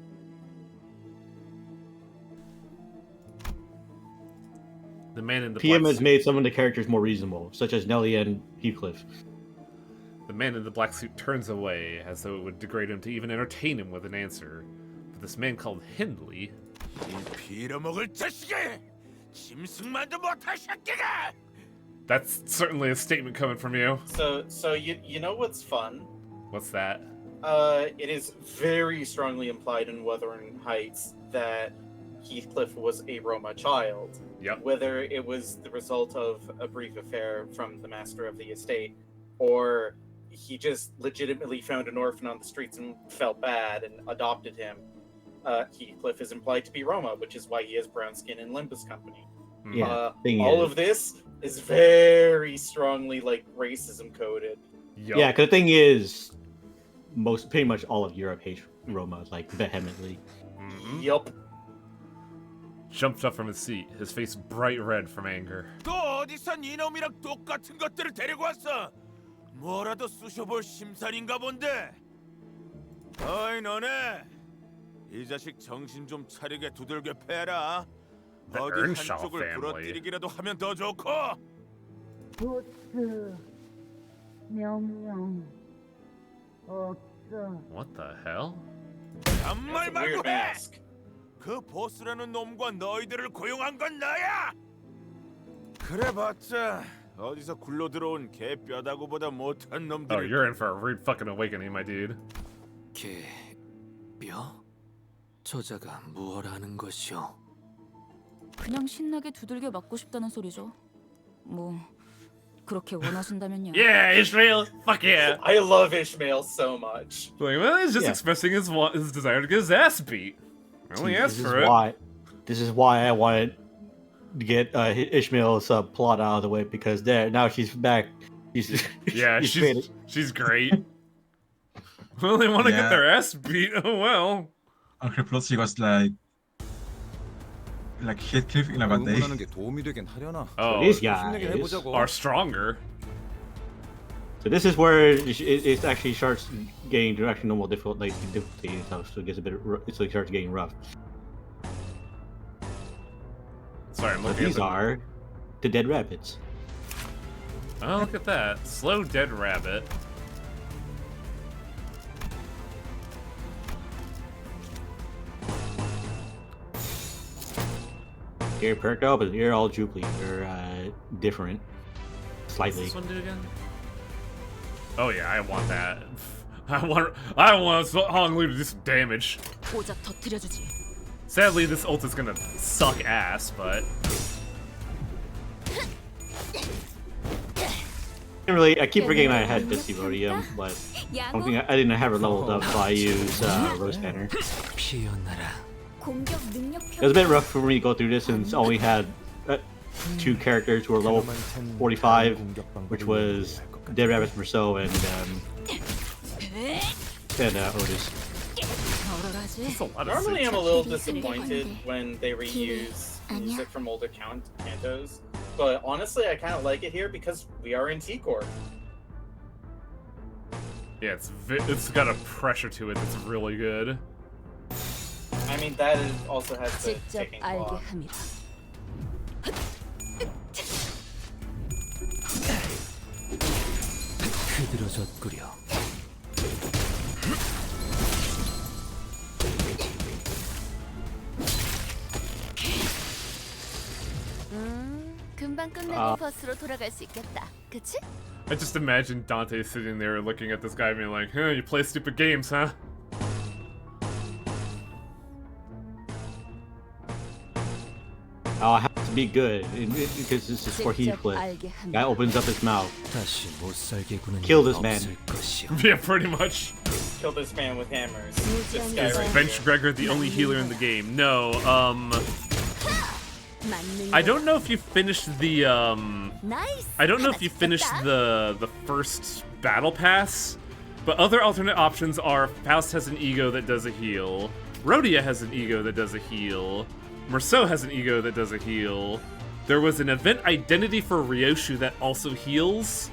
The man in the PM black has made some of the characters more reasonable, such as Nellie and Heathcliff. The man in the black suit turns away, as though it would degrade him to even entertain him with an answer. But this man called Hindley... That's certainly a statement coming from you. So you know what's fun? What's that? It is very strongly implied in Wuthering Heights that Heathcliff was a Roma child. Yep. Whether it was the result of a brief affair from the master of the estate, or he just legitimately found an orphan on the streets and felt bad and adopted him. Heathcliff is implied to be Roma, which is why he has brown skin in Limbus Company. Yeah, all of this is very strongly like racism coded. Yep. Yeah, because the thing is, pretty much all of Europe hates Roma like vehemently. Mm-hmm. Yup. Jumped up from his seat, his face bright red from anger. 또 어디서 이놈이랑 똑같은 것들을 데리고 왔어? 뭐라도 쑤셔볼 심산인가 본데. 어이 너네, 이 자식 정신 좀 차리게 두들겨 패라. The 어디 Earnshaw 한쪽을 family. 부러뜨리기라도 하면 더 좋고. 보스 명령 없어. What the hell? 잔말 말고 해. 그 보스라는 놈과 너희들을 고용한 건 나야. 그래봤자 어디서 굴러 들어온 개 뼈다구보다 못한 Oh, 놈들. you're in for a rude fucking awakening, my dude. 뼈? 저자가 무엇 하는 것이오? 그냥 신나게 두들겨 맞고 싶다는 소리죠. 뭐 그렇게 원하신다면요. Yeah, Ishmael! Fuck yeah! I love Ishmael so much. Like, well, he's just expressing his desire to get his ass beat. I only asked for it. This is why I wanted to get Ishmael's plot out of the way, because now she's back. Yeah, she's great. Well, they want to get their ass beat. Oh well. On her plot, she was like Heathcliff in a bad day. Oh, these guys are stronger. So this is where it actually starts getting to actually normal difficulty and stuff. So it gets a bit. So it starts getting rough. Sorry, I'm looking. These are the dead rabbits. Oh, look at that! Slow dead rabbit. Ear perked up, and ear all droopy. They're different, slightly. What's this one do again? Oh yeah, I want that. I want Hong Lu to do some damage. 고작 터뜨려주지. Sadly, this ult is gonna suck ass, but really. I keep forgetting I had Misty Rhodium, but I don't think I didn't have her leveled up, so I used Rose Banner. It was a bit rough for me to go through this since I only had 2 characters who were level 45, which was Dead Rabbit Merceau and Otis. Normally, I'm a little disappointed when they reuse music from older cantos, but honestly, I kind of like it here because we are in T-Corp. Yeah, it's got a pressure to it that's really good. I mean, that also has the ticking clock. 금방 끝내고 버스로 돌아갈 수 있겠다. 그치? I just imagine Dante sitting there looking at this guy being like, huh, you play stupid games, huh? Oh, I have to be good because this is where he flip. Guy opens up his mouth. Kill this man. Yeah, pretty much. Kill this man with hammers. This guy Is right Bench here. Gregor the only healer in the game? No, I don't know if you finished the, I don't know if you finished the first battle pass, but other alternate options are Faust has an ego that does a heal, Rhodia has an ego that does a heal, Merceau has an ego that does a heal, there was an event identity for Ryoshu that also heals,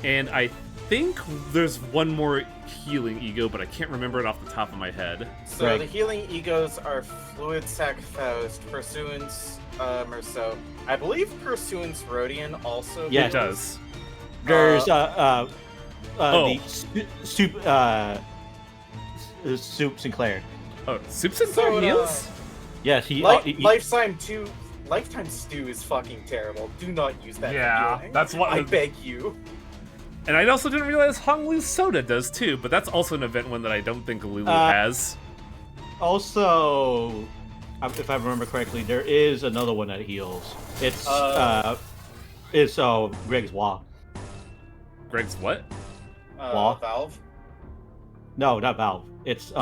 and I think there's one more healing ego, but I can't remember it off the top of my head. So the healing egos are Fluid Sac Faust, Pursuance Merceau. I believe Pursuance Rhodian also Yeah, heals. it does. There's the Soup Sinclair. Oh, Soup Sinclair heals? Yes, he Lifetime Stew is fucking terrible. Do not use that. Yeah, for healing. that's what I beg you. And I also didn't realize Honglu's Soda does too, but that's also an event one that I don't think Lulu has. Also, if I remember correctly, there is another one that heals. It's Greg's Wah. Greg's what? Wah? Valve? No, not Valve. It's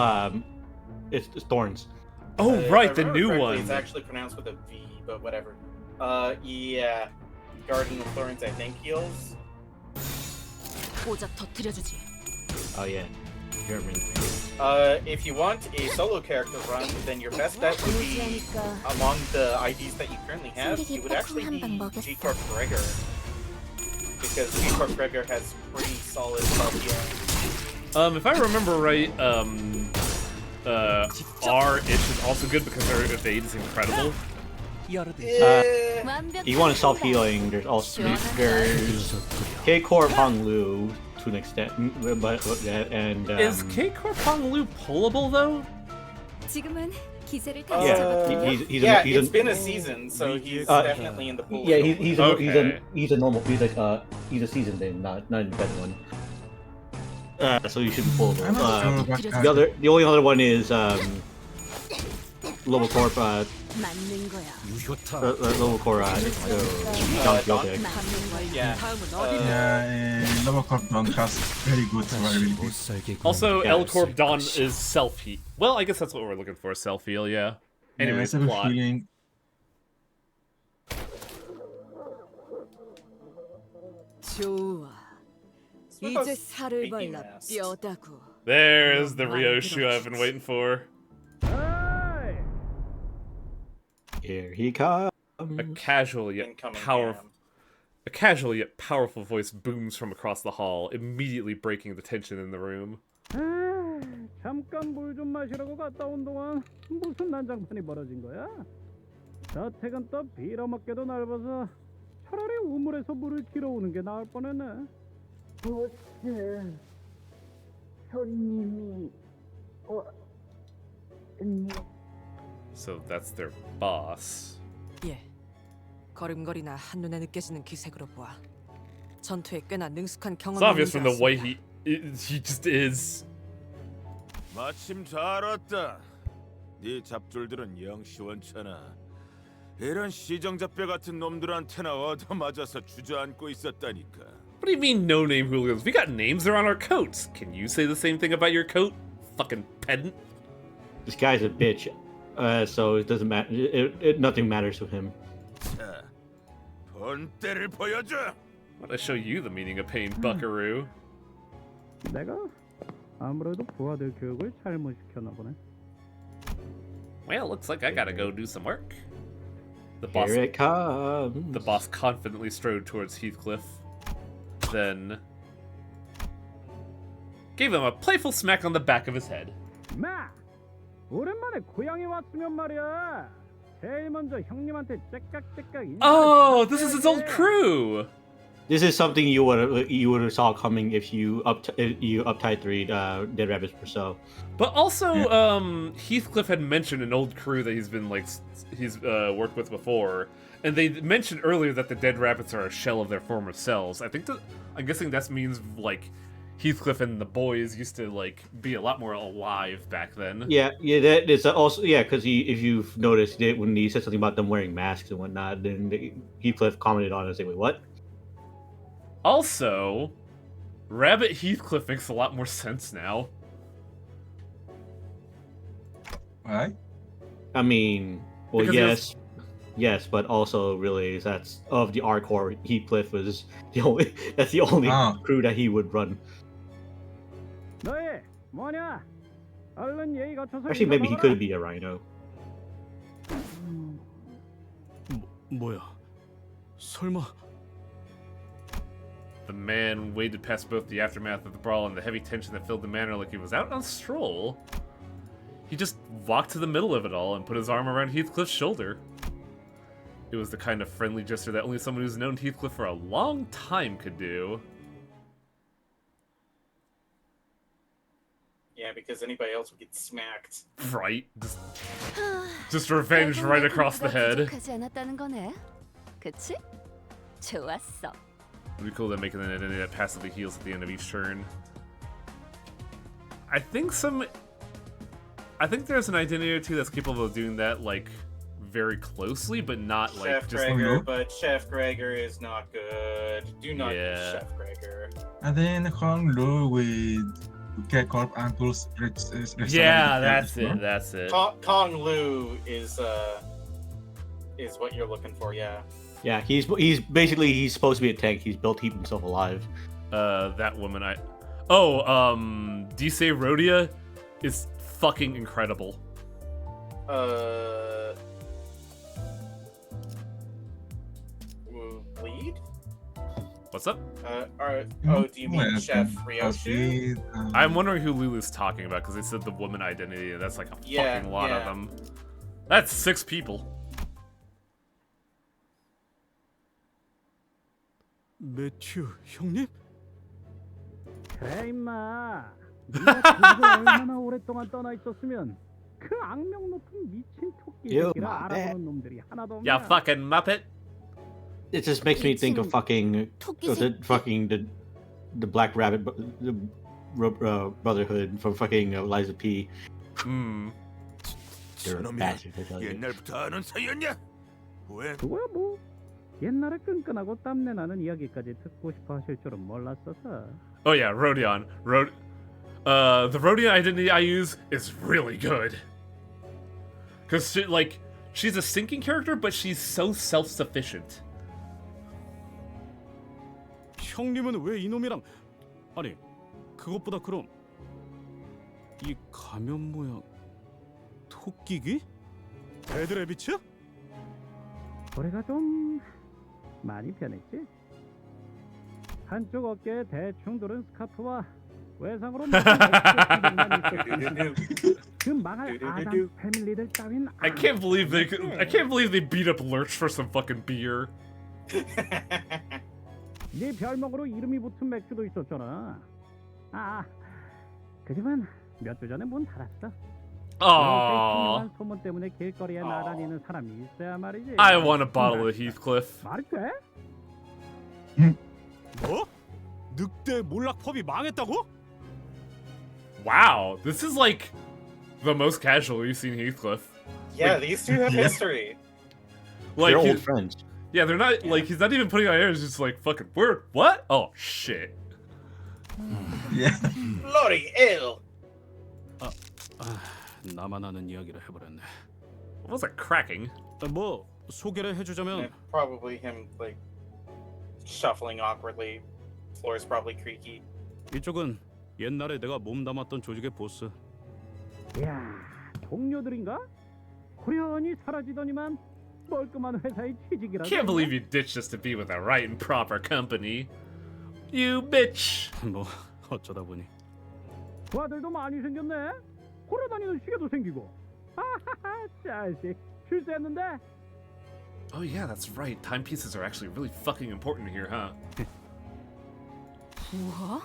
Thorns. Oh, right, the If I remember new correctly, one. It's actually pronounced with a V, but whatever. Yeah. Garden of Thorns, I think, heals. 오작 터뜨려주지. Oh yeah, German. If you want a solo character run, then your best bet would be among the IDs that you currently have. It would actually be G-Corp Gregor, because G-Corp Gregor has pretty solid self-healing. If I remember right, R-ish is also good because their evade is incredible. You want self-healing, there's K-Corp Honglu to an extent, and Is K-Corp Honglu pullable though? 지금은 기세를 It's been a season, so he's definitely in the pool. Yeah, he's a normal, he's a season thing, not an event one. So you should be pullable. The only other one is Lobo Corp. Lobo Corp. Lobocorp Don has very good survivability. Also, L Corp Dawn is self-heal. Well, I guess that's what we're looking for, self-heal, yeah. Anyways, plot. Healing. 좋아. 이제 살을 발라 뼈다구. There's the Ryoshu I've been waiting for. Here he comes. A casual yet powerful voice booms from across the hall, immediately breaking the tension in the room. 잠깐 물 좀 마시라고 갔다 온 동안 무슨 난장판이 벌어진 거야? 저택은 또 빌어먹게도 넓어서 차라리 우물에서 물을 길어오는 게 나을 뻔했네. 보스, 손님이 So that's their boss. 예. 걸음걸이나 한눈에 느껴지는 기색으로 보아 전투에 꽤나 능숙한 It's 경험이 obvious 있는 from the way he just is. 마침 잘 왔다. 네 잡졸들은 영 시원찮아. 이런 시정잡배 같은 놈들한테나 얻어맞아서 주저앉고 있었다니까. What do you mean no-name hooligans? We got names, they're on our coats. Can you say the same thing about your coat? Fucking pedant. This guy's a bitch, so it doesn't matter. Nothing matters to him. 자, 본때를 보여줘. Why'd I show you the meaning of pain, buckaroo? 내가 아무래도 부하들 교육을 잘못 시켰나 보네. Well, looks like I gotta go do some work. Here it comes. The boss confidently strode towards Heathcliff, then gave him a playful smack on the back of his head. 마! 오랜만에 고향에 왔으면 말이야. 제일 먼저 형님한테 째깍째깍 인사. Oh, this is his old crew! This is something you would have saw coming if you uptight 3 Dead Rabbits or so. But also, Heathcliff had mentioned an old crew that he's worked with before, and they mentioned earlier that the Dead Rabbits are a shell of their former selves. I'm guessing that means like Heathcliff and the boys used to like be a lot more alive back then. Yeah, that is also because if you've noticed it when he said something about them wearing masks and whatnot, then Heathcliff commented on it and said, "Wait, what?" Also, Rabbit Heathcliff makes a lot more sense now. Why? I mean, well, Because yes, but also really that's of the R-Core. Heathcliff was the only crew that he would run. 너희 뭐냐? 얼른 예의 갖춰서. Actually, maybe he could be a rhino. 뭐야? 설마? The man waded past both the aftermath of the brawl and the heavy tension that filled the manor like he was out on a stroll. He just walked to the middle of it all and put his arm around Heathcliff's shoulder. It was the kind of friendly gesture that only someone who's known Heathcliff for a long time could do. Yeah, because anybody else would get smacked. Right? Just revenge right across the head. 부족하지 않았다는 거네. 그치? 좋았어. It'd be cool to make an identity that passively heals at the end of each turn. I think there's an identity or two that's capable of doing that, like, very closely, but not, like, Chef just... Gregor, but Chef Gregor is not good. Do not use Chef Gregor. And then Hong Lu with Get Corp and Pulse. Yeah, that's it. Kong Lu is what you're looking for, yeah. Yeah, he's supposed to be a tank. He's built to keep himself alive. That woman Dise Rhodia is fucking incredible. Lead? What's up? Do you mean Chef Ryoshi? I'm wondering who Lulu's talking about, because they said the woman identity, and that's like a fucking lot of them. That's 6 people. 매튜 형님? 그래 임마. 네가 그거 얼마나 오랫동안 떠나 있었으면 그 악명 높은 미친 토끼 새끼라 알아보는 놈들이 하나도 없냐. Yeah, fucking muppet. It just makes me think of the Black Rabbit Brotherhood from fucking Liza P. 저놈이랑 옛날부터 아는 사이였냐? 왜? 그거야 뭐. 옛날에 끈끈하고 땀내 나는 이야기까지 듣고 싶어 하실 줄은 몰랐어서. Oh yeah, Rodion. The Rodion identity I use is really good. Because she's a sinking character, but she's so self-sufficient. 형님은 왜 이놈이랑 아니 그것보다 그럼 이 가면 모양 토끼기? 데드래비츠? 거래가 좀 많이 변했지? 한쪽 어깨에 대충 두른 스카프와 외상으로 그 망할 아담 패밀리들 따윈 I can't believe they beat up Lurch for some fucking beer. 네 별명으로 이름이 붙은 맥주도 있었잖아. 그지만 몇 주 전에 문 닫았어. Aww. 소문 때문에 길거리에 나다니는 사람이 있어야 말이지. I want a bottle of Heathcliff. 말이 돼? 뭐? 늑대 몰락 펍이 망했다고? Wow, this is like the most casual we've seen Heathcliff. Yeah, these two have history. They're old friends. Yeah, they're not like he's not even putting on air. He's just like fucking word. What? Oh shit. Yeah. Bloody hell. 나만 아는 이야기를 해버렸네. What was that cracking? 뭐 소개를 해주자면 Probably him like shuffling awkwardly. Floor is probably creaky. 이쪽은 옛날에 내가 몸담았던 조직의 보스. 야, 동료들인가? 호련히 사라지더니만 멀끔한 회사의 취직이라고. Can't believe you ditched us to be with the right and proper company. You bitch. 뭐 어쩌다 보니. 그 아들도 많이 생겼네. 걸어다니는 시계도 생기고. 하하하, 자식. 출세했는데. Oh yeah, that's right. Timepieces are actually really fucking important here, huh? 우와?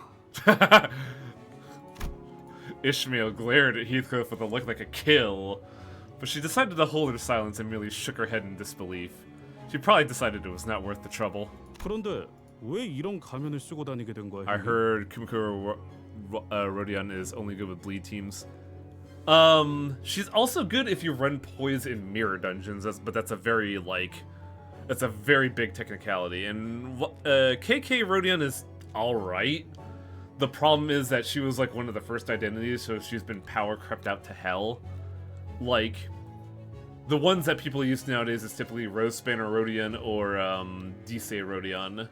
Ishmael glared at Heathcliff with a look like a kill, but she decided to hold her silence and merely shook her head in disbelief. She probably decided it was not worth the trouble. 그런데 왜 이런 가면을 쓰고 다니게 된 거야? I heard Kumikuro Rodion is only good with bleed teams. She's also good if you run poise in mirror dungeons, but that's a very that's a very big technicality. And KK Rodion is alright. The problem is that she was like one of the first identities, so she's been power crept out to hell. Like, the ones that people use nowadays is typically Rosespanner Rodion or Disei Rodion.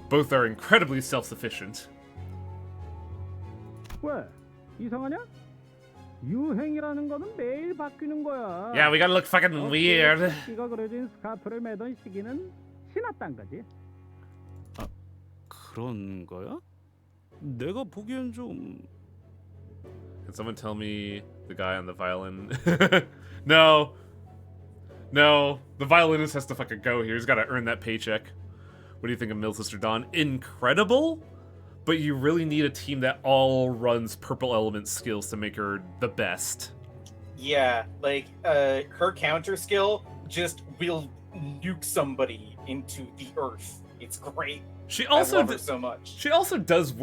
Both are incredibly self-sufficient. 왜? 이상하냐? 유행이라는 거는 매일 바뀌는 거야. Yeah, we gotta look fucking weird. 이가 그려진 스카프를 매던 시기는 지났단 거지. 그런 거야? 내가 보기엔 좀. Can someone tell me the guy on the violin? No. No. The violinist has to fucking go here. He's gotta earn that paycheck. What do you think of Mill Sister Dawn? Incredible? But you really need a team that all runs purple element skills to make her the best. Yeah, like her counter skill just will nuke somebody into the earth. It's great. She also I love her so much. She also does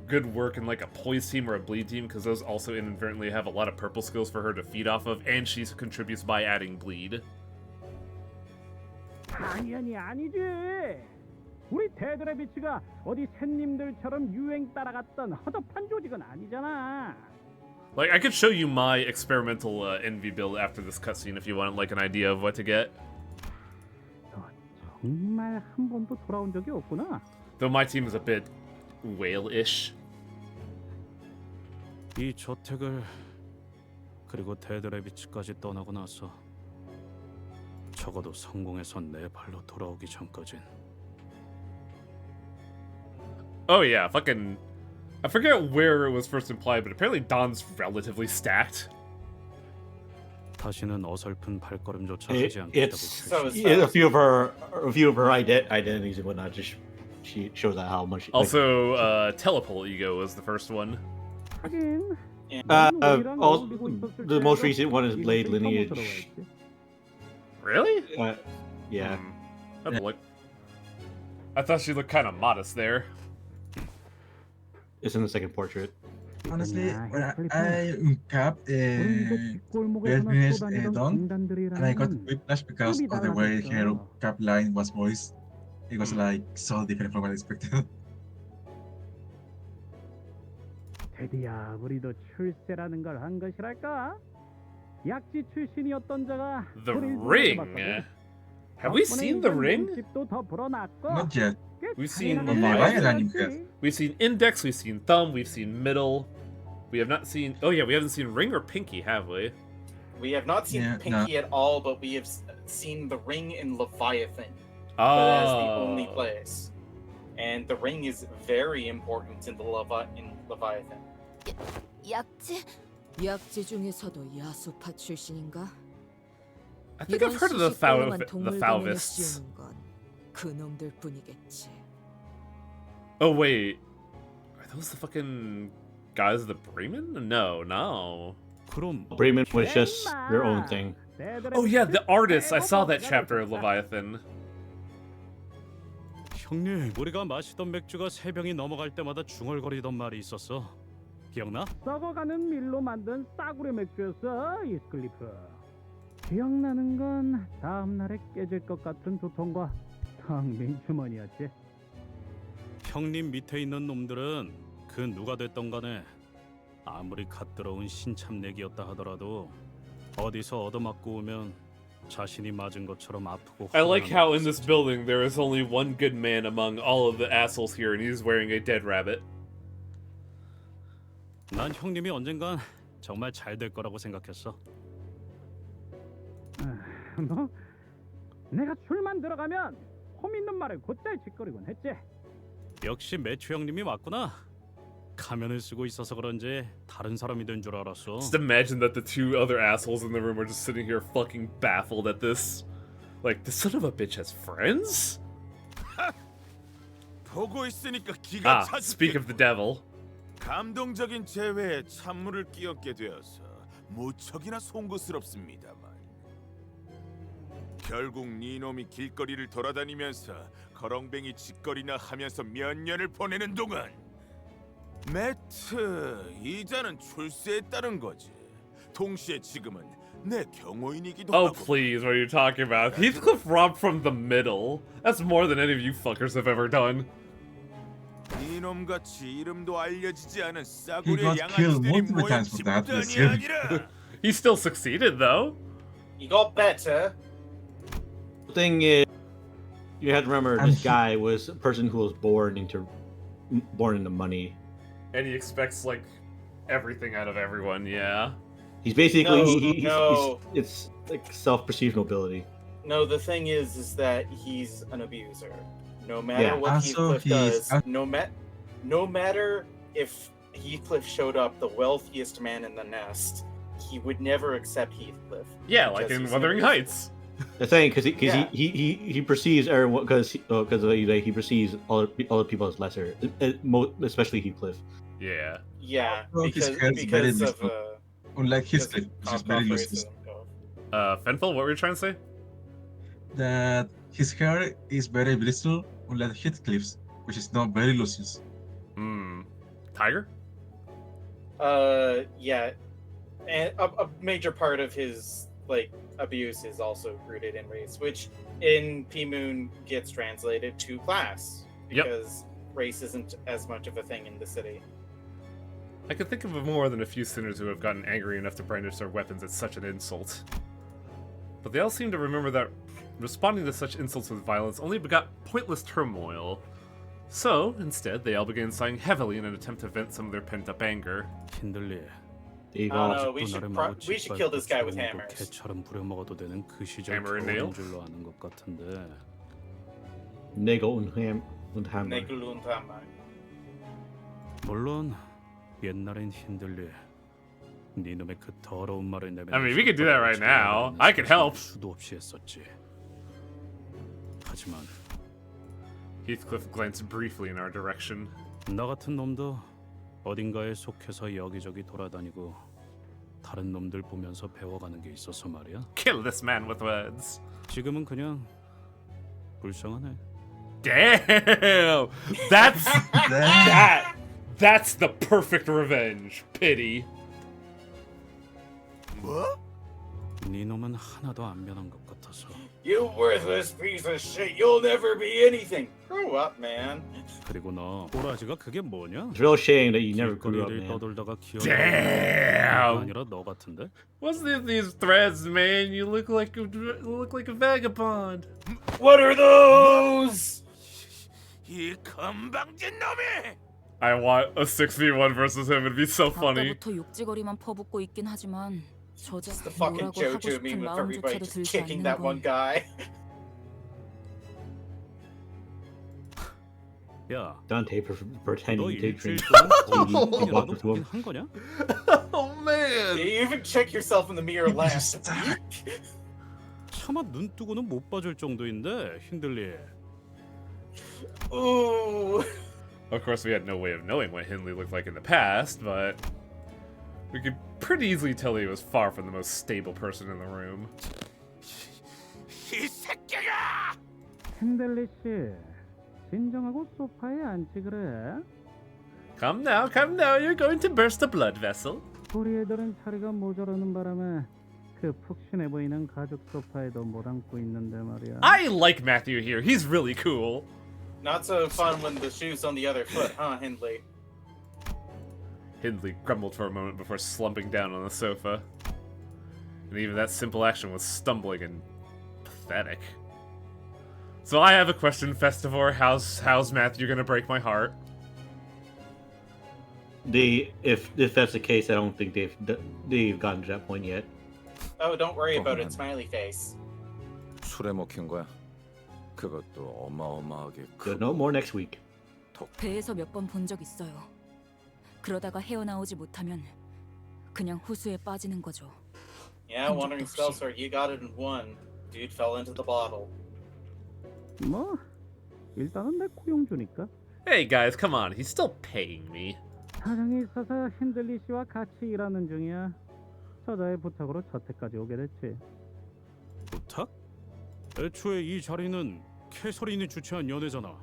good work in like a poise team or a bleed team because those also inadvertently have a lot of purple skills for her to feed off of, and she contributes by adding bleed. 당연히 아니지. 우리 데드레비치가 어디 샌님들처럼 유행 따라갔던 허접한 조직은 아니잖아. Like, I could show you my experimental envy build after this cutscene if you want like an idea of what to get. 정말 한 번도 돌아온 적이 없구나. Though my team is a bit whale-ish. 이 저택을 그리고 데드레비치까지 떠나고 나서 적어도 성공해서 내 발로 돌아오기 전까진. Oh yeah, fucking... I forget where it was first implied, but apparently Dawn's relatively stacked. 다시는 어설픈 발걸음조차 하지 않겠다고. It's a few of her identities and whatnot. Just she shows out how much. Also, Telepole Ego was the first one. The most recent one is Blade Lineage. Really? Yeah. Look. I thought she looked kind of modest there. It's in the second portrait. Honestly, when I uncapped Blade Lineage Dawn, and I got whiplash because of the way her cap line was voiced, it was like so different from what I expected. 드디어 우리도 출세라는 걸 한 것이랄까? 약지 출신이었던 자가 The Ring. Have we seen The Ring? Not yet. We've seen Leviathan. We've seen Index. We've seen Thumb. We've seen Middle. We have not seen. Oh yeah, we haven't seen Ring or Pinky, have we? We have not seen Pinky at all, but we have seen the Ring in Leviathan. Oh. That's the only place, and the Ring is very important in Leviathan. 약지? 약지 중에서도 야수파 출신인가? I think I've heard of the Thauvists. 그놈들 뿐이겠지. Oh wait, are those the fucking guys of the Bremen? No. Bremen was just their own thing. Oh yeah, the artists. I saw that chapter of Leviathan. 형님, 우리가 마시던 맥주가 3병이 넘어갈 때마다 중얼거리던 말이 있었어. 기억나? 썩어가는 밀로 만든 싸구려 맥주였어, 이스클리프. 기억나는 건 다음 날에 깨질 것 같은 두통과 텅빈 주머니였지. 형님 밑에 있는 놈들은 그 누가 됐던 간에 아무리 갓들어온 신참내기였다 하더라도 어디서 얻어맞고 오면 자신이 맞은 것처럼 아프고 I like 허전한 how in this building there is only one good man among all of the assholes here, and he's wearing a dead rabbit. 난 형님이 언젠간 정말 잘 될 거라고 생각했어. 뭐 내가 줄만 들어가면 홈 있는 말을 곧잘 짓거리곤 했지. 역시 매추 형님이 맞구나. 가면을 쓰고 있어서 그런지 다른 사람이 된 줄 알았어. Just imagine that the two other assholes in the room are just sitting here fucking baffled at this. Like, the son of a bitch has friends? 보고 있으니까 기가 Ah, speak of the devil. 감동적인 재회에 찬물을 끼얹게 되어서 무척이나 송구스럽습니다만 결국 니놈이 길거리를 돌아다니면서 거렁뱅이 짓거리나 하면서 몇 년을 보내는 동안 매트 이자는 출세했다는 거지. 동시에 지금은 내 경호인이기도 Oh, 하고. please, what are you talking about? Heathcliff robbed from the middle. That's more than any of you fuckers have ever done. 이놈같이 이름도 알려지지 않은 He 싸구려 got killed 양아치들이 multiple 모여 times for that. Yes, 집단이 yeah. 아니라 He still succeeded, though. He got better. The thing is, you have to remember this guy was a person who was born into money. And he expects, like, everything out of everyone, yeah. He's basically No. it's like self-perceived nobility. No, the thing is that he's an abuser. No matter Yeah. what Also, Heathcliff he's- does, no matter if Heathcliff showed up the wealthiest man in the nest, he would never accept Heathcliff. Yeah, like because in he's Wuthering an abuser. Heights. The thing, because Yeah. he perceives everyone because he perceives other people as lesser, especially Heathcliff. Yeah. Yeah, Well, his because, hair is very because of little. Unlike because Heathcliff, of which is very cock-off useless. racism. Fenfel, what were you trying to say? That his hair is very bristle, unlike Heathcliff's, which is not very lucious. Tiger? Yeah, and a major part of his like abuse is also rooted in race, which in P Moon gets translated to class because race isn't as much of a thing in the city. I can think of more than a few sinners who have gotten angry enough to brandish their weapons at such an insult. But they all seem to remember that responding to such insults with violence only begot pointless turmoil. So, instead, they all began sighing heavily in an attempt to vent some of their pent-up anger. 힘들리. No, we should kill this guy with hammers. 개처럼 부려먹어도 되는 그 시절 Hammer and nail? 겨울인 줄로 아는 것 같은데. Nagel und Hammer. Nagel und Hammer. 물론 옛날엔 힘들리. 네 놈의 그 더러운 말을 내면. I mean, we could do that right now. I could help. 수도 없이 했었지. 하지만 Heathcliff glanced briefly in our direction. 나 같은 놈도 어딘가에 속해서 여기저기 돌아다니고 다른 놈들 보면서 배워가는 게 있어서 말이야. Kill this man with words. 지금은 그냥 불쌍하네. Damn! That's that's the perfect revenge. Pity. 뭐? 네 놈은 하나도 안 변한 것 같아서. You worthless piece of shit! You'll never be anything. Grow up, man. 그리고 너 꼬라지가 그게 뭐냐? It's a real shame that you never grew up, 길거리를 man. 떠돌다가 기어. Damn! 아니라 너 같은데? What's these threads, man? You look like a vagabond. What are those? 이 건방진 놈이! I want a 6v1 versus him. It'd be so funny. 아까부터 욕지거리만 퍼붓고 있긴 하지만 저자 The fucking 뭐라고 하고 JoJo meme 싶은 of everybody 마음조차도 just 들지 kicking 않는 that one 건 guy. 야, Dante pretending 너 to take 일주일 drinks. 동안 He walked up to him. 한 거냐? Oh man! You even check yourself in the mirror last. 차마 눈 뜨고는 못 봐줄 정도인데 힘들리. Ooh. Of course, we had no way of knowing what Hindley looked like in the past, but we could pretty easily tell he was far from the most stable person in the room. 이 새끼가! 핸들리 씨, 진정하고 소파에 앉지 그래. Come now, you're going to burst a blood vessel. 우리 애들은 자리가 모자라는 바람에 그 푹신해 보이는 가죽 소파에도 못 앉고 있는데 말이야. I like Matthew here. He's really cool. Not so fun when the shoe's on the other foot, huh, Hindley? Hindley grumbled for a moment before slumping down on the sofa. And even that simple action was stumbling and pathetic. So I have a question, Festivore. How's Matthew gonna break my heart? If that's the case, I don't think they've gotten to that point yet. Oh, don't worry about it, smiley face. 술에 먹힌 거야. 그것도 어마어마하게 So no more next week. 배에서 몇 번 본 적 있어요. 그러다가 헤어나오지 못하면 그냥 호수에 빠지는 거죠. Yeah, wandering spell sword, you got it in one. Dude fell into the bottle. 뭐 일단은 내 고용주니까. Hey guys, come on. He's still paying me. 사정이 있어서 힌들리 씨와 같이 일하는 중이야. 저자의 부탁으로 저택까지 오게 됐지. 부탁? 애초에 이 자리는 캐서린이 주최한 연애잖아.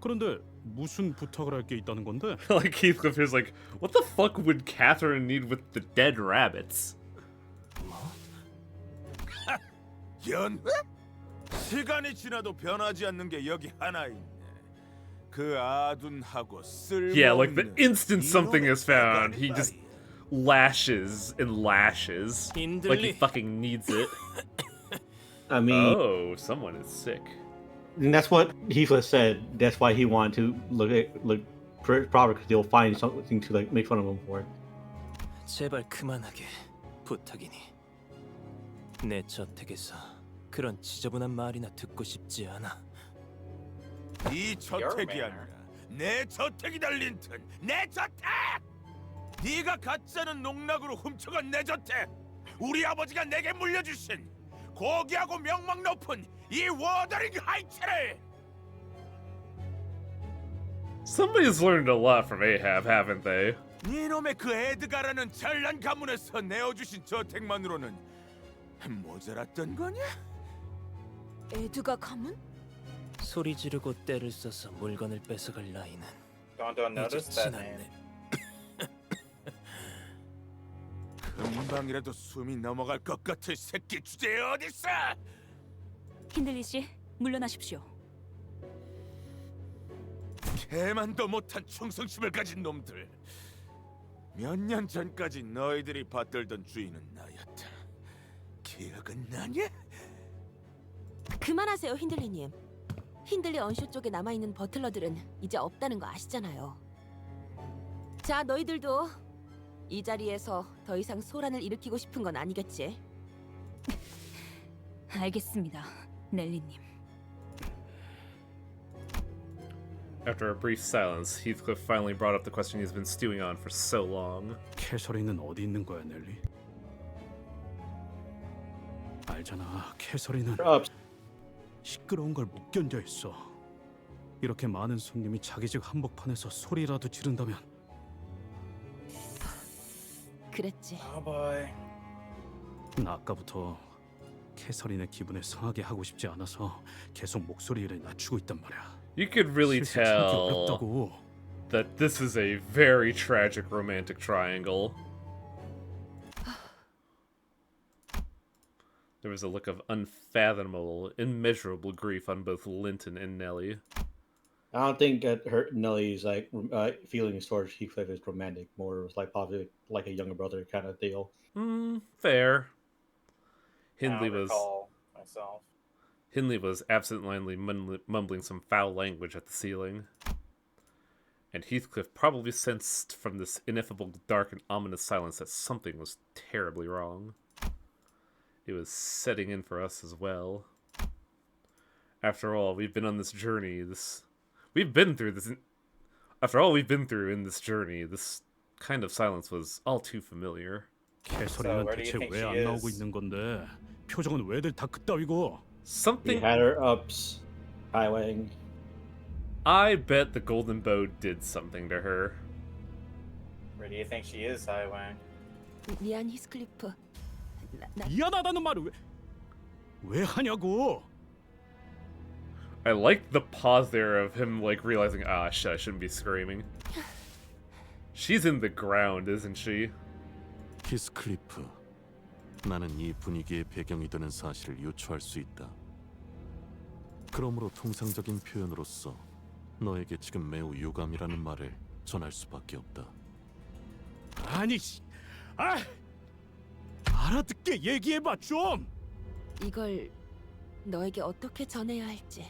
그런데 무슨 부탁을 할 게 있다는 건데? Like Heathcliff is like, what the fuck would Catherine need with the dead rabbits? 연회? 시간이 지나도 변하지 않는 게 여기 하나 있네. 그 아둔하고 쓸모없는 Yeah, like the instant something is found, he just lashes and lashes. Like he fucking needs it. I mean, oh, someone is sick. And that's what Heathcliff said. That's why he wanted to look proper, because they'll find something to like make fun of him for. 제발 그만하게 부탁이니. 내 저택에서 그런 지저분한 말이나 듣고 싶지 않아. 이 저택이 아니라 내 저택이 달린 튼 내 저택! 네가 가짜는 농락으로 훔쳐간 내 저택! 우리 아버지가 내게 물려주신 고귀하고 명망 높은 이 워더링 하이츠를! Somebody's learned a lot from Ahab, haven't they? 네놈의 그 에드가라는 잘난 가문에서 내어주신 저택만으로는 모자랐던 거냐? 에드가 가문? 소리 지르고 때를 써서 물건을 뺏어갈 나이는 Don't notice 이제 that 지났네. name. 금방이라도 숨이 넘어갈 것 같은 새끼 주제에 어딨어? 힌들리 씨, 물러나십시오. 개만도 못한 충성심을 가진 놈들. 몇 년 전까지 너희들이 받들던 주인은 나였다. 기억은 나냐? 그만하세요, 힌들리님. 힌들리 언쇼 쪽에 남아있는 버틀러들은 이제 없다는 거 아시잖아요. 자, 너희들도 이 자리에서 더 이상 소란을 일으키고 싶은 건 아니겠지? 알겠습니다, 넬리님. After a brief silence, Heathcliff finally brought up the question he's been stewing on for so long. 캐서린은 어디 있는 거야, 넬리? 알잖아, 캐서린은 시끄러운 걸 못 견뎌 있어. 이렇게 많은 손님이 자기 집 한복판에서 소리라도 지른다면. 그랬지. Oh boy. 나 아까부터 캐서린의 기분을 상하게 하고 싶지 않아서 계속 목소리를 낮추고 있단 말이야. You could really tell that this is a very tragic romantic triangle. There was a look of unfathomable, immeasurable grief on both Linton and Nellie. I don't think that Nellie's like feelings towards Heathcliff is romantic. More was like probably like a younger brother kind of deal. Fair. I don't recall myself. Hindley was absent-mindedly mumbling some foul language at the ceiling. And Heathcliff probably sensed from this ineffable, dark, and ominous silence that something was terribly wrong. It was setting in for us as well. After all, we've been on this journey, After all we've been through in this journey, this kind of silence was all too familiar. 캐서린은 대체 왜 안 나오고 있는 건데? 표정은 왜들 다 그따위고? Something He had her ups, highwaying. I bet the Golden Bow did something to her. Where do you think she is, Highway? 미안, 히스클리프. 미안하다는 말을 왜 하냐고? I liked the pause there of him like realizing, shit, I shouldn't be screaming. She's in the ground, isn't she? 히스클리프, 나는 이 분위기의 배경이 되는 사실을 유추할 수 있다. 그러므로 통상적인 표현으로서 너에게 지금 매우 유감이라는 말을 전할 수밖에 없다. 아니, 알아듣게 얘기해봐 좀. 이걸 너에게 어떻게 전해야 할지.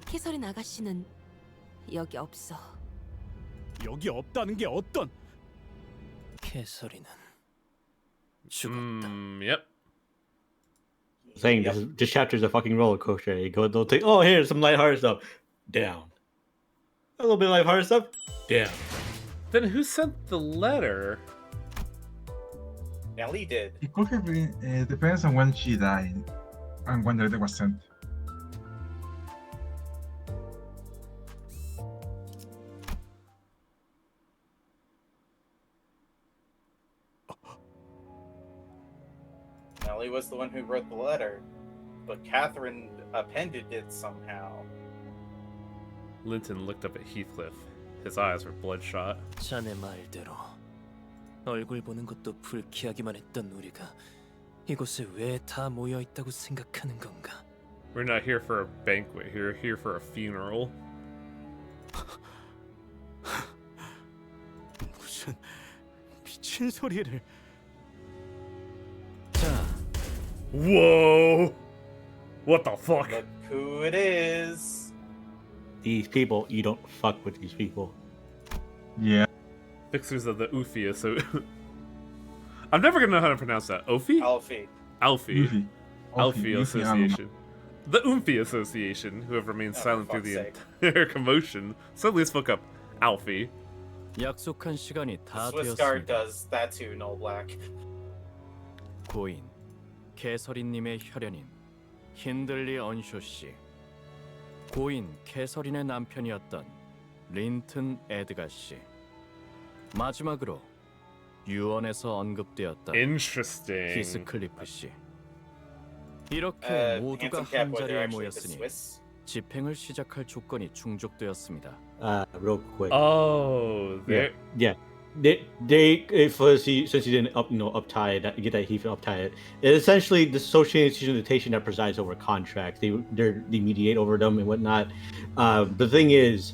캐서린 아가씨는 여기 없어. 여기 없다는 게 어떤? 캐서린은 죽었다. Yep. Saying this chapter's a fucking roller coaster. You go, they'll take, oh, here's some lighthearted stuff. Down. A little bit of lighthearted stuff. Down. Then who sent the letter? Ellie did. It could have been, depends on when she died and when the letter was sent. Ellie was the one who wrote the letter, but Catherine appended it somehow. Linton looked up at Heathcliff. His eyes were bloodshot. 자네 말대로 얼굴 보는 것도 불쾌하기만 했던 우리가 이곳에 왜 다 모여 있다고 생각하는 건가? We're not here for a banquet. We're here for a funeral. 무슨 미친 소리를. Whoa! What the fuck? Look who it is. These people, you don't fuck with these people. Yeah. Fixers of the Oofy, so I'm never gonna know how to pronounce that. Oofy? Alfie. Alfie. Alfie Oofy, Association. The Oomphy Association, who have remained silent through the fuck's entire commotion, suddenly spoke up. Alfie. 약속한 시간이 다 Swiss Guard 되었습니다. does that too, no black. 고인 캐서린님의 혈연인 힌들리 언쇼 씨, 고인 캐서린의 남편이었던 린튼 에드가 씨, 마지막으로 유언에서 언급되었던 Interesting. 히스클리프 씨. 이렇게 모두가 handsome cat 한 boy, they're 자리에 actually the 모였으니 Swiss. 집행을 시작할 조건이 충족되었습니다. Real quick. Oh, yeah, yeah. They if since you didn't uptie it, get that Heath uptie it. It's essentially the social institution that presides over contracts. They mediate over them and whatnot. The thing is,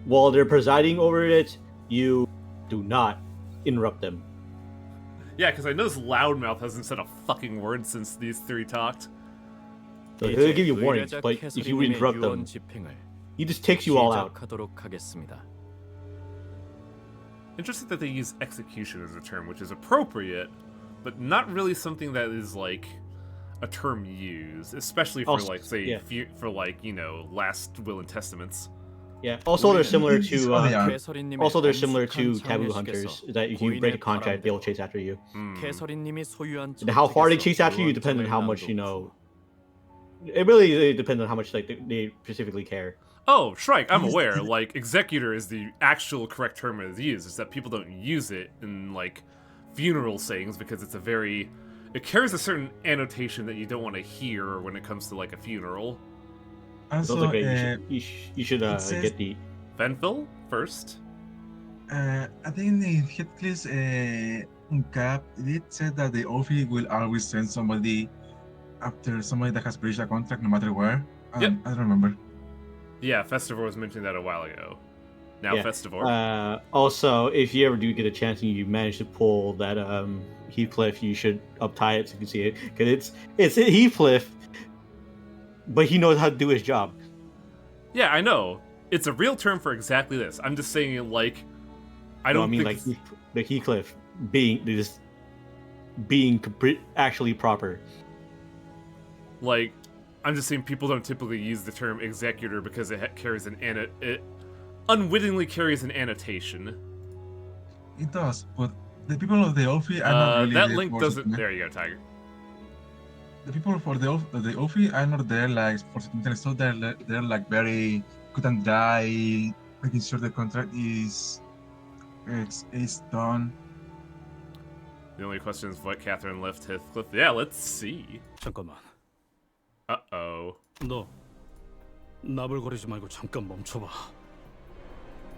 while they're presiding over it, you do not interrupt them. Yeah, because I noticed Loudmouth hasn't said a fucking word since these three talked. So they'll give you warnings, but if you interrupt them, he just takes you all out. 시작하도록 하겠습니다. Interesting that they use execution as a term, which is appropriate, but not really something that is like a term used, especially for Also, like say yeah. for like, you know, last will and testaments. Yeah. Also, they're similar to 엄숙한 taboo 장례식에서 hunters. That if you break a 고인의 contract, they'll chase after you. 캐서린님이 소유한 And how far they 저택에서 chase after you depends on how much It really depends on how much they specifically care. Oh, Shrike, I'm aware. Like, executor is the actual correct term it is used. It's that people don't use it in, like, funeral sayings because it's a very... It carries a certain annotation that you don't want to hear when it comes to, like, a funeral. Also, you should get the... Venville first? I think the Heathcliff's cap, it said that the OFI will always send somebody after somebody that has breached a contract, no matter where. Yep. I don't remember. Yeah, Festivore was mentioning that a while ago. Now Yeah. Festivore. Also, if you ever do get a chance and you manage to pull that Heathcliff, you should uptie it so you can see it. Because it's Heathcliff, but he knows how to do his job. Yeah, I know. It's a real term for exactly this. I'm just saying it like... I don't mean, think... like Heathcliff being actually proper. Like, I'm just saying people don't typically use the term executor because it carries it unwittingly carries an annotation. It does, but the people of the OFI are not really that there link for doesn't... something. There you go, Tiger. The people for the OFI are not there like for something. So they're like very cut and dry, making sure the contract is done. The only question is what Catherine left Heathcliff. Yeah, let's see. 잠깐만. Uh-oh. 너 나불거리지 말고 잠깐 멈춰봐.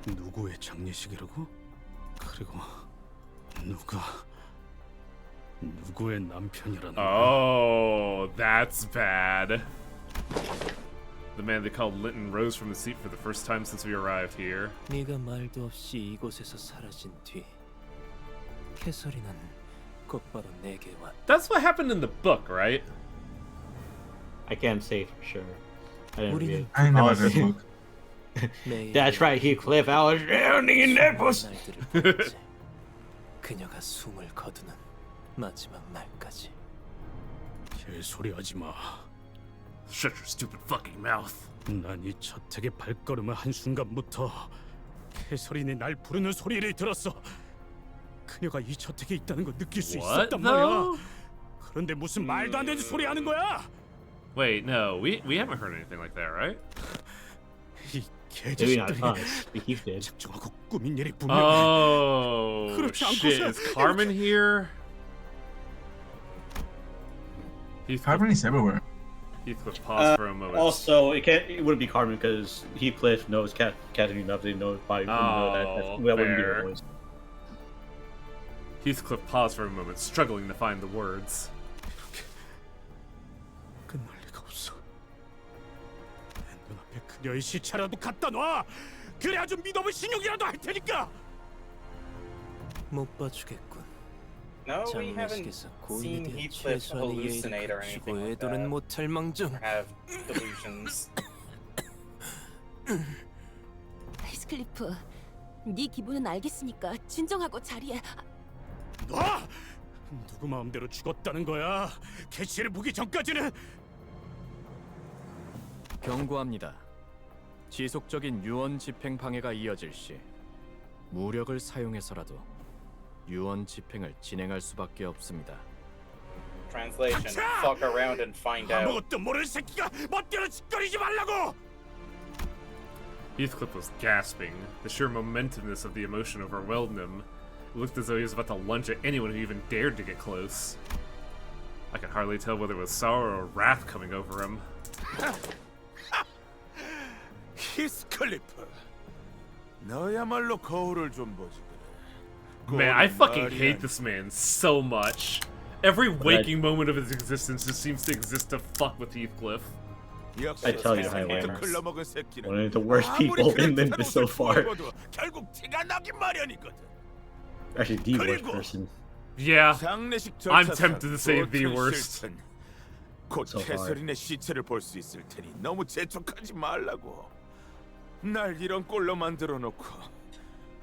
누구의 장례식이라고? 그리고 누가 누구의 남편이라는 Oh, that's bad. The man they called Linton rose from the seat for the first time since we arrived here. 네가 말도 없이 이곳에서 사라진 뒤 캐서린은 곧바로 내게 왔다. That's what happened in the book, right? I can't say for sure. I didn't read it. I never read the book. That's right, Heathcliff. I was drowning in that pussy. 그녀가 숨을 거두는 마지막 날까지. 개소리하지 마. Shut your stupid fucking mouth. 난 이 저택의 발걸음을 한 순간부터 캐서린이 날 부르는 소리를 들었어. 그녀가 이 저택에 있다는 걸 느낄 수 What, 있었단 though? 말이야. 그런데 무슨 말도 안 되는 소리 하는 거야? Wait, no, we haven't heard anything like that, right? 이 Maybe not 개자식들이 us, but Heath did. 작정하고 꾸민 일이 분명해. Oh, 그렇지 shit, 않고서 is Carmen here? Carmen is everywhere. Heathcliff paused for a moment. Also, it wouldn't be Carmen because Heathcliff knows Catherine enough to know by that wouldn't be her voice. Heathcliff paused for a moment, struggling to find the words. 끝날 리가 없어. 내 눈앞에 그녀의 시체라도 갖다 놔. 그래야 좀 믿어볼 신용이라도 할 테니까. 못 봐주겠군. No, we haven't 장례식에서 seen 고인에 대한 Heathcliff 최소한의 hallucinate 예의를 or anything 갖추고 like 애도는 that. 못할 망정. Or have delusions. 히스클리프, 네 기분은 알겠으니까 진정하고 자리에. 놔! 누구 마음대로 죽었다는 거야? 캐시를 보기 전까지는. 경고합니다. 지속적인 유언 집행 방해가 이어질 시 무력을 사용해서라도 유언 집행을 진행할 수밖에 없습니다. Translation: fuck around and find out. 아무것도 모르는 새끼가 멋대로 짓거리지 말라고. Heathcliff was gasping. The sheer momentumness of the emotion overwhelmed him. It looked as though he was about to lunge at anyone who even dared to get close. I could hardly tell whether it was sorrow or wrath coming over him. 히스클리프, 너야말로 거울을 좀 보지 그래. Man, I fucking 말이 hate this man so much. Every waking moment of his existence just seems to exist to fuck with Heathcliff. I tell you, Highlander, 클러먹은 새끼는 one of the worst people in Limbus so far. 결국 티가 나긴 마련이거든. Actually, the worst person. Yeah, 장례식 I'm 절차상 tempted to say the 모든 worst. 실천, 곧 So hard. 캐서린의 시체를 볼 수 있을 테니 너무 재촉하지 말라고. 날 이런 꼴로 만들어 놓고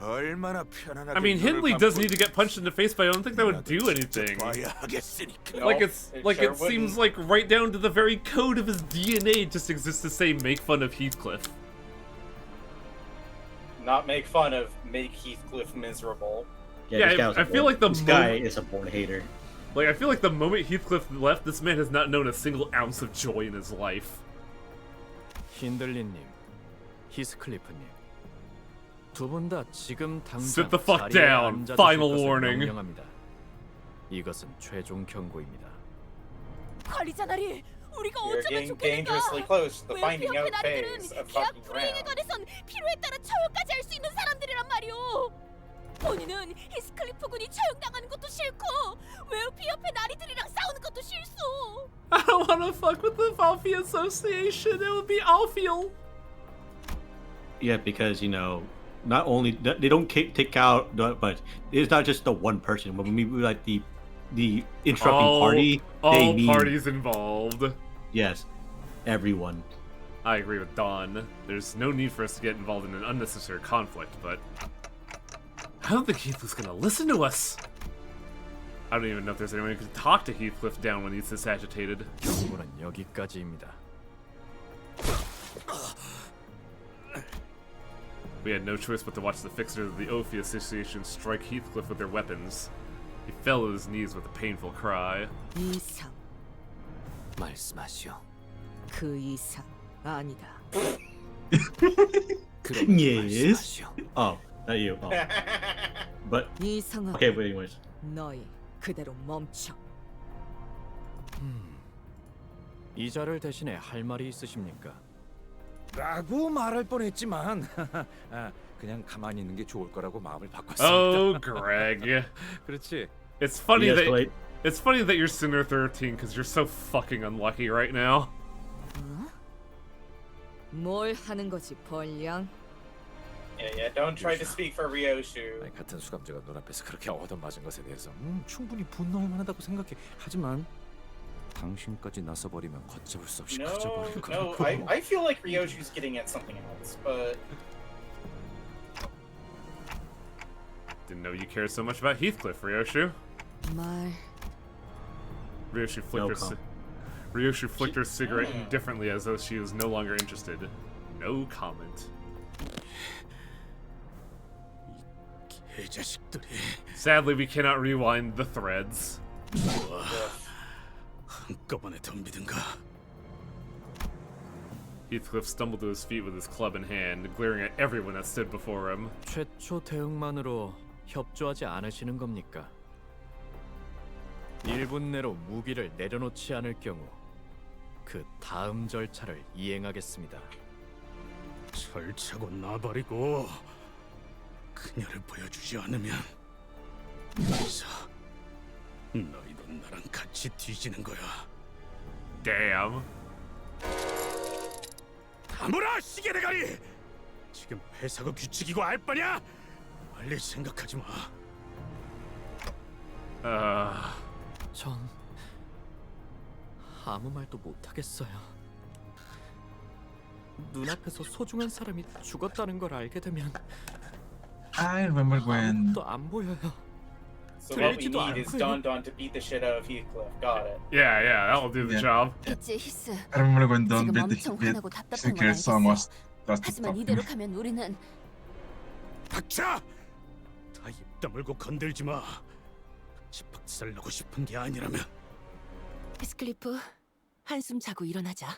얼마나 편안하게. I mean, Hindley does need to get punched in the face, but I don't think that would do anything. Like it seems like right down to the very code of his DNA just exists to say make fun of Heathcliff. Not make fun of, make Heathcliff miserable. Yeah, I feel like this guy is a born hater. Like I feel like the moment Heathcliff left, this man has not known a single ounce of joy in his life. 힌들리님, 히스클리프님, 두 분 다 지금 당장 Sit the fuck 자리에 down. 앉아 Final 주실 것을 warning. 명령합니다. 이것은 최종 경고입니다. 관리자나리, 우리가 You're 어쩌면 getting dangerously 좋겠는가? close to the 왜 finding 피협회 out 나리들은 phase of 계약 fucking 불이행에 around. 관해선 필요에 따라 처형까지 할 수 있는 사람들이란 말이오. 본인은 히스클리프 군이 처형당하는 것도 싫고 웨어피협회 나리들이랑 싸우는 것도 싫소. I don't want to fuck with the Valfi Association. It would be awful. Yeah, because not only they don't take out, but it's not just the one person. When we like the interrupting party, all they mean, parties involved. Yes, everyone. I agree with Don. There's no need for us to get involved in an unnecessary conflict, but I don't think Heathcliff's gonna listen to us. I don't even know if there's anyone who can talk to Heathcliff down when he's this agitated. 경고는 여기까지입니다. We had no choice but to watch the fixers of the Ophi Association strike Heathcliff with their weapons. He fell to his knees with a painful cry. 이상, 말씀하시오. 그 이상 아니다. Yes. Oh, not you. Oh. But 이상하다. okay, but anyways. 너희 그대로 멈춰. 이 자를 대신에 할 말이 있으십니까? 라고 말할 뻔했지만 그냥 가만히 있는 게 좋을 거라고 마음을 바꿨습니다. Oh, Greg. 그렇지. It's funny that It's funny that you're Cinder 13 because you're so fucking unlucky right now. 뭘 하는 거지, 벌량? Yeah, don't try to speak for Ryoshu. 아니, 같은 수감자가 눈앞에서 그렇게 얻어맞은 것에 대해서 충분히 분노할 만하다고 생각해. 하지만 당신까지 나서버리면 걷잡을 수 없이 커져버릴 No, 거라고. I feel like Ryoshu's getting at something else, but Didn't know you cared so much about Heathcliff, Ryoshu. 말. Ryoshu flicked her cigarette indifferently as though she was no longer interested. No comment. 개자식들이. Sadly, we cannot rewind the threads. 한꺼번에 덤비든가. Heathcliff stumbled to his feet with his club in hand, glaring at everyone that stood before him. 최초 대응만으로 협조하지 않으시는 겁니까? 1분 내로 무기를 내려놓지 않을 경우 그 다음 절차를 이행하겠습니다. 설차고 나발이고 그녀를 보여주지 않으면 여기서 너희도 나랑 같이 뒤지는 거야. Damn. 다물어, 시계 대가리! 지금 회사가 규칙이고 알 바냐? 빨리 생각하지 마. 전 아무 말도 못 하겠어요. 눈앞에서 소중한 사람이 죽었다는 걸 알게 되면 I remember when 아무것도 안 보여요. so what we need is Don to beat the shit out of Heathcliff. Got it. Yeah, that'll do the job. 있지, 히스. I remember when Don 지금 beat 엄청 화나고 the 답답한 건 killed 알겠어. someone was just to 하지만 stop 이대로 him. 가면 우리는 닥쳐! 다 입 다물고 건들지 마. 같이 박살나고 싶은 게 아니라면. 히스클리프, 한숨 자고 일어나자.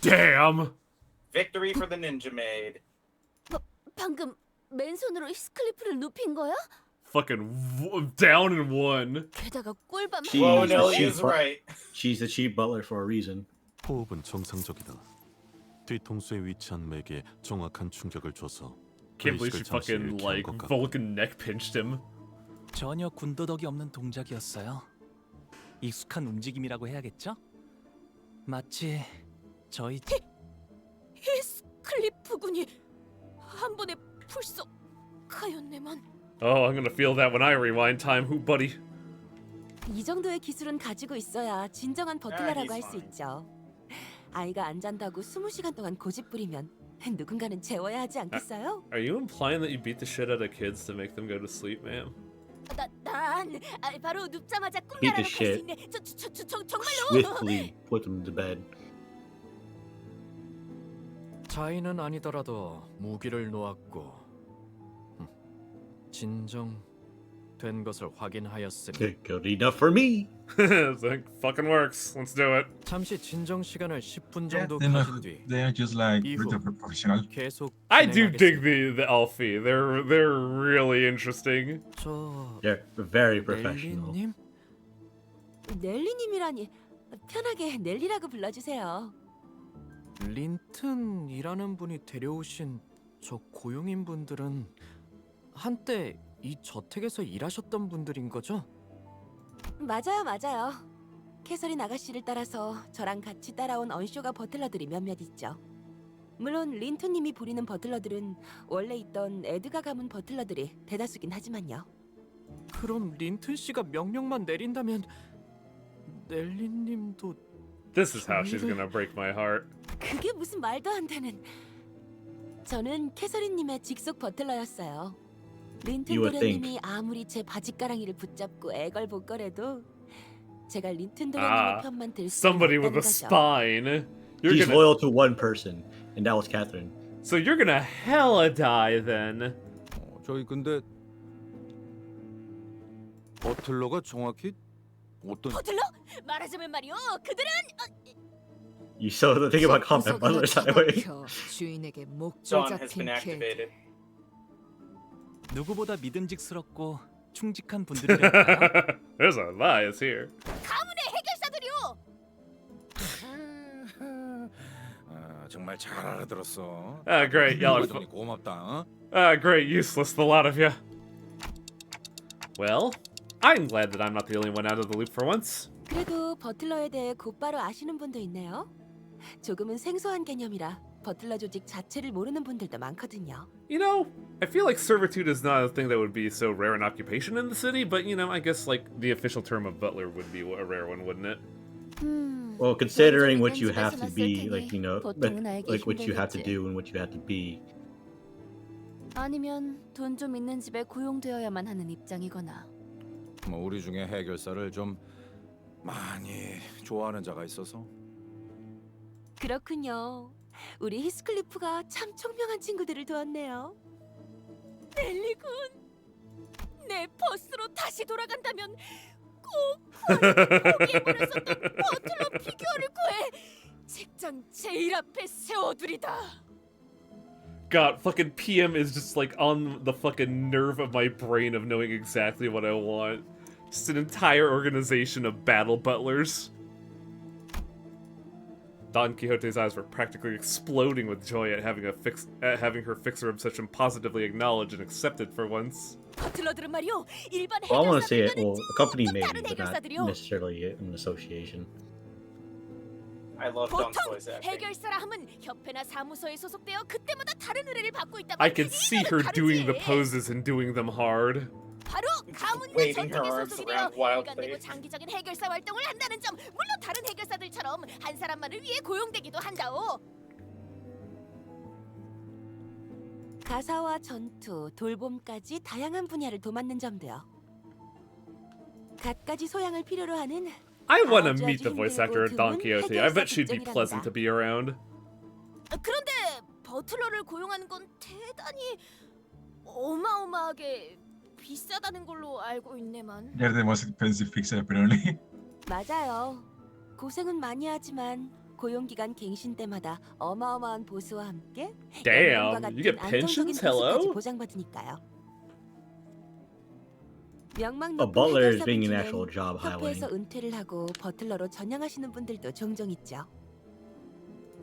Damn. Victory for the Ninja Maid. 방금 맨손으로 히스클리프를 눕힌 거야? Fucking down in one. 게다가 꿀밤. She's the chief butler for a reason. 호흡은 정상적이다. 뒤통수에 위치한 맥에 정확한 충격을 줘서 Can't believe she 의식을 잠시 fucking 잃게 한 like 것 같다. Vulcan neck pinched him. 전혀 군더더기 없는 동작이었어요. 익숙한 움직임이라고 해야겠죠? 마치 저희 히스클리프 군이 한 번에 불썩하였네만. Oh, I'm gonna feel that when I rewind time, who buddy? 이 정도의 기술은 가지고 있어야 진정한 버틀러라고 할 수 있죠. 아이가 안 잔다고 20시간 동안 고집 부리면 누군가는 재워야 하지 않겠어요? Are you implying that you beat the shit out of kids to make them go to sleep, ma'am? 난 바로 눕자마자 Beat the 꿈나라로 갈수 shit. 있네. 정말로. Swiftly put them to bed. 자인은 아니더라도 무기를 놓았고 진정된 것을 확인하였으니 Good enough for me. It's like fucking works. Let's do it. 잠시 진정 시간을 10분 Yeah, 정도 they're not- 가진 뒤 they are just like 이후 pretty professional. 계속 I do 진행하겠습니다. dig the Elfie. They're really interesting. 저 They're very professional. 넬리님? 넬리님이라니 편하게 넬리라고 불러주세요. 린튼이라는 분이 데려오신 저 고용인 분들은 한때 이 저택에서 일하셨던 분들인 거죠? 맞아요. 캐서린 아가씨를 따라서 저랑 같이 따라온 언쇼가 버틀러들이 몇몇 있죠. 물론 린튼님이 부리는 버틀러들은 원래 있던 에드가 가문 버틀러들이 대다수긴 하지만요. 그럼 린튼 씨가 명령만 내린다면 넬리님도 This is how she's gonna break my heart. 그게 무슨 말도 안 되는. 저는 캐서린님의 직속 버틀러였어요. 린튼 You would 도련님이 아무리 제 바짓가랑이를 붙잡고 애걸복걸해도 제가 린튼 도련님의 Ah, 편만 들 수 somebody with 없다는 a 거죠. spine. You're She's gonna. loyal to one person, and that was Catherine. So you're gonna hella die then. 저희 근데 버틀러가 정확히 어떤 버틀러? 말하자면 말이요. 그들은 You saw the thing about combat butlers that way. 주인에게 목줄 Dawn has 잡힌 been 개. activated. 누구보다 믿음직스럽고 충직한 분들이랄까요? There's a bias here. 가문의 해결사들이요. 정말 잘 알아들었어. Great, y'all are. 고맙다. Great, useless, the lot of you. Well, I'm glad that I'm not the only one out of the loop for once. 그래도 버틀러에 대해 곧바로 아시는 분도 있네요. 조금은 생소한 개념이라 버틀러 조직 자체를 모르는 분들도 많거든요. You know, I feel like servitude is not a thing that would be so rare an occupation in the city, but you know, I guess like the official term of butler would be a rare one, wouldn't it? Well, considering what you have to be, like, you know, like what you have to do and what you have to be. 아니면 돈 좀 있는 집에 고용되어야만 하는 입장이거나. 뭐 우리 중에 해결사를 좀 많이 좋아하는 자가 있어서. 그렇군요. 우리 히스클리프가 참 총명한 친구들을 두었네요. 넬리군, 내 버스로 다시 돌아간다면 꼭 포기해 버렸었던 버틀러 피규어를 구해 책장 제일 앞에 세워두리다. God, fucking PM is just like on the fucking nerve of my brain of knowing exactly what I want. Just an entire organization of battle butlers. Don Quixote's eyes were practically exploding with joy at having her fixer obsession positively acknowledged and accepted for once. 버틀러들은 말이요, 일반 Well, I want to say it. 해결사들과는 Well, a company maybe, 다른 but not 해결사들이요. necessarily an association. I love Don's 보통 voice acting. 해결사라 함은 협회나 사무소에 소속되어 그때마다 다른 의뢰를 받고 있다면 I could see her doing the poses and doing them hard. 바로 가문과 waving her 전통에 arms 소속이 되어 around wildly. 일관되고 장기적인 해결사 활동을 한다는 점, 물론 다른 해결사들처럼 한 사람만을 위해 고용되기도 한다오. 가사와 전투, 돌봄까지 다양한 분야를 도맡는 점도요. 갖가지 소양을 필요로 하는 I want to 아주 meet the 아주 voice actor of 힘들고 Don 드문 Quixote. I bet she'd be 해결사 pleasant to be around. 그런데 버틀러를 고용하는 건 대단히 어마어마하게 비싸다는 걸로 알고 있네만. They're the most expensive fixer apparently. 맞아요. 고생은 많이 하지만 고용 기간 갱신 때마다 어마어마한 보수와 함께 Damn, 연금과 you get 같은 pensions? 안정적인 보수까지 Hello? 보장받으니까요. 명망 A 높은 butler is being an 해결사분 actual 중엔 job highway. 협회에서 은퇴를 하고 버틀러로 전향하시는 분들도 종종 있죠.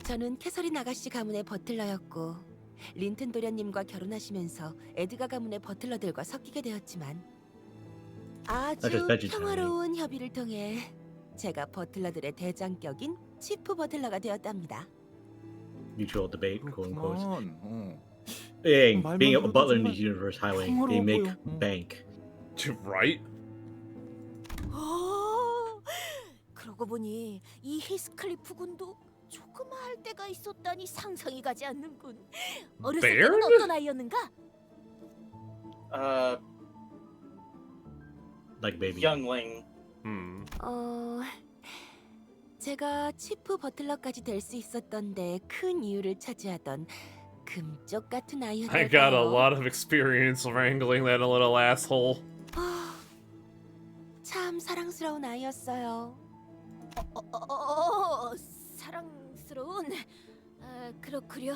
저는 캐서린 아가씨 가문의 버틀러였고 린튼 도련님과 결혼하시면서 에드가 가문의 버틀러들과 섞이게 되었지만 아주 평화로운 협의를 통해 제가 버틀러들의 대장격인 치프 버틀러가 되었답니다. Mutual debate, quote unquote. 그렇구만. Yeah, 말만 being a 들어도 butler in 정말 this universe highway, they 평화로워 make 보여. bank. Right? 그러고 보니 이 히스클리프 군도 조그마할 때가 있었다니 상상이 가지 않는군. 어렸을 때는 Baird? 어떤 아이였는가? Like baby. Youngling. 제가 치프 버틀러까지 될 수 있었던데 큰 이유를 차지하던 금쪽 같은 I got a 아이였다고요. lot of experience wrangling that little asshole. 참 사랑스러운 아이였어요. 사랑스러운. 그렇구려.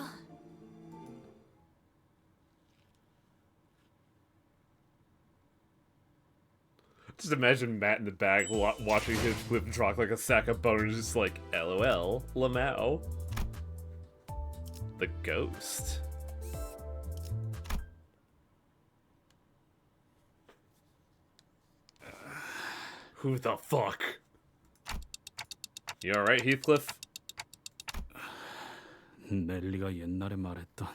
Just imagine Matt in the back watching his clip drop like a sack of bones, just like, LOL, Lamau. The ghost. Who the fuck? You alright, Heathcliff? 넬리가 옛날에 말했던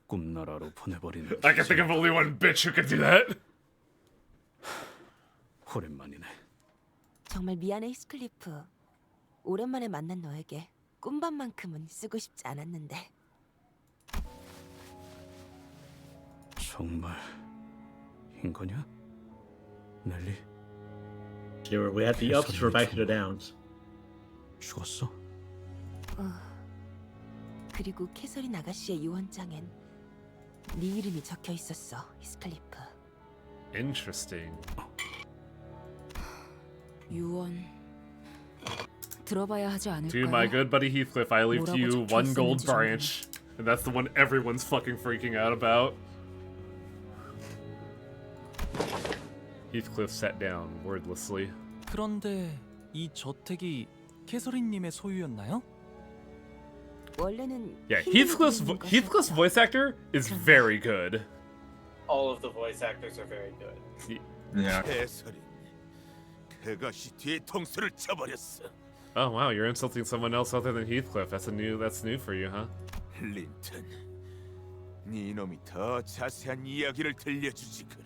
꿈나라로 보내버리는. I can think of only one bitch who could do that. 오랜만이네. 정말 미안해 히스클리프. 오랜만에 만난 너에게 꿈밤만큼은 쓰고 싶지 않았는데. 정말 인거냐? 넬리? We had the ups for back to the downs. 죽었어? 그리고 캐서린 아가씨의 유언장엔 네 이름이 적혀 있었어, 히스클리프. Interesting. 유언 들어봐야 하지 않을까요? To my good buddy Heathcliff, I leave to you 뭐라고 one gold 적혀있었는지 branch, and that's the one everyone's fucking freaking out about. Heathcliff sat down wordlessly. 그런데 이 저택이 캐서린님의 소유였나요? 원래는 Yeah, Heathcliff's voice actor is very good. All of the voice actors are very good. Yeah. 해설인, 그것이 뒤통수를 쳐버렸어. Oh wow, you're insulting someone else other than Heathcliff. That's new for you, huh? 린턴, 네 놈이 더 자세한 이야기를 들려주지 그래.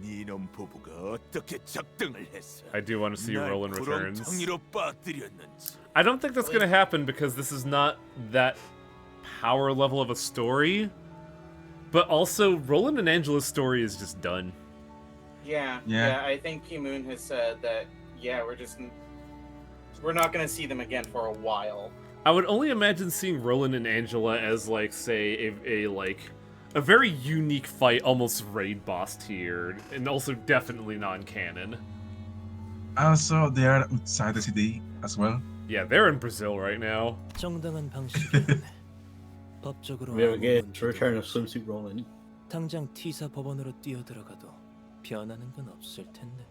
네 놈 부부가 어떻게 작등을 했어? I do want to see Roland returns. 구렁텅이로 빠뜨렸는지. I don't think that's gonna happen because this is not that power level of a story. But also, Roland and Angela's story is just done. Yeah. Yeah. I think P Moon has said that. Yeah, we're not gonna see them again for a while. I would only imagine seeing Roland and Angela as, like, say, a very unique fight, almost raid boss tier, and also definitely non-canon. Also, they are outside the city as well. Yeah, they're in Brazil right now. 정당한 방식이네. 법적으로 We 아무 get 문제도 return of 없어. swimsuit Roland. 당장 T사 법원으로 뛰어들어가도 변하는 건 없을 텐데.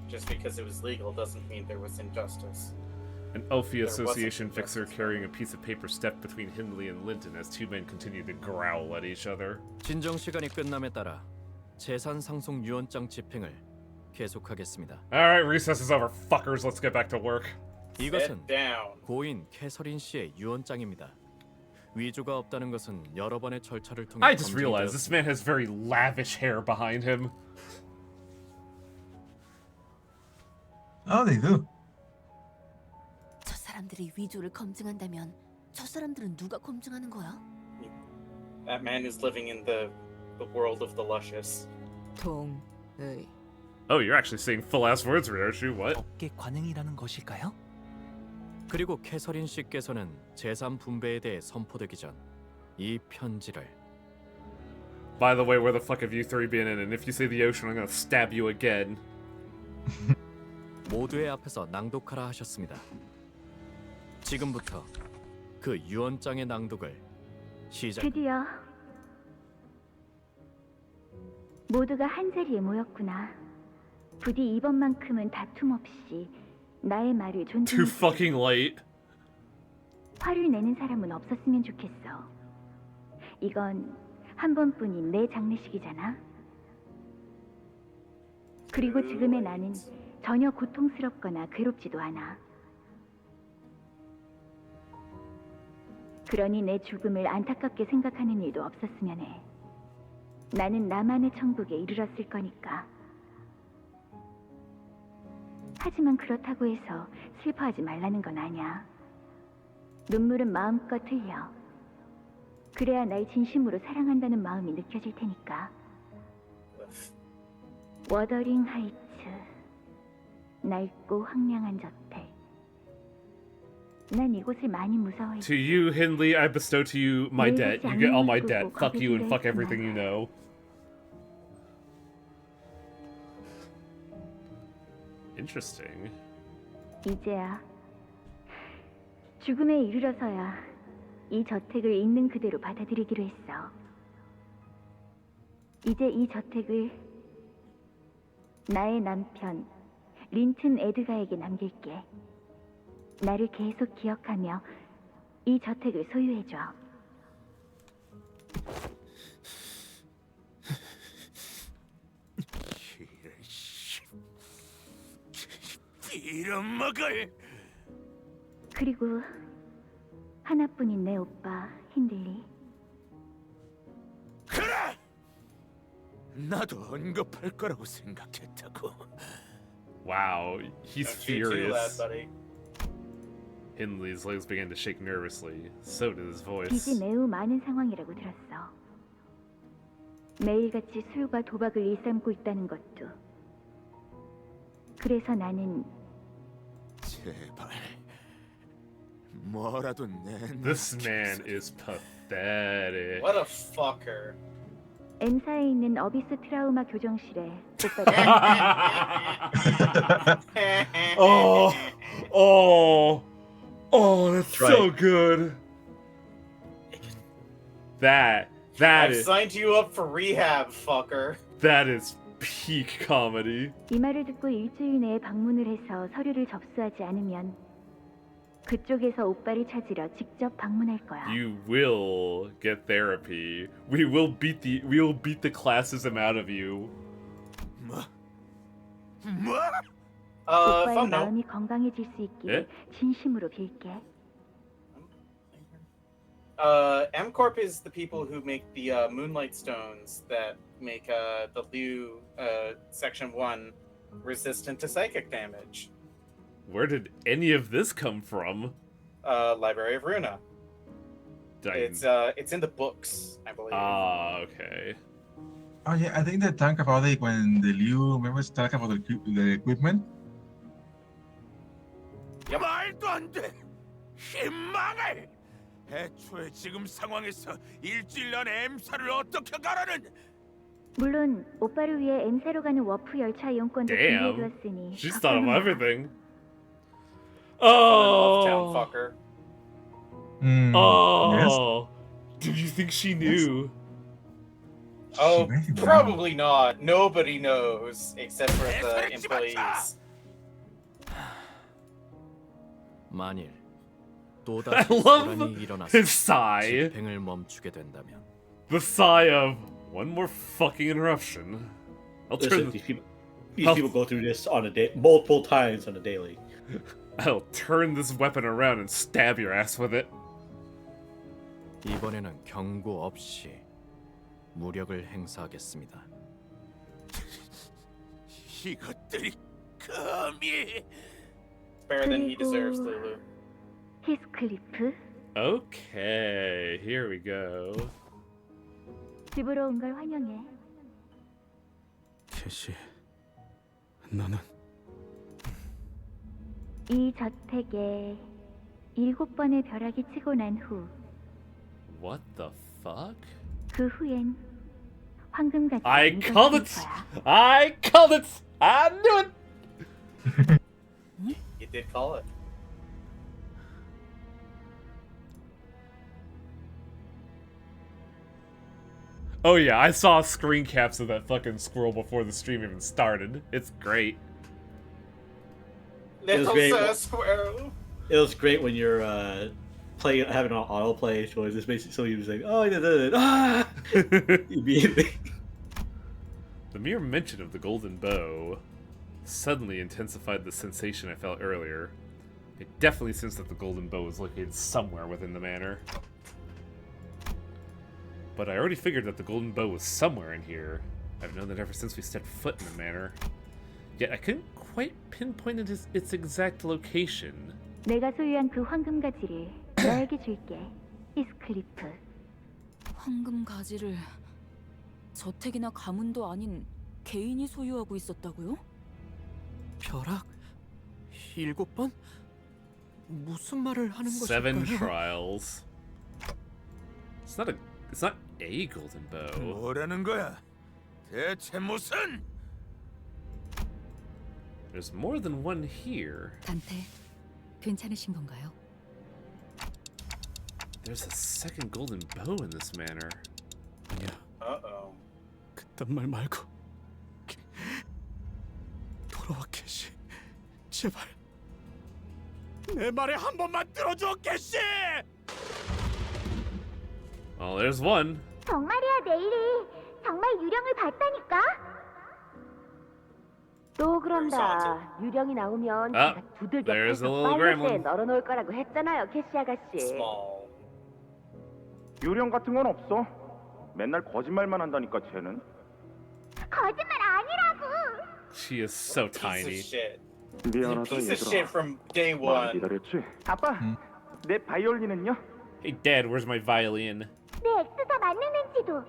Just because it was legal doesn't mean there was injustice. An Elfie There wasn't Association fixer injustice. carrying a piece of paper stepped between Hindley and Linton as two men continued to growl at each other. 진정 시간이 끝남에 따라 재산 상속 유언장 집행을 계속하겠습니다. Alright, recess is over, fuckers. Let's get back to work. 이것은 down. 고인 캐서린 씨의 유언장입니다. 위조가 없다는 것은 여러 번의 절차를 통해 I just realized this man has very lavish hair behind him. Oh, they do. 저 사람들이 위조를 검증한다면 저 사람들은 누가 검증하는 거야? That man is living in the world of the luscious. 동의. Oh, you're actually saying full-ass words, aren't you? What? 업계 관행이라는 것일까요? 그리고 캐서린 씨께서는 재산 분배에 대해 선포되기 전 이 편지를 By the way, where the fuck have you three been in? And if you say the ocean, I'm gonna stab you again. 모두의 앞에서 낭독하라 하셨습니다. 지금부터 그 유언장의 낭독을 시작. 드디어 모두가 한자리에 모였구나. 부디 이번만큼은 다툼 없이 나의 말을 Too 존중해. fucking late. 화를 내는 사람은 없었으면 좋겠어. 이건 한 번뿐인 내 장례식이잖아. 그리고 지금의 나는 전혀 고통스럽거나 괴롭지도 않아. 그러니 내 죽음을 안타깝게 생각하는 일도 없었으면 해. 나는 나만의 천국에 이르렀을 거니까. 하지만 그렇다고 해서 슬퍼하지 말라는 건 아니야. 눈물은 마음껏 흘려. 그래야 날 진심으로 사랑한다는 마음이 느껴질 테니까. 워더링 하이츠, 낡고 황량한 저택. 난 이곳을 많이 무서워해. To you, Hindley, I bestow to you my debt. You get all my debt. Fuck you and fuck everything you know. Interesting. 이제야 죽음에 이르러서야 이 저택을 있는 그대로 받아들이기로 했어. 이제 이 저택을 나의 남편 린튼 에드가에게 남길게. 나를 계속 기억하며 이 저택을 소유해줘. 빌어먹을. 그리고 하나뿐인 내 오빠 힌들리. 그래! 나도 언급할 거라고 생각했다고. Wow, he's Don't you too, lad, furious. buddy. Hindley's legs began to shake nervously. So did his voice. 빚이 매우 많은 상황이라고 들었어. 매일같이 술과 도박을 일삼고 있다는 것도. 그래서 나는 제발 뭐라도 내. This man is pathetic. What a fucker. M사에 있는 어비스 트라우마 교정실에 Oh, that's so good. That I've is signed you up for rehab, fucker. that is peak comedy. 이 말을 듣고 일주일 내에 방문을 해서 서류를 접수하지 않으면 그쪽에서 오빠를 찾으러 직접 방문할 거야. You will get therapy. We will beat the classism out of you. 오빠의 fun note. 마음이 건강해질 수 있길 진심으로 빌게. M-Corp is the people who make the Moonlight Stones that make the Liu Section 1 resistant to psychic damage. Where did any of this come from? Library of Runa. It's in the books, I believe. Ah, okay. Oh yeah, I think they talk about it when the Liu members talk about the equipment. 말도 안 돼. 희망을. 애초에 지금 상황에서 일주일 안에 M사를 어떻게 가라는? 물론 오빠를 위해 M사로 가는 워프 열차 이용권도 Damn. 준비해두었으니 She's thought of 걱정은 마. everything. Off-town Oh. fucker. Oh. Did you think she knew? Oh, probably not. Nobody knows except for the employees. 만일 I 또다시 love 소란이 일어나서 his sigh. 집행을 멈추게 된다면 The sigh of one more fucking interruption. I'll Listen, turn. these people go through this on a day, multiple times on a daily. I'll turn this weapon around and stab your ass with it. 이번에는 경고 없이 무력을 행사하겠습니다. 이것들이 감히. It's better than he deserves, Lulu. 히스클리프, Okay, here we go. 집으로 온 걸 환영해. 캐시, 너는 이 저택에 7번의 벼락이 치고 난 후, What the fuck? 그 후엔 황금같이 I called it! I called it! I knew it! You did call it. Oh yeah, I saw screen caps of that fucking squirrel before the stream even started. It's great. It was Little great. squirrel. It was great when you're playing, having an autoplay, so it's basically so he was like, oh, ah! Immediately. The mere mention of the golden bow suddenly intensified the sensation I felt earlier. I definitely sensed that the golden bow was located somewhere within the manor. But I already figured that the golden bow was somewhere in here. I've known that ever since we stepped foot in the manor. Yet I couldn't quite pinpoint its exact location. 내가 소유한 그 황금 가지를 너에게 줄게, 히스클리프. 황금 가지를 저택이나 가문도 아닌 개인이 소유하고 있었다고요? 벼락 7번? 무슨 말을 하는 Seven 것일까요? trials. It's not a golden bow. 뭐라는 거야? 대체 무슨? There's more than one here. 단테, 괜찮으신 건가요? There's a second golden bow in this manor. 아니야. Uh-oh. 그딴 말 말고 돌아와 캐시. 제발. 내 말에 한 번만 들어줘 캐시. Well, there's one. 정말이야, 내일이 정말 유령을 봤다니까? 또 그런다. 유령이 나오면 Ah, 제가 두들겨 there's a 패서 little 빨래대에 gremlin. 널어놓을 거라고 했잖아요, 캐시 아가씨. Small. 유령 같은 건 없어. 맨날 거짓말만 한다니까 쟤는. 거짓말 아니라고. She is so Piece of tiny. shit. 미안하다 Piece of shit 얘들아. from day 많이 one. 기다렸지? 아빠, 내 바이올린은요? Hey, Dad, where's my violin? 내 엑스사 만능 렌치도.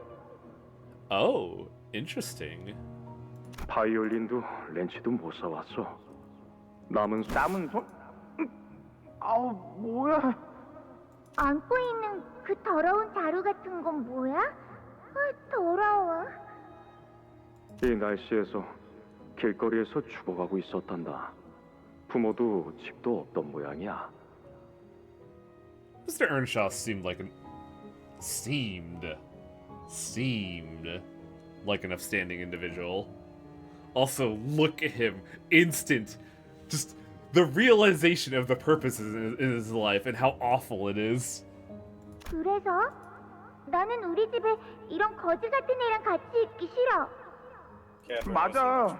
Oh, interesting. 바이올린도 렌치도 못 사왔어. 남은 손? 아우 뭐야? 안고 있는 그 더러운 자루 같은 건 뭐야? 아, 더러워. 이 날씨에서 길거리에서 죽어가고 있었단다. 부모도 집도 없던 모양이야. Mr. Earnshaw seemed like like an upstanding individual. Also, look at him. Instant. Just the realization of the purposes in his life and how awful it is. 그래서 나는 우리 집에 이런 거지 같은 애랑 같이 있기 싫어. 맞아.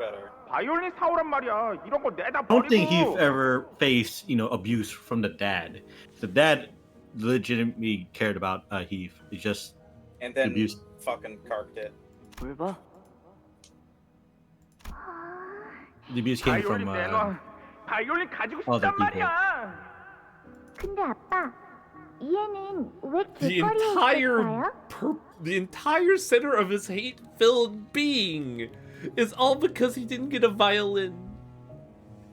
바이올린 사오란 말이야. 이런 거 내다 I don't think Heath 버리고. ever faced, abuse from the dad. The dad legitimately cared about Heath. It's just And then abuse. fucking carked it. 뭘 봐? The abuse came from 바이올린 내놔. 바이올린 가지고 other 싶단 people. 말이야. 근데 아빠, 얘는 왜 The 길거리에 entire 있었어요? the entire center of his hate-filled being is all because he didn't get a violin.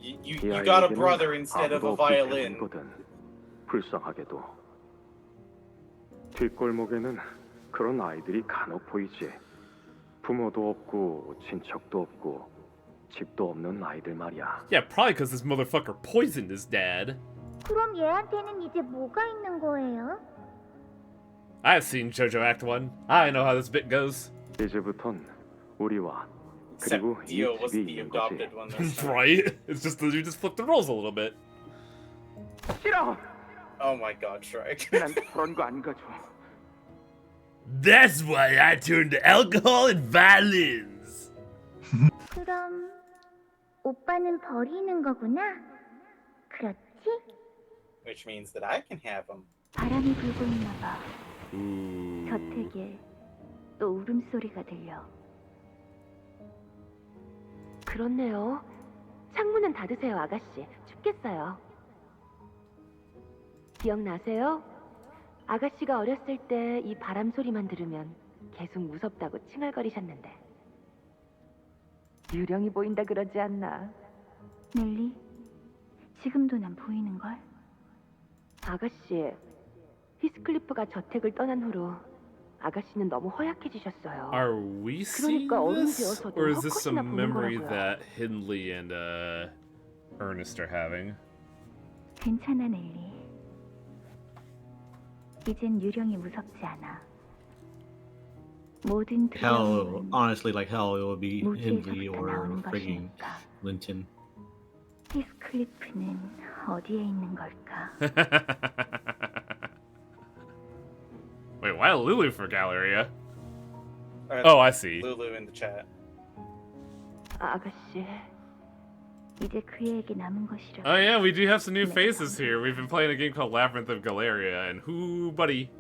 You got a brother instead of a violin. 불쌍하게도 뒷골목에는 그런 아이들이 간혹 보이지. 부모도 없고 친척도 없고 집도 없는 아이들 말이야. Yeah, probably because this motherfucker poisoned his dad. 그럼 얘한테는 이제 뭐가 있는 거예요? I've seen JoJo Act 1. I know how this bit goes. 이제부턴 우리와 Except 그리고 이 Dio was 집이 the 있는 거지. adopted one this time. Right? It's just that you just flip the roles a little bit. 싫어. Oh my god, Shrek. 난 그런 거 안 가져. That's why I turned to alcohol and violins. 그럼 오빠는 버리는 거구나. 그렇지? Which means that I can have him. 바람이 불고 있나 봐. 저택에 또 울음소리가 들려. 그렇네요. 창문은 닫으세요, 아가씨. 춥겠어요. 기억나세요? 아가씨가 어렸을 때 이 바람 소리만 들으면 계속 무섭다고 칭얼거리셨는데. 유령이 보인다 그러지 않나? 넬리, 지금도 난 보이는걸? 아가씨, 히스클리프가 저택을 떠난 후로 아가씨는 너무 허약해지셨어요. Are we seeing 그러니까 어른이 this? 되어서도 Or is this 헛것이나 some 보는 memory 거라고요. that Hindley and Ernest are having? 괜찮아, 넬리. 이젠 유령이 무섭지 않아. 모든 Hell, 두려움은 honestly, like hell, it would be 무지에서부터 Hindley or 나오는 frigging 것이니까. Linton. 히스클리프는 어디에 있는 걸까? Wait, why Lulu for Galleria? Alright, Oh, I see. Lulu in the chat. 아가씨, 이제 그에게 남은 것이라. Oh yeah, we do have some new faces here. We've been playing a game called Labyrinth of Galeria, and who, buddy?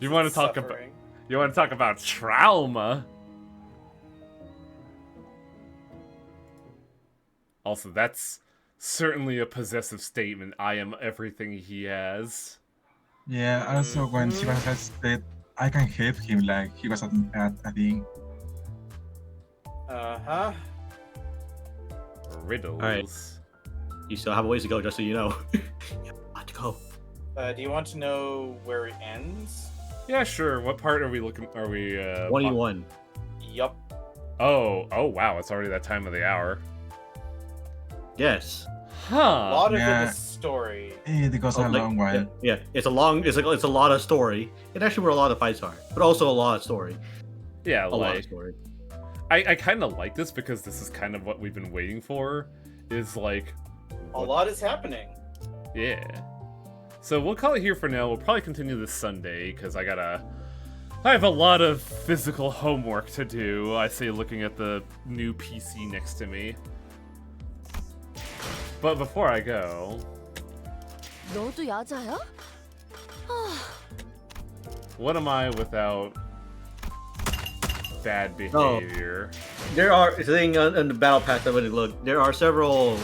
You want to talk about? Suffering. You want to talk about trauma? Also, that's certainly a possessive statement. I am everything he has. Yeah, also when Shiva says that I can help him, like he was a thing. Uh-huh. Riddles. All right. You still have a ways to go, just so you know. Let's go. Do you want to know where it ends? Yeah, sure. What part are we looking? Are we? 21. Yup. Oh wow! It's already that time of the hour. Yes. Huh. A lot of Yeah. it is story. It goes a long while. Yeah, it's a lot of story. And actually where a lot of fights are, but also a lot of story. Yeah, A lot like of story. I kind of like this because this is kind of what we've been waiting for. Is like A lot is happening. yeah. So we'll call it here for now. We'll probably continue this Sunday because I have a lot of physical homework to do. I say looking at the new PC next to me. But before I go, 너도 야자야? what am I without bad behavior? There are thing on the battle pass that when look, there are several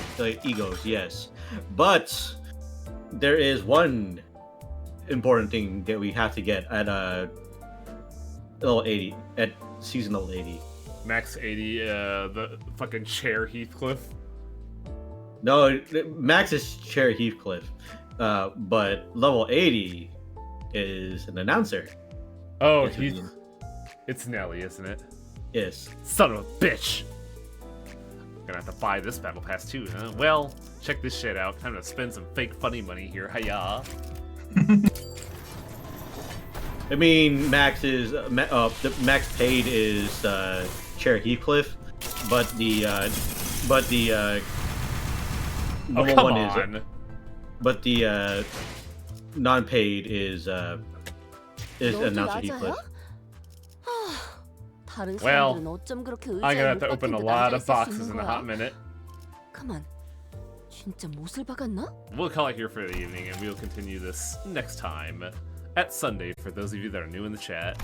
egos, yes, but there is one important thing that we have to get at level 80 at season level 80. Max 80, the fucking chair Heathcliff. No, Max is Cherry Heathcliff, but level 80 is an announcer. Oh, Yes, Heath. It's Nelly, isn't it? Yes. Son of a bitch! Gonna have to buy this battle pass too, huh? Well, check this shit out. Time to spend some fake funny money here. Hiya. I mean, Max is the max paid is Cherry Heathcliff, but the normal come one on. is, but the non-paid is 너도 announcer 야자야? Heathcliff. 다른 Well, 사람들은 어쩜 그렇게 I'm 의자에 gonna have 못 to open a 박힌 듯 lot 앉아 of 있을 수 boxes 있는 in a 거야? hot minute. 가만, 진짜 못을 박았나? We'll call it here for the evening, and we'll continue this next time at Sunday for those of you that are new in the chat.